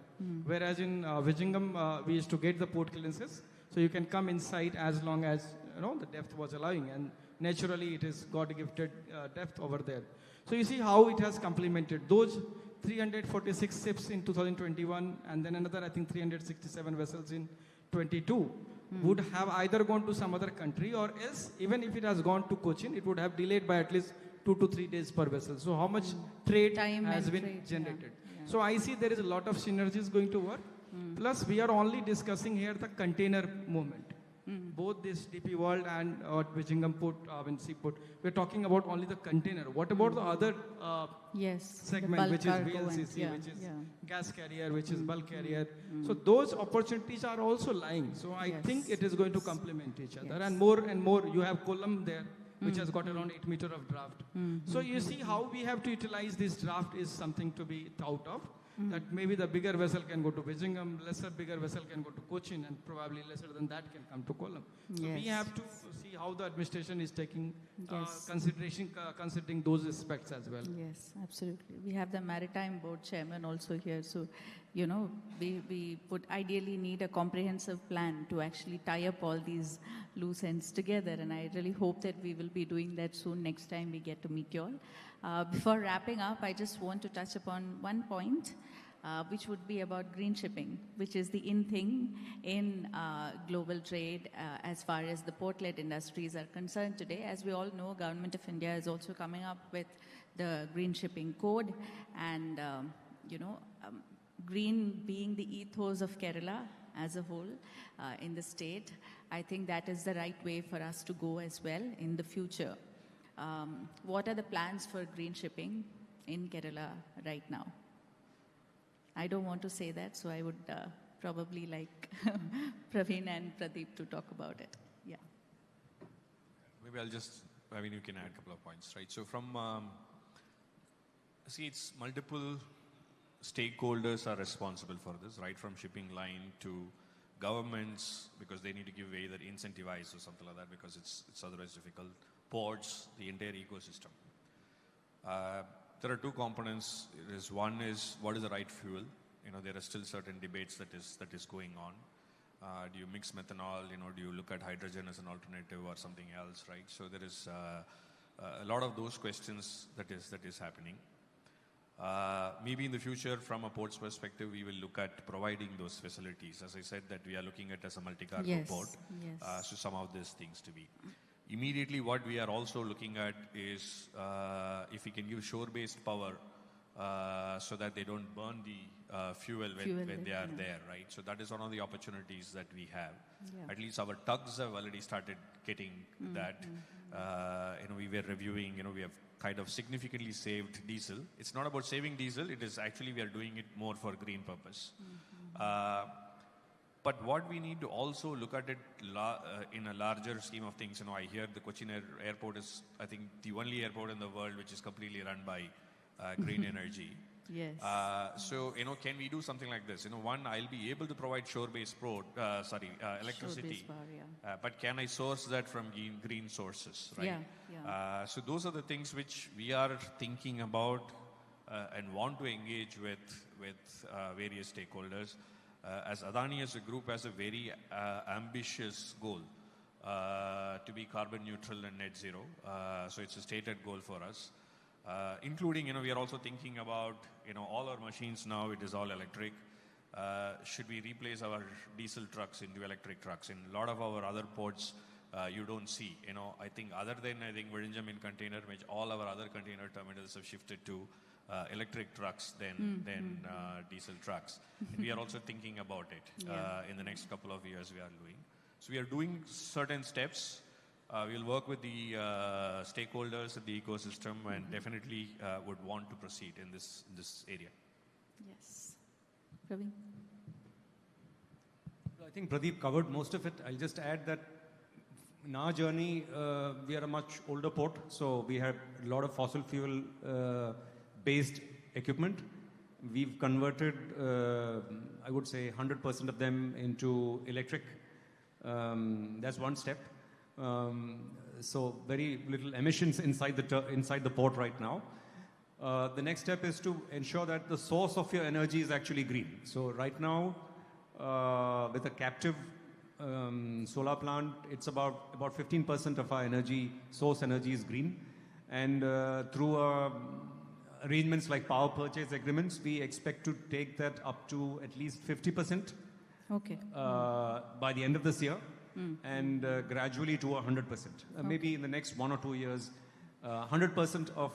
[SPEAKER 20] Whereas in Vizhinjam, we used to get the port clearances, so you can come inside as long as the depth was allowing, and naturally it is God-gifted depth over there. So you see how it has complemented those 346 ships in 2021, and then another, I think, 367 vessels in 22 would have either gone to some other country, or else, even if it has gone to Cochin, it would have delayed by at least 2 to 3 days per vessel. So how much trade has been generated? Yeah. So I see there is a lot of synergies going to work. Plus, we are only discussing here the container movement. Both this DP World and Vizhingham Port, Seaport, we're talking about only the container. What about the other segment, which is VLCC, which is gas carrier, which is bulk carrier? So those opportunities are also lying. So I think it is going to complement each other. And more, you have column there, which has got around 8 meters of draft. So you see how we have to utilize this draft is something to be thought of. That maybe the bigger vessel can go to Vizhingham, bigger vessel can go to Cochin, and probably lesser than that can come to Kollam. So we have to see how the administration is taking considering those aspects as well.
[SPEAKER 17] Yes, absolutely. We have the Maritime Board Chairman also here. So, we would ideally need a comprehensive plan to actually tie up all these loose ends together. And I really hope that we will be doing that soon next time we get to meet you all. Before wrapping up, I just want to touch upon one point, which would be about green shipping, which is the in thing in global trade as far as the port-led industries are concerned today. As we all know, Government of India is also coming up with the green shipping code, and green being the ethos of Kerala as a whole in the state. I think that is the right way for us to go as well in the future. What are the plans for green shipping in Kerala right now? I don't want to say that, so I would probably like Praveen and Pradeep to talk about it. Yeah.
[SPEAKER 19] Maybe you can add a couple of points, right? So it's multiple stakeholders are responsible for this, right? From shipping line to governments, because they need to give either incentivize or something like that, because it's otherwise difficult. Ports, the entire ecosystem. There are two components. One is what is the right fuel? There are still certain debates that is going on. Do you mix methanol? Do you look at hydrogen as an alternative or something else, right? So there is a lot of those questions that is happening. Maybe in the future, from a port's perspective, we will look at providing those facilities. As I said, that we are looking at as a multi-cargo port. So some of these things to be. Immediately, what we are also looking at is if we can give shore-based power so that they don't burn the fuel when they are there, right? So that is one of the opportunities that we have. Yeah. At least our tugs have already started getting that. We were reviewing, we have kind of significantly saved diesel. It's not about saving diesel, it is actually we are doing it more for green purpose. But what we need to also look at it in a larger scheme of things. I hear the Cochin airport is, I think, the only airport in the world which is completely run by green energy.
[SPEAKER 17] Yes.
[SPEAKER 19] So, can we do something like this? One, I'll be able to provide shore-based electricity. But can I source that from green sources, right?
[SPEAKER 17] Yeah.
[SPEAKER 19] So those are the things which we are thinking about and want to engage with various stakeholders. As Adani as a group has a very ambitious goal to be carbon neutral and net zero. So it's a stated goal for us. Including, we are also thinking about, all our machines now, it is all electric. Should we replace our diesel trucks into electric trucks? In a lot of our other ports, you don't see. I think other than, Vizhingham in container, which all our other container terminals have shifted to electric trucks than diesel trucks. And we are also thinking about it in the next couple of years we are doing. So we are doing certain steps. We'll work with the stakeholders in the ecosystem and definitely would want to proceed in this area.
[SPEAKER 17] Yes. Praveen?
[SPEAKER 18] I think Pradeep covered most of it. I'll just add that in our journey, we are a much older port, so we have a lot of fossil fuel based equipment. We've converted, I would say, 100% of them into electric. That's one step. So very little emissions inside the port right now. The next step is to ensure that the source of your energy is actually green. So right now, with a captive solar plant, it's about 15% of our source energy is green. And through arrangements like power purchase agreements, we expect to take that up to at least 50% by the end of this year, and gradually to 100%. Maybe in the next 1 or 2 years, 100% of,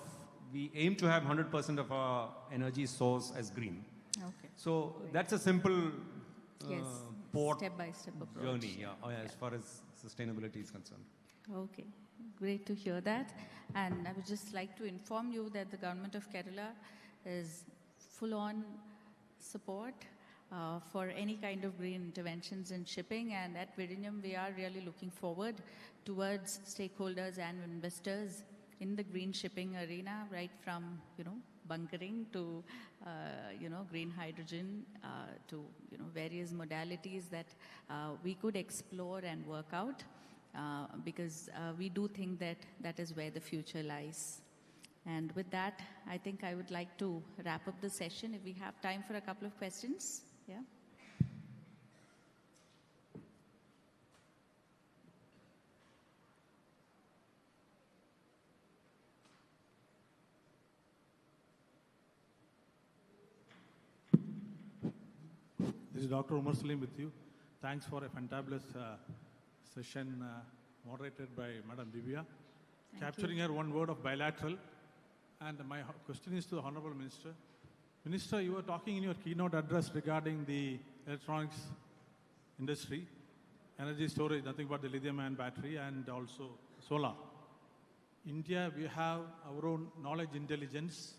[SPEAKER 18] we aim to have 100% of our energy source as green. So that's a simple port
[SPEAKER 17] step-by-step approach.
[SPEAKER 18] journey, as far as sustainability is concerned.
[SPEAKER 17] Okay, great to hear that. And I would just like to inform you that the government of Kerala is full-on support for any kind of green interventions in shipping. And at Viridium, we are really looking forward towards stakeholders and investors in the green shipping arena, right from, bunkering to, green hydrogen to, various modalities that we could explore and work out because we do think that that is where the future lies. And with that, I think I would like to wrap up the session if we have time for a couple of questions. Yeah.
[SPEAKER 7] This is Dr. Umar Salim with you. Thanks for a fantabulous session moderated by Madam Divya. Capturing her one word of bilateral. And my question is to the Honorable Minister. Minister, you were talking in your keynote address regarding the electronics industry, energy storage, nothing but the lithium-ion battery, and also solar. India, we have our own knowledge intelligence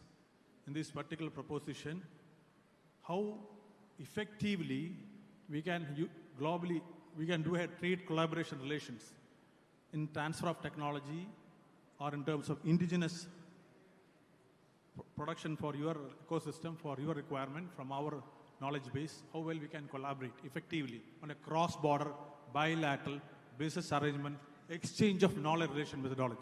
[SPEAKER 7] in this particular proposition. How effectively we can globally, we can do a trade collaboration relations in transfer of technology or in terms of indigenous production for your ecosystem, for your requirement from our knowledge base, how well we can collaborate effectively on a cross-border, bilateral, business arrangement, exchange of knowledge relation methodology.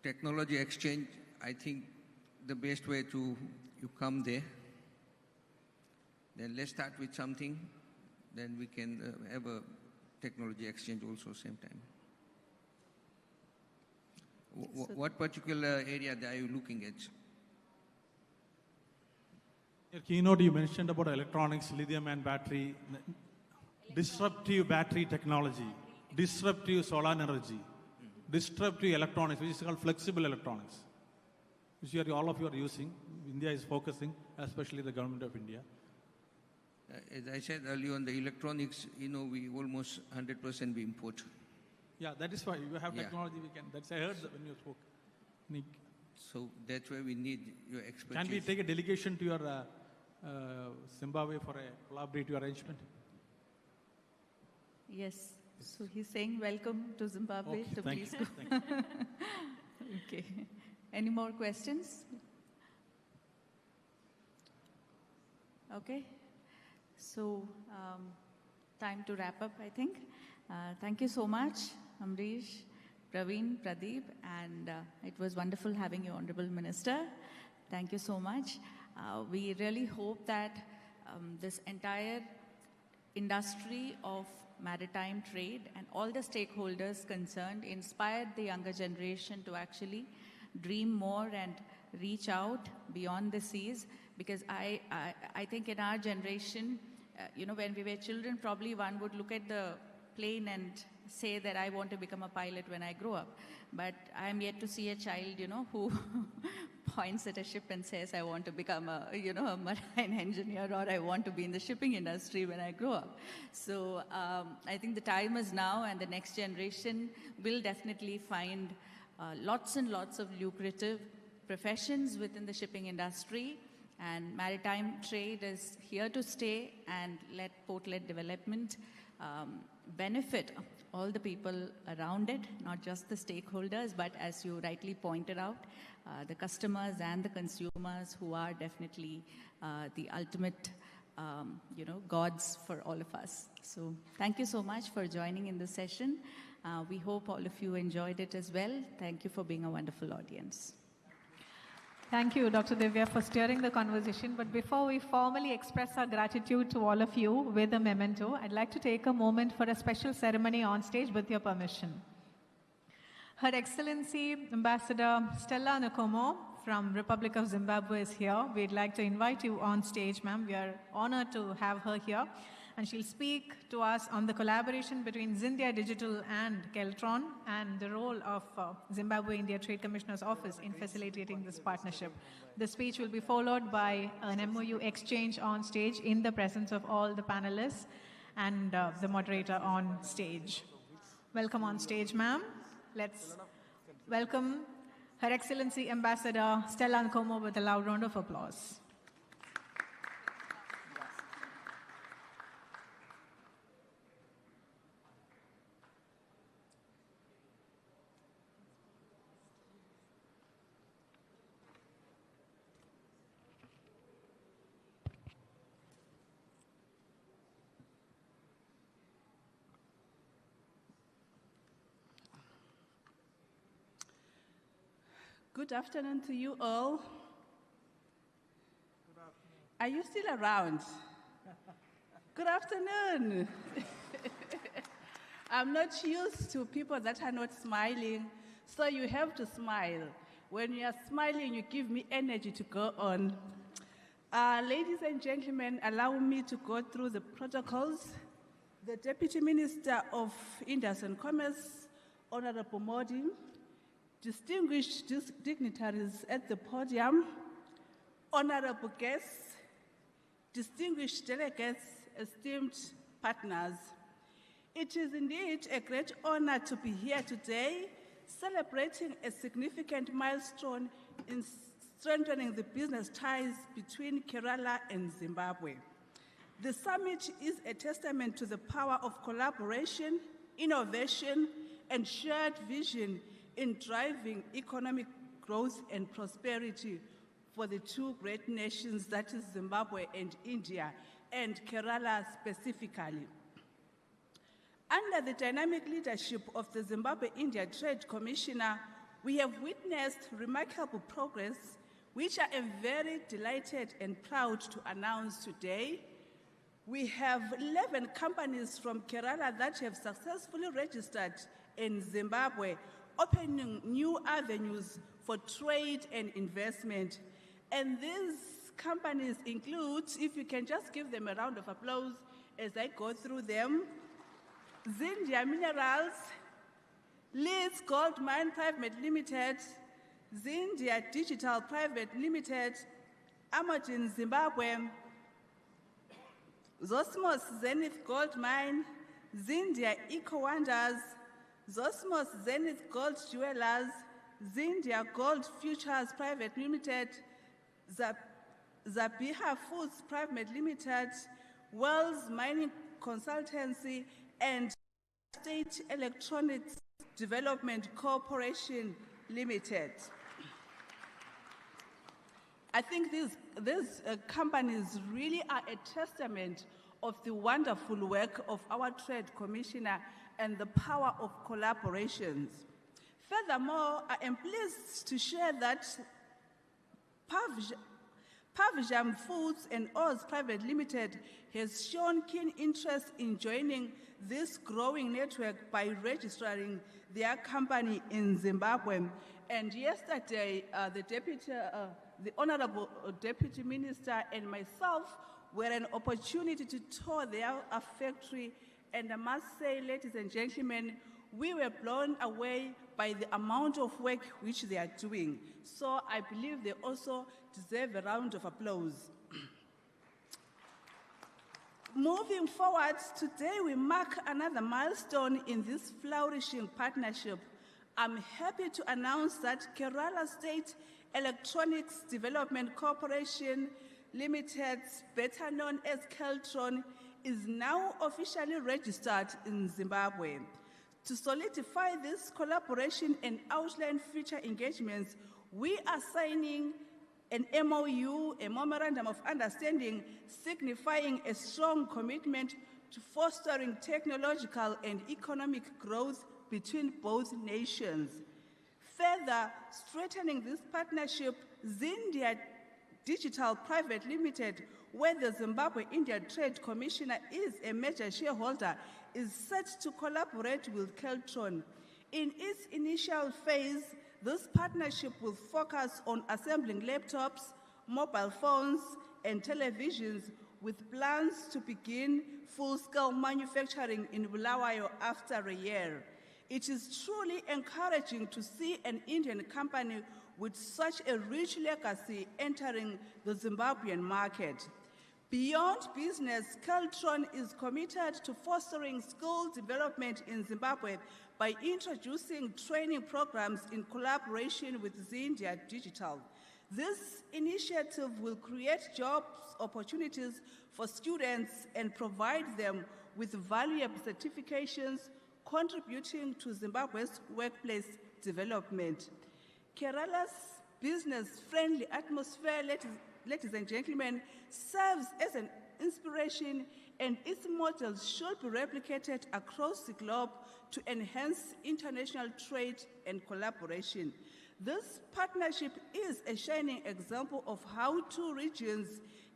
[SPEAKER 16] Technology exchange, I think the best way to you come there. Then let's start with something, then we can have a technology exchange also same time. What particular area are you looking at?
[SPEAKER 7] Your keynote, you mentioned about electronics, lithium-ion battery, disruptive battery technology, disruptive solar energy, disruptive electronics, which is called flexible electronics, which all of you are using. India is focusing, especially the government of India.
[SPEAKER 16] As I said earlier on the electronics, we almost 100% we import.
[SPEAKER 7] Yeah, that is why you have technology. We can. That's I heard when you spoke.
[SPEAKER 16] So that's why we need your expertise.
[SPEAKER 7] Can we take a delegation to your Zimbabwe for a collaborative arrangement?
[SPEAKER 17] Yes. So he's saying welcome to Zimbabwe.
[SPEAKER 7] Okay,
[SPEAKER 17] so
[SPEAKER 7] thank
[SPEAKER 17] please
[SPEAKER 7] you.
[SPEAKER 17] go. Okay. Any more questions? Okay. So time to wrap up, I think. Thank you so much, Amrish, Praveen, Pradeep, and it was wonderful having you, Honorable Minister. Thank you so much. We really hope that this entire industry of maritime trade and all the stakeholders concerned inspired the younger generation to actually dream more and reach out beyond the seas, because I think in our generation, when we were children, probably one would look at the plane and say that I want to become a pilot when I grow up. But I am yet to see a child, who points at a ship and says, I want to become a marine engineer, or I want to be in the shipping industry when I grow up. So I think the time is now, and the next generation will definitely find lots and lots of lucrative professions within the shipping industry. And maritime trade is here to stay, and let port-led development benefit all the people around it, not just the stakeholders, but as you rightly pointed out, the customers and the consumers who are definitely the ultimate gods for all of us. So thank you so much for joining in this session. We hope all of you enjoyed it as well. Thank you for being a wonderful audience.
[SPEAKER 15] Thank you, Dr. Divya, for steering the conversation. But before we formally express our gratitude to all of you with a memento, I'd like to take a moment for a special ceremony on stage with your permission. Her Excellency Ambassador Stella Nkomo from Republic of Zimbabwe is here. We'd like to invite you on stage, ma'am. We are honored to have her here. And she'll speak to us on the collaboration between Zindia Digital and Keltron and the role of Zimbabwe-India Trade Commissioner's Office in facilitating this partnership. The speech will be followed by an MOU exchange on stage in the presence of all the panelists and the moderator on stage. Welcome on stage, ma'am. Let's welcome Her Excellency Ambassador Stella Nkomo with a loud round of applause.
[SPEAKER 21] Good afternoon to you all. Are you still around? Good afternoon. I'm not used to people that are not smiling, so you have to smile. When you are smiling, you give me energy to go on. Ladies and gentlemen, allow me to go through the protocols. The Deputy Minister of Industry and Commerce, Honorable Modi, distinguished dignitaries at the podium, honorable guests, distinguished delegates, esteemed partners. It is indeed a great honor to be here today, celebrating a significant milestone in strengthening the business ties between Kerala and Zimbabwe. The summit is a testament to the power of collaboration, innovation, and shared vision in driving economic growth and prosperity for the two great nations, that is Zimbabwe and India, and Kerala specifically. Under the dynamic leadership of the Zimbabwe-India Trade Commissioner, we have witnessed remarkable progress, which I am very delighted and proud to announce today. We have 11 companies from Kerala that have successfully registered in Zimbabwe, opening new avenues for trade and investment. And these companies include, if you can just give them a round of applause as I go through them, Zindia Minerals, Leeds Gold Mine Private Limited, Zindia Digital Private Limited, Amagin Zimbabwe, Zosmos Zenith Gold Mine, Zindia Eco Wonders, Zosmos Zenith Gold Jewelers, Zindia Gold Futures Private Limited, Zabiha Foods Private Limited, Wells Mining Consultancy, and State Electronics Development Corporation Limited. I think these companies really are a testament of the wonderful work of our Trade Commissioner and the power of collaborations. Furthermore, I am pleased to share that Pavjam Foods and Oz Private Limited has shown keen interest in joining this growing network by registering their company in Zimbabwe. And yesterday, the Honorable Deputy Minister and myself were an opportunity to tour their factory. And I must say, ladies and gentlemen, we were blown away by the amount of work which they are doing. So I believe they also deserve a round of applause. Moving forward, today we mark another milestone in this flourishing partnership. I'm happy to announce that Kerala State Electronics Development Corporation Limited, better known as Keltron, is now officially registered in Zimbabwe. To solidify this collaboration and outline future engagements, we are signing an MOU, a Memorandum of Understanding, signifying a strong commitment to fostering technological and economic growth between both nations. Further strengthening this partnership, Zindia Digital Private Limited, where the Zimbabwe-India Trade Commissioner is a major shareholder, is set to collaborate with Keltron. In its initial phase, this partnership will focus on assembling laptops, mobile phones, and televisions, with plans to begin full-scale manufacturing in Bulawayo after a year. It is truly encouraging to see an Indian company with such a rich legacy entering the Zimbabwean market. Beyond business, Keltron is committed to fostering skill development in Zimbabwe by introducing training programs in collaboration with Zindia Digital. This initiative will create job opportunities for students and provide them with valuable certifications, contributing to Zimbabwe's workplace development. Kerala's business-friendly atmosphere, ladies and gentlemen, serves as an inspiration, and its models should be replicated across the globe to enhance international trade and collaboration. This partnership is a shining example of how two regions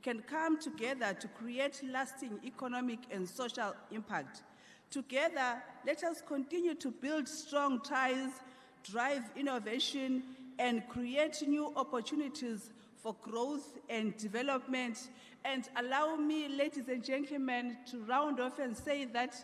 [SPEAKER 21] can come together to create lasting economic and social impact. Together, let us continue to build strong ties, drive innovation, and create new opportunities for growth and development. And allow me, ladies and gentlemen, to round off and say that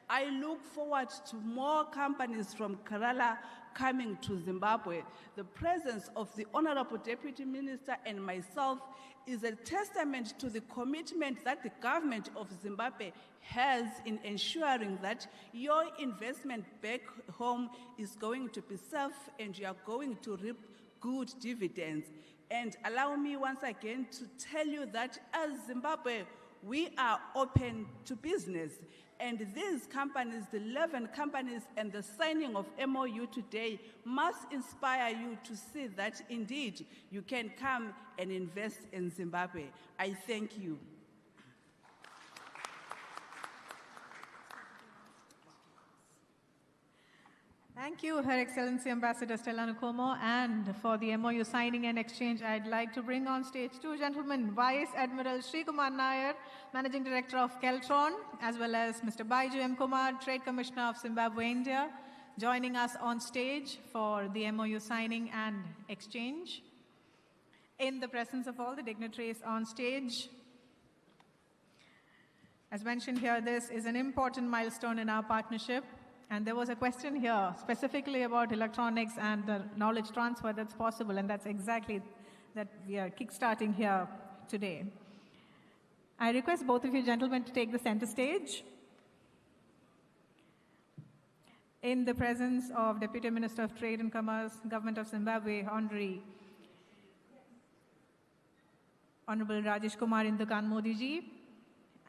[SPEAKER 21] I look forward to more companies from Kerala coming to Zimbabwe. The presence of the Honorable Deputy Minister and myself is a testament to the commitment that the government of Zimbabwe has in ensuring that your investment back home is going to be safe and you are going to reap good dividends. And allow me once again to tell you that as Zimbabwe, we are open to business. And these companies, the 11 companies and the signing of MOU today must inspire you to see that indeed you can come and invest in Zimbabwe. I thank you.
[SPEAKER 15] Thank you, Her Excellency Ambassador Stella Nkomo. And for the MOU signing and exchange, I'd like to bring on stage two gentlemen, Vice Admiral Sri Kumar Nair, Managing Director of Keltron, as well as Mr. Baiju M. Kumar, Trade Commissioner of Zimbabwe, India, joining us on stage for the MOU signing and exchange. In the presence of all the dignitaries on stage, as mentioned here, this is an important milestone in our partnership. And there was a question here specifically about electronics and the knowledge transfer that's possible, and that's exactly that we are kickstarting here today. I request both of you gentlemen to take the center stage. In the presence of Deputy Minister of Trade and Commerce, Government of Zimbabwe, Honorable Rajesh Kumar Indukan Modi ji,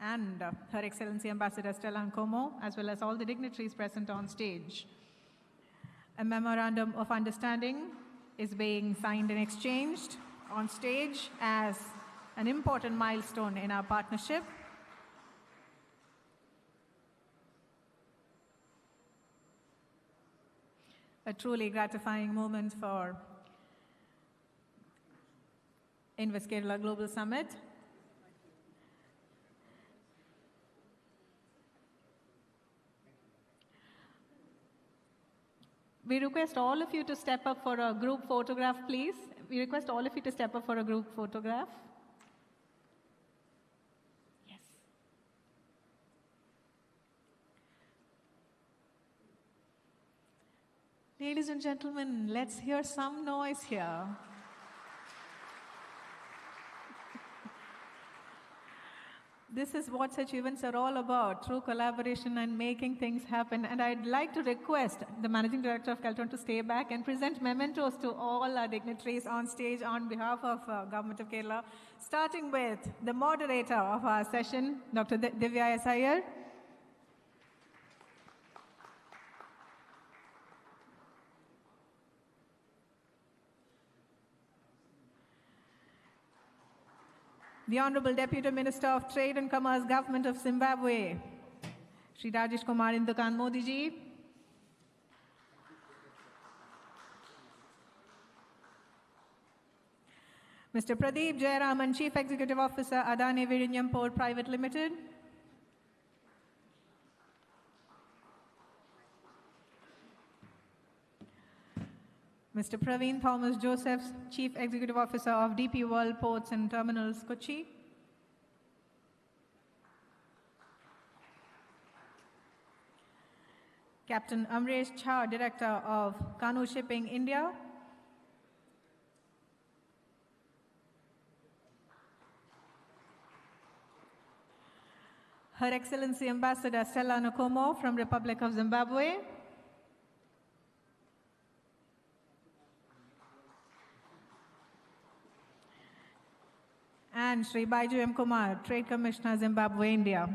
[SPEAKER 15] and Her Excellency Ambassador Stella Nkomo, as well as all the dignitaries present on stage. A memorandum of understanding is being signed and exchanged on stage as an important milestone in our partnership. A truly gratifying moment for Invest Kerala Global Summit. We request all of you to step up for a group photograph, please. We request all of you to step up for a group photograph. Yes. Ladies and gentlemen, let's hear some noise here. This is what such events are all about, through collaboration and making things happen. And I'd like to request the Managing Director of Keltron to stay back and present mementos to all our dignitaries on stage on behalf of Government of Kerala, starting with the moderator of our session, Dr. Divya S. Iyer. the Honorable Deputy Minister of Trade and Commerce, Government of Zimbabwe, Shri Rajesh Kumar Indukan Modi ji. Mr. Pradeep Jayaraman, Chief Executive Officer, Adani Virinyam Port Private Limited. Mr. Praveen Thomas Josephs, Chief Executive Officer of DP World Ports and Terminals, Kochi. Captain Amresh Jha, Director of Kanu Shipping, India. Her Excellency Ambassador Stella Nkomo from Republic of Zimbabwe. And Sri Baiju M. Kumar, Trade Commissioner, Zimbabwe, India.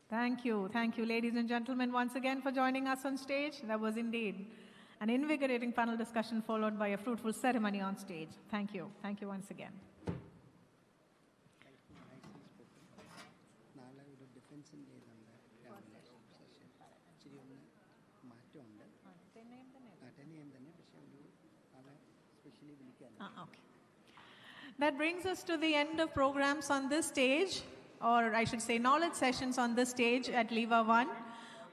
[SPEAKER 15] Thank you, ladies and gentlemen, once again for joining us on stage. That was indeed an invigorating panel discussion followed by a fruitful ceremony on stage. Thank you once again. Okay. That brings us to the end of programs on this stage, or I should say knowledge sessions on this stage at Leva 1.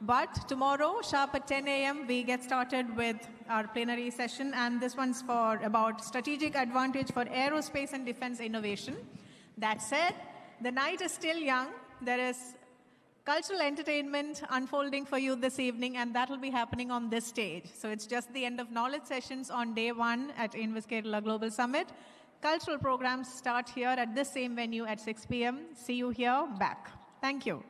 [SPEAKER 15] But tomorrow, sharp at 10 a.m., we get started with our plenary session, and this one's about strategic advantage for aerospace and defense innovation. That said, the night is still young. There is cultural entertainment unfolding for you this evening, and that will be happening on this stage. So it's just the end of knowledge sessions on day 1 at Invest Kerala Global Summit. Cultural programs start here at this same venue at 6 p.m. See you here back. Thank you.